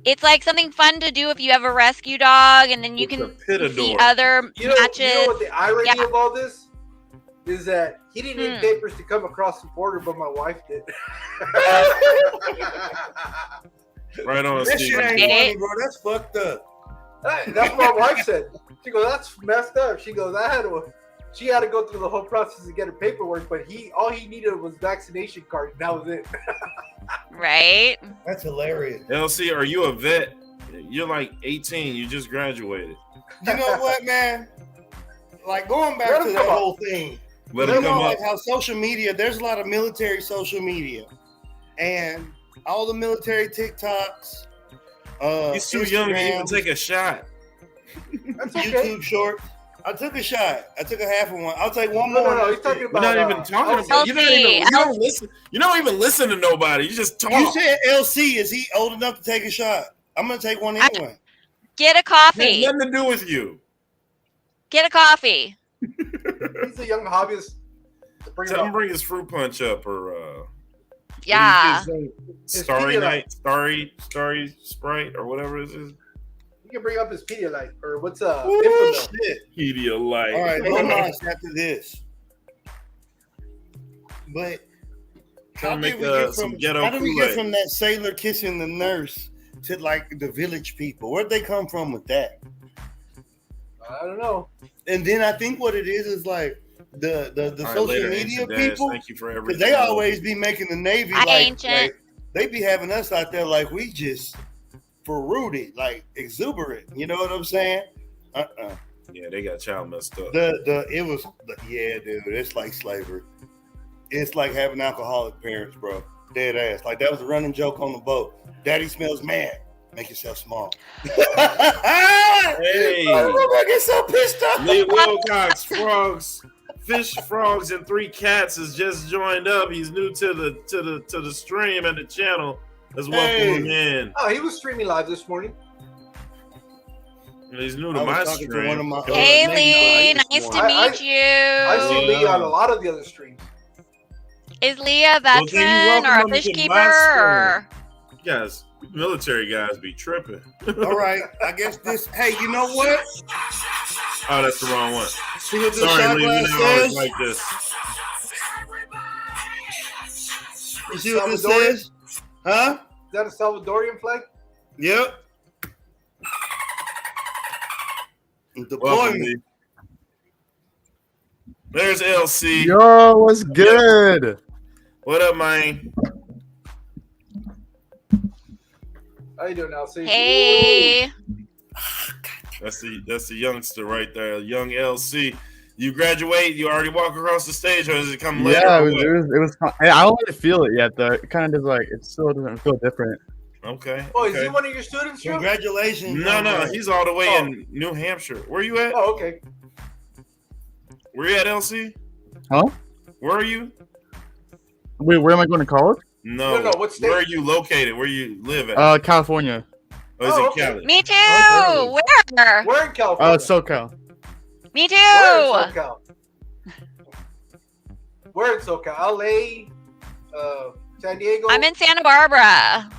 it's like something fun to do if you have a rescue dog, and then you can see other matches. You know what the irony of all this is that he didn't need papers to come across the border, but my wife did. Right on. That shit ain't funny, bro. That's fucked up. That's what my wife said. She goes, "That's messed up." She goes, she had to go through the whole process to get her paperwork, but all he needed was vaccination card, and that was it. Right? That's hilarious. LC, are you a vet? You're like 18. You just graduated. You know what, man? Like going back to that whole thing. Let him come like up. how social media, there's a lot of military social media, and all the military TikToks. He's too young to even take a shot. That's okay. YouTube shorts. I took a shot. I took a half of one. I'll take one more. No, he's talking about. You're not even talking about. You don't listen. You don't even listen to nobody. You just talk. You said LC. Is he old enough to take a shot? I'm gonna take one anyway. Get a coffee. It has nothing to do with you. Get a coffee. He's a young hobbyist. Tell him bring his fruit punch up or yeah. Starry Night, Starry Sprite or whatever it is. You can bring up his Pedialyte or what's Pedialyte. All right, no nice after this. But how did we get from that sailor kissing the nurse to like the village people? Where'd they come from with that? I don't know. And then I think what it is like the social media people. Thank you for everything. Because they always be making the Navy like they be having us out there like we just fruity, like exuberant. You know what I'm saying? Yeah, they got child messed up. Yeah, dude. It's like slavery. It's like having alcoholic parents, bro. Dead ass. Like that was a running joke on the boat. Daddy smells mad. Make yourself small. Hey, I get so pissed off. Lee Wilcox, Fish, Frogs, and Three Cats has just joined up. He's new to the stream and the channel. Let's welcome him in. Oh, he was streaming live this morning. He's new to my stream. Hey, Lee, nice to meet you. I see Lee on a lot of the other streams. Is Lee a veteran or a fish keeper? Or? Yes, military guys be tripping. All right, I guess this. Hey, you know what? Oh, that's the wrong one. See what this Sorry, shot Lee, we glass didn't always says? like this. You see what this says? Huh? Is that a Salvadorian flag? Yep. Welcome, Lee. There's LC. Yo, what's good? What up, man? How you doing, LC? Hey. That's the youngster right there, young LC. You graduate, you already walk across the stage, or does it come later? Yeah, it was fun. I don't really feel it yet, though. It kind of just like, it still doesn't feel different. Okay. Oh, is he one of your students? Joe? Congratulations. No, he's all the way in New Hampshire. Where you at? Oh, okay. Where you at, LC? Huh? Where are you? Wait, where am I going to college? No, what state? Where are you located? Where you live at? California. Oh, he's in Cali. Me too. Where? Where in California? SoCal. Me too. Where in SoCal? Where in SoCal? LA, San Diego? I'm in Santa Barbara.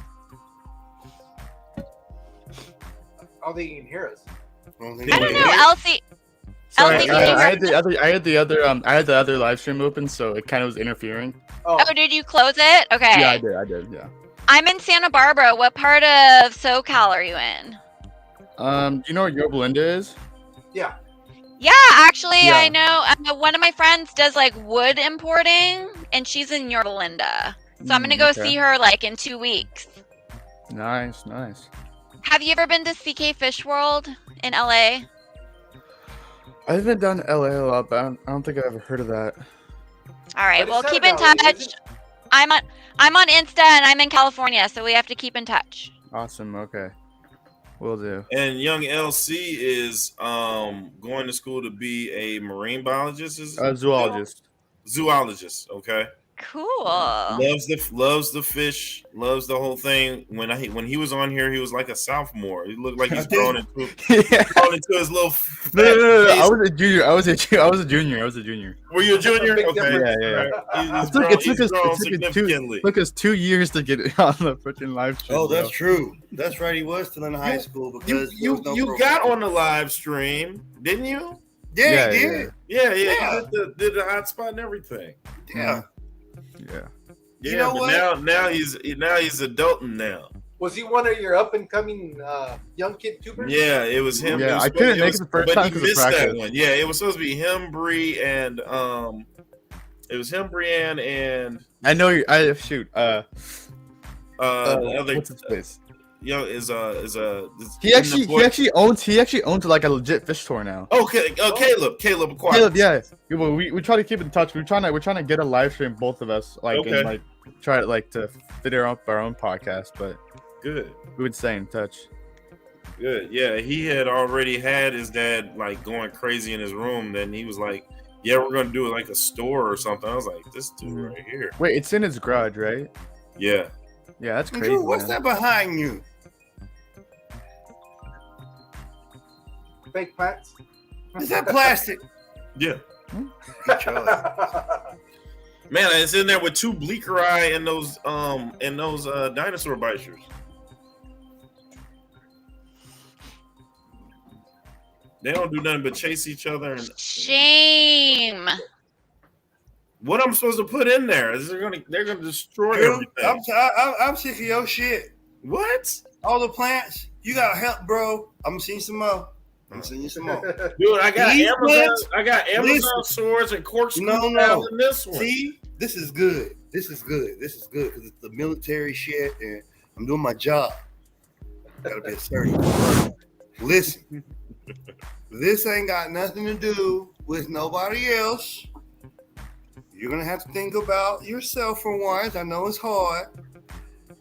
I don't think you can hear us. I don't know, Elsie. Sorry, Elsie, I had the other live stream open, so it kind of was interfering. Oh, did you close it? Okay. Yeah, I did. Yeah. I'm in Santa Barbara. What part of SoCal are you in? Do you know where Yorba Linda is? Yeah. Yeah, actually, Yeah. I know. One of my friends does like wood importing, and she's in Yorba Linda. So I'm gonna go okay. see her like in 2 weeks. Nice. Have you ever been to CK Fish World in LA? I've been down to LA a lot, but I don't think I've ever heard of that. All right, But well, it's keep not in Valley, touch. is it? I'm on Insta and I'm in California, so we have to keep in touch. Awesome. Okay. Will do. And young LC is going to school to be a marine biologist. Zoologist. Zoologist. Okay. Cool. Loves the fish. Loves the whole thing. When he was on here, he was like a sophomore. He looked like he's grown into his little. No. I was a junior. I was a junior. Were you a junior? Big Okay. Yeah. It took us 2 years to get on the freaking live stream. Oh, that's true. That's right. He was still in high school because there was no you program. got on the live stream, didn't you? Yeah, he did. Yeah. You did the hotspot and everything. Yeah. Yeah. Yeah, You know but what? now he's adulting now. Was he one of your up and coming young kid tubers? Yeah, it was him. Yeah, It was I couldn't make it the first but time he 'cause of missed that practice. one. Yeah, it was supposed to be him, Bree, and it was him, Brienne, and I know you. the other what's his face? He He actually owns like a legit fish store now. Okay, Caleb Aquatics. Caleb, yeah. Well, we try to keep in touch. We're trying to get a live stream, both of us, like Okay. and like try to fit our own podcast, but Good. we would stay in touch. Good. Yeah, he had already had his dad like going crazy in his room. Then he was like, "Yeah, we're gonna do it like a store or something." I was like, "This dude right here." Wait, it's in his garage, right? Yeah. Yeah, that's crazy. Drew, what's man. that behind you? Fake plants? Is that plastic? Yeah. Good choice. Man, it's in there with two bleaker eye and those dinosaur biters. They don't do nothing but chase each other. And Shame. what I'm supposed to put in there? Is they're gonna destroy Drew, everything? I'm sick of your shit. What? All the plants. You gotta help, bro. I'm gonna send you some more. I'm sending you some more. Dude, I got These Amazon. plants- I got Amazon Listen. swords and corkscrew No. in this one. See, this is good. This is good because it's the military shit, and I'm doing my job. Gotta be assertive. Listen, this ain't got nothing to do with nobody else. You're gonna have to think about yourself for once. I know it's hard.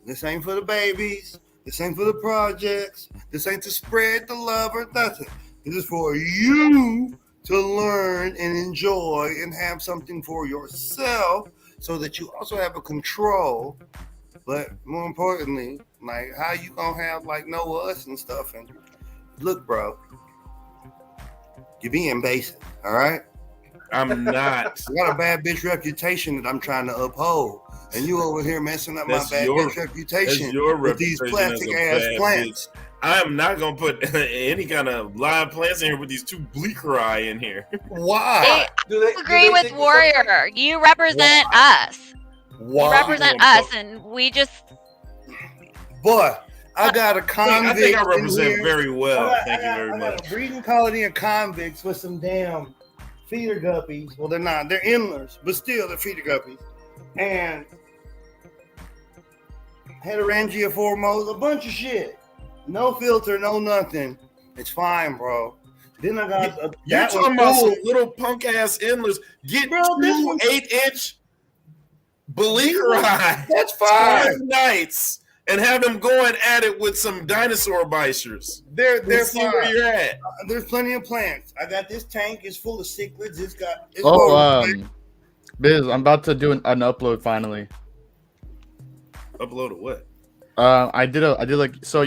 This ain't for the babies. This ain't for the projects. This ain't to spread the love or nothing. This is for you to learn and enjoy and have something for yourself so that you also have a control. But more importantly, like how you gonna have like know us and stuff. And look, bro, you're being basic, all right? I'm not. I got a bad bitch reputation that I'm trying to uphold. And you over here messing up my bad bitch reputation with these plastic ass plants. I am not gonna put any kind of live plants in here with these two bleaker eye in here. Why? I agree with Warrior. You represent us. You represent us, and we just. Boy, I got a convict. I think I represent in here. very well. Thank you very I got much. a breeding colony of convicts with some damn feeder guppies. Well, they're not. They're endlers, but still, they're feeder guppies. And heterangia foremost, a bunch of shit. No filter, no nothing. It's fine, bro. Then I got You're talking about some little punk ass endless. Get Bro, two this one- 8-inch bleaker eye. That's fine. Nights and have them going at it with some dinosaur biters. They're see fine. where you're at. There's plenty of plants. I got this tank. It's full of cichlids. It's Biz, I'm about to do an upload finally. Upload a what? I did like, so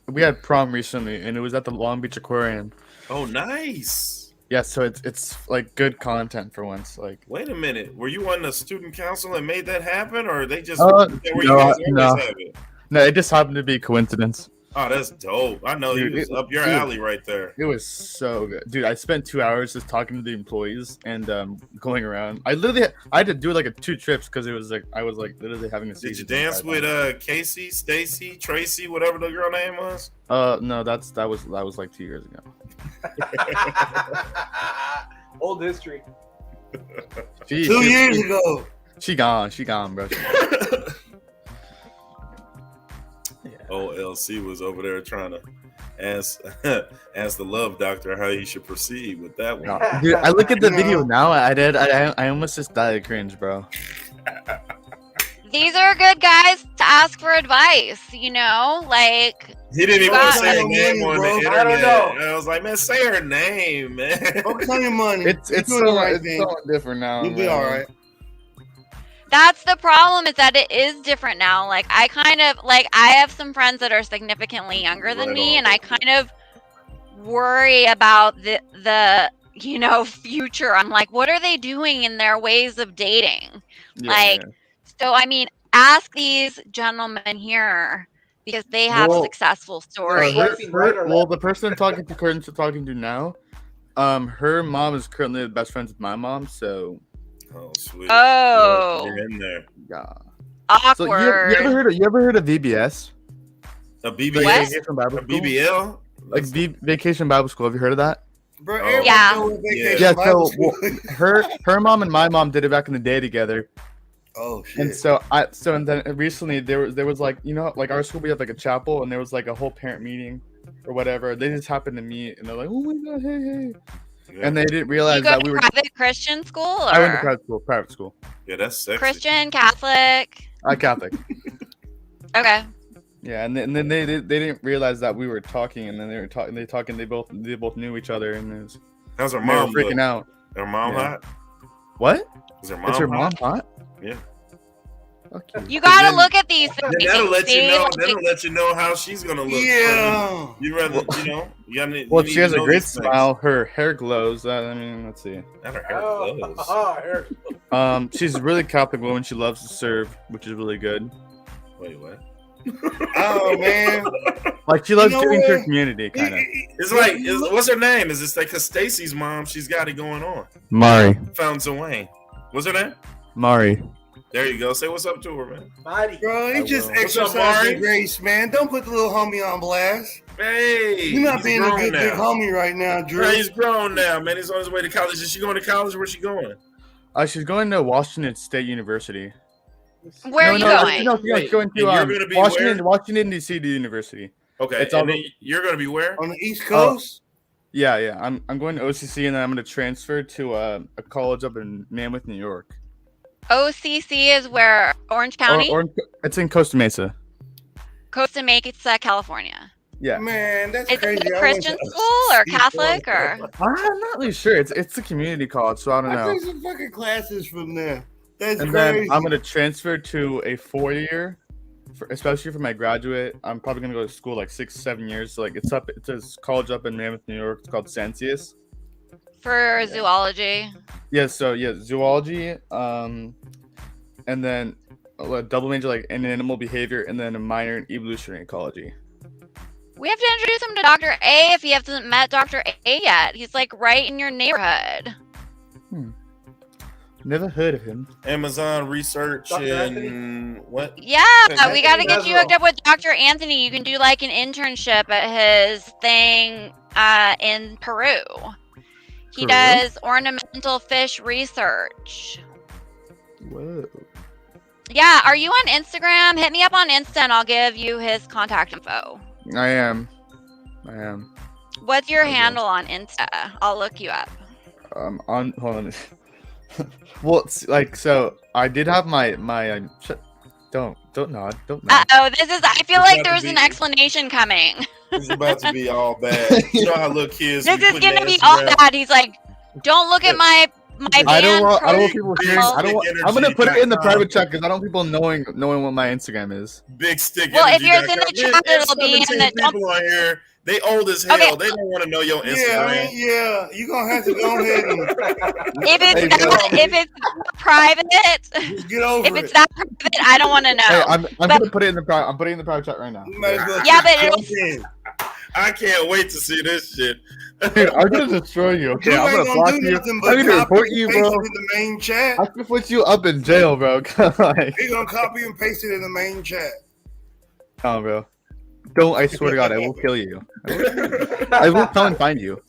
we had prom recently and it was at the Long Beach Aquarium. Oh, nice. Yeah, so it's like good content for once. Like, Wait a minute. Were you on the student council and made that happen, or they just no, you guys always have it? No, it just happened to be a coincidence. Oh, that's dope. I know Dude, you was up your dude, alley right there. It was so good, dude. I spent 2 hours just talking to the employees and going around. I had to do like 2 trips because it was like I was like literally having a season. Did you dance with Casey, Stacy, Tracy, whatever the girl name was? No, that was like 2 years ago. Old history. 2 years ago. She gone, bro. OLC was over there trying to ask the love doctor how he should proceed with that one. Dude, I look at the video now. I almost just died of cringe, bro. These are good guys to ask for advice, like. He didn't even want to say her money, name on the bro. internet. I don't know. And I was like, man, say her name, man. Focus on your money. It's doing the right it's thing. so different now. You'll be man. all right. That's the problem, is that it is different now. Like, I have some friends that are significantly younger than me, and I kind of worry about the future. I'm like, what are they doing in their ways of dating? So I mean, ask these gentlemen here because they have successful stories. The person talking to now, her mom is currently the best friends with my mom, so. Oh, sweet. Oh. You're in there. Yeah. Awkward. So you ever heard of VBS? A BBL? Vacation Bible A School? BBL? Like Vacation Bible School. Have you heard of that? Bro, Yeah. Yeah. So her mom and my mom did it back in the day together. Oh shit. And then recently there was like, like our school, we have like a chapel and there was like a whole parent meeting or whatever. They just happened to meet and they're like, oh my god, hey. Yeah. And they didn't realize You go that to we were private Christian school, or I went to private school. Yeah, that's sexy. Christian, Catholic? Catholic. Okay. Yeah, and then they didn't realize that we were talking, and then they were talking. They both knew each other, and it was. How's her they were mom freaking look? out? Her mom Yeah. hot? What? Is her mom Is her hot? mom hot? Yeah. Okay. You gotta look at these things. Then that'll let you see, know. like- That'll let you know how she's gonna look. Yeah. You rather, you Well, need she has to a know great these things. smile. Her hair glows. I mean, let's see. Not her hair glows. She's a really Catholic woman. She loves to serve, which is really good. Wait, what? Oh man. Like she loves You know giving to her what? community, kind of. It's like, what's her name? Is this like, cause Stacy's mom, she's got it going on. Mari. Fountain Wayne. What's her name? Mari. There you go. Say what's up to her, man. Bro, he just What's up, exercising Mari? grace, man. Don't put the little homie on blast. Hey, You're not he's being a grown good big now. homie right now, Drew. Right, he's grown now, man. He's on his way to college. Is she going to college? Where's she going? She's going to Washington State University. Where are you going? No, she's going to and you're gonna be Washington D.C. University. Okay, It's all and then you're gonna be where? On the East Coast? Yeah. I'm going to OCC, and then I'm going to transfer to a college up in Mammoth, New York. OCC is where? Orange County? It's in Costa Mesa. Costa Mesa, California. Yeah. Man, that's Is crazy. it a Christian school or Catholic or? I'm not really sure. It's a community college, so I don't I know. took some fucking classes from there. That's And crazy. then I'm going to transfer to a 4-year, especially for my graduate. I'm probably going to go to school like 6-7 years. So like it's a college up in Mammoth, New York. It's called Sancius. For zoology. Yeah, so zoology, and then a double major like in animal behavior, and then a minor in evolutionary ecology. We have to introduce him to Dr. A if he hasn't met Dr. A yet. He's like right in your neighborhood. Never heard of him. Amazon research Dr. and what? Yeah, we got to get you hooked up with Dr. Anthony. You can do like an internship at his thing in Peru. He does ornamental fish research. Whoa. Yeah, are you on Instagram? Hit me up on Insta and I'll give you his contact info. I am. What's your handle on Insta? I'll look you up. Hold on. Well, it's like so. I did have my. Don't nod. Don't nod. Oh, I feel like there's an explanation coming. It's about to be all bad. You know how little kids. This is gonna be all bad. He's like, don't look at my band. I don't want people hearing. profile." I'm gonna put it in the private chat because I don't want people knowing what my Instagram is. Big stick. Well, if you're in the chat, it'll be in the. People on here. They old as hell. Okay. They don't want to know your Instagram. Yeah, you're gonna have to go ahead and If it's private, just get over if it's that private, I don't want to know. Hey, I'm gonna put it in the private. I'm putting it in the private chat right now. Yeah, but I can't wait to see this shit. Dude, I'm gonna destroy you. Okay, You I'm ain't gonna block do you. nothing I'm but gonna copy report and you, paste bro. it in the main chat. I can put you up in jail, bro. Like, You're gonna copy and paste it in the main chat. oh, bro. Don't! I swear to God, I will kill you. I will come and find you.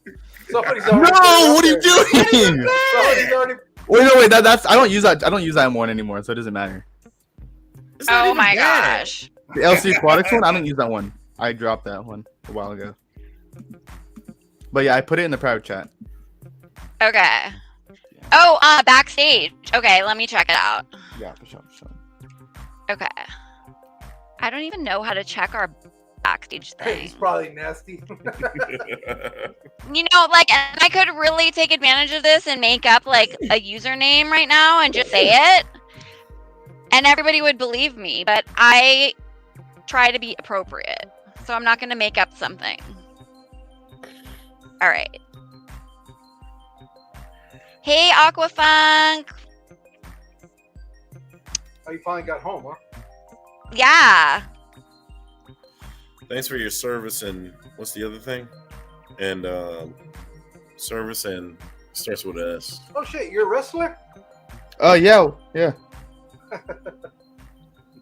Somebody's No! already What are you doing? Somebody's already. Wait, no, wait. That's I don't use that. I don't use that one anymore, so it doesn't matter. Oh my gosh. The LC Aquatics one, I don't use that one. I dropped that one a while ago. But yeah, I put it in the private chat. Okay. Oh, backstage. Okay, let me check it out. Yeah, for sure. Okay. I don't even know how to check our backstage thing. He's probably nasty. You know, like, and I could really take advantage of this and make up like a username right now and just say it, and everybody would believe me. But I try to be appropriate, so I'm not going to make up something. All right. Hey, Aquafunk. Oh, you finally got home, huh? Yeah. Thanks for your service and what's the other thing? And service and starts with an S. Oh shit, you're a wrestler? Oh yeah.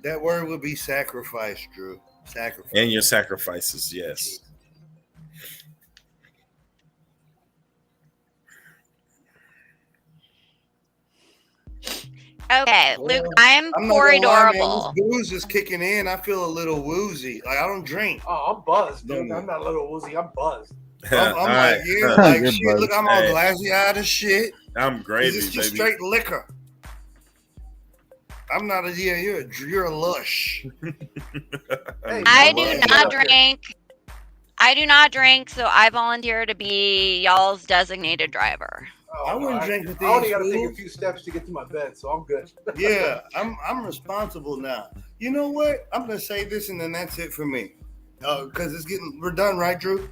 That word would be sacrifice, Drew. Sacrifice. And your sacrifices, yes. Okay, Luke, I'm not poor gonna lie, man, adorable. this booze is kicking in. I feel a little woozy. Like I don't drink. Oh, I'm buzzed, dude. I'm not a little woozy. I'm buzzed. I'm like, yeah, like shit. Look, I'm all glassy eyed as shit. I'm gravy, It's just baby. straight liquor. I'm not a you're a lush. I do not drink. I do not drink, so I volunteer to be y'all's designated driver. I wouldn't drink with I only these got to take a fools. few steps to get to my bed, so I'm good. Yeah, I'm responsible now. You know what? I'm gonna say this, and then that's it for me. Because we're done, right, Drew?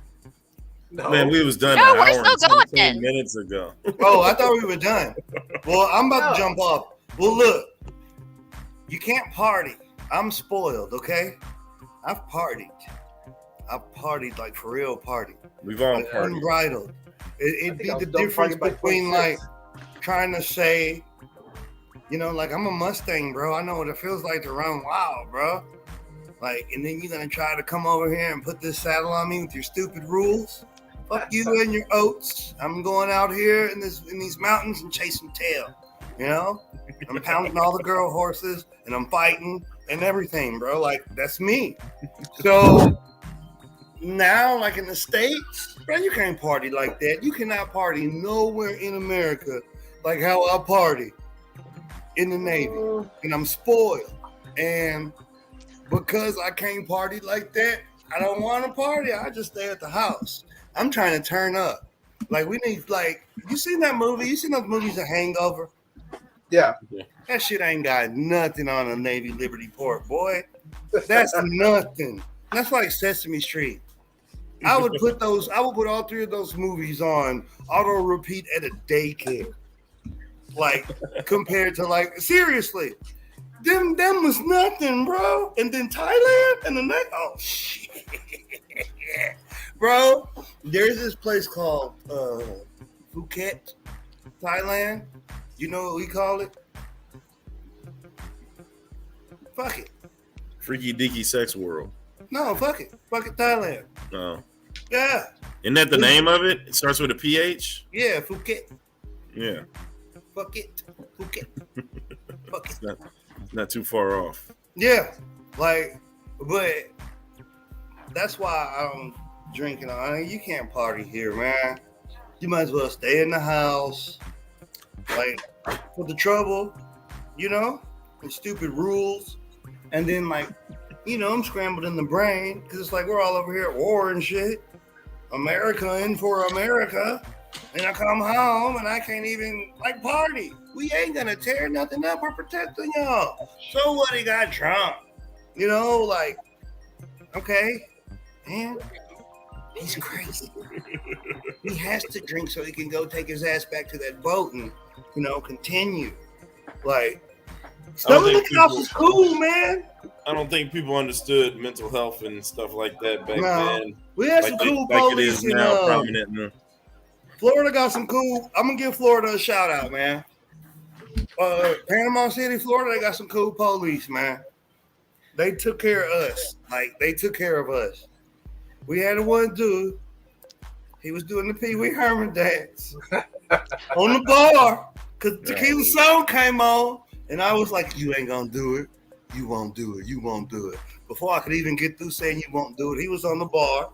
No. Man, we was done No, an we're hour and still 17 going. minutes ago. Oh, I thought we were done. Well, I'm about to jump off. Well, look, you can't party. I'm spoiled, okay? I've partied like for real party. We've all Like, partied. unbridled. It'd be I was the done difference partying by between 26. like trying to say, you know, like I'm a Mustang, bro. I know what it feels like to run wild, bro. Like, and then you're gonna try to come over here and put this saddle on me with your stupid rules. Fuck you and your oats. I'm going out here in these mountains and chasing tail. You know, I'm pounding all the girl horses and I'm fighting and everything, bro. Like that's me. So now, like in the States, bro, you can't party like that. You cannot party nowhere in America like how I party in the Navy. And I'm spoiled. And because I can't party like that, I don't want to party. I just stay at the house. I'm trying to turn up. Like, we need, like, you seen that movie? You seen those movies, The Hangover? Yeah. That shit ain't got nothing on a Navy Liberty port, boy. That's nothing. That's like Sesame Street. I would put all three of those movies on auto repeat at a daycare. Like, compared to, like, seriously. Them was nothing, bro. And then Thailand and the next, oh shit. Bro, there's this place called Phuket, Thailand. You know what we call it? Fuck it. Freaky Deaky Sex World. No, fuck it. Fuck it, Thailand. No. Yeah. Isn't that the name of it? It starts with a PH? Yeah, Phuket. Yeah. Fuck it. Phuket. Fuck it. Not too far off. Yeah. Like, but that's why I'm drinking. You can't party here, man. You might as well stay in the house. Like, for the trouble, you know, and stupid rules. And then, like, you know, I'm scrambled in the brain because it's like we're all over here at war and shit. America in for America. And I come home and I can't even, like, party. We ain't gonna tear nothing up. We're protecting y'all. So what? He got Trump. You know, like, okay, man, he's crazy. He has to drink so he can go take his ass back to that boat and, you know, continue. Like, some of the cops is cool, man. I don't think people understood mental health and stuff like that back then. We had like some cool like it police is in now prominent. Florida got some cool. I'm gonna give Florida a shout out, man. Panama City, Florida, they got some cool police, man. They took care of us. Like, they took care of us. We had one dude. He was doing the Pee Wee Herman dance on the bar because Tequila Soul came on, and I was like, "You ain't gonna do it. You won't do it. You won't do it." Before I could even get through saying you won't do it, he was on the bar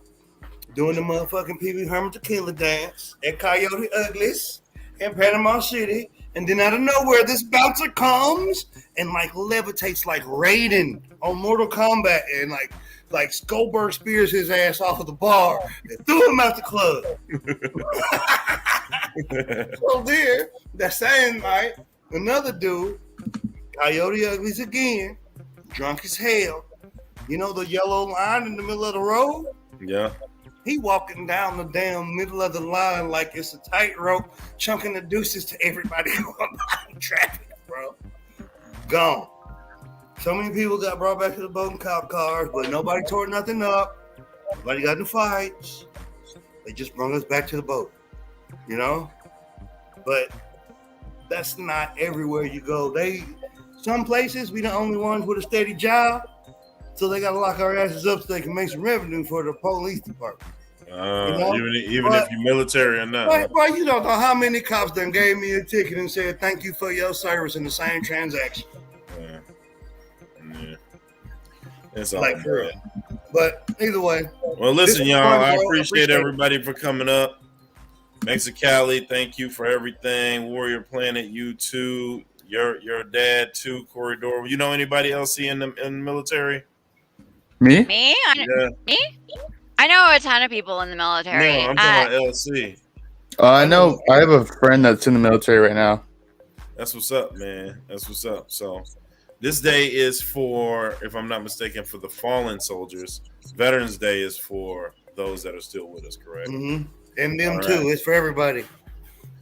doing the motherfucking Pee Wee Herman tequila dance at Coyote Uglies in Panama City. And then out of nowhere, this bouncer comes and like levitates like Raiden on Mortal Kombat, and like Goldberg spears his ass off of the bar and threw him out the club. So there, that same night, another dude, Coyote Uglies again, drunk as hell. You know the yellow line in the middle of the road? Yeah. He walking down the damn middle of the line like it's a tightrope, chunking the deuces to everybody going by in traffic, bro. Gone. So many people got brought back to the boat in cop cars, but nobody tore nothing up. Nobody got in fights. They just brought us back to the boat, you know? But that's not everywhere you go. Some places, we the only ones with a steady job. So they got to lock our asses up so they can make some revenue for the police department. You know? Even if you're military or not. Bro, you don't know how many cops done gave me a ticket and said, "Thank you for your service" in the same transaction. Yeah. It's all like, bro. But either way. Well, listen, y'all, I appreciate everybody for coming up. Mexicali, thank you for everything. Warrior Planet, you too. Your dad too, Corridor. You know anybody else in the military? Me? Me? Yeah. Me? I know a ton of people in the military. No, I'm talking about LC. I know. I have a friend that's in the military right now. That's what's up, man. That's what's up. So this day is for, if I'm not mistaken, for the fallen soldiers. Veterans Day is for those that are still with us, correct? Mm-hmm. And them All too. right. It's for everybody.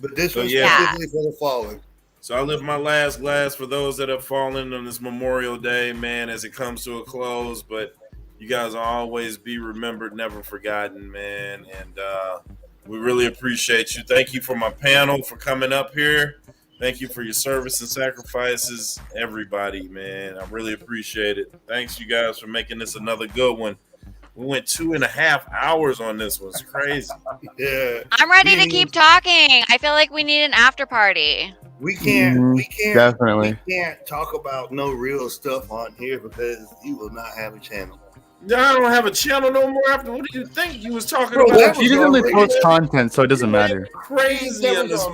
But this one's specifically for the fallen. So I live my last glass for those that have fallen on this Memorial Day, man, as it comes to a close. But you guys will always be remembered, never forgotten, man. And we really appreciate you. Thank you for my panel for coming up here. Thank you for your service and sacrifices, everybody, man. I really appreciate it. Thanks, you guys, for making this another good one. We went 2.5 hours on this one. It's crazy. Yeah. I'm ready to keep talking. I feel like we need an after party. We can't Definitely. We can't talk about no real stuff on here because you will not have a channel. I don't have a channel no more. After what do you think you was talking Bro, about? He doesn't really post content, so it doesn't matter. Crazy in this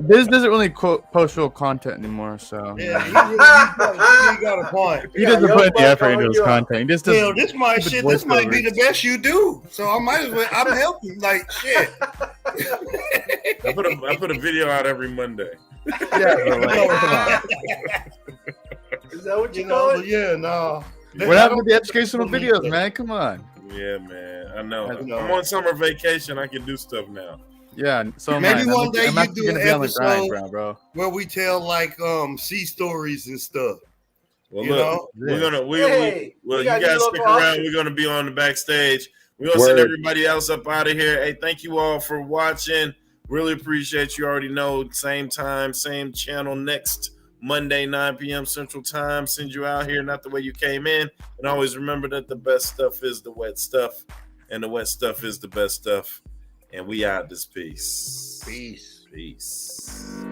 Biz doesn't really post real content anymore, so Yeah, he got a point. he doesn't put any effort into his content. He just does. Hell, this might be the best you do. So I might as well. I'm helping. Like shit. I put a video out every Monday. Yeah, bro, like, come on. Is that what you know? call it? But yeah, no. What happened with the educational videos, man? Come on. Yeah, man. I know. I know. I'm on summer vacation. I can do stuff now. Yeah. So maybe one day I'm you actually do an gonna be on the episode grind, bro. where we tell like sea stories and stuff. Well, You look, know? we're gonna we you got guys new stick local around. options. We're gonna be on the backstage. We're gonna send everybody else up out of here. Hey, thank you all for watching. Really appreciate you. Already know, same time, same channel next Monday, 9 p.m. Central Time. Send you out here, not the way you came in. And always remember that the best stuff is the wet stuff, and the wet stuff is the best stuff. And we out this piece. Peace. Peace.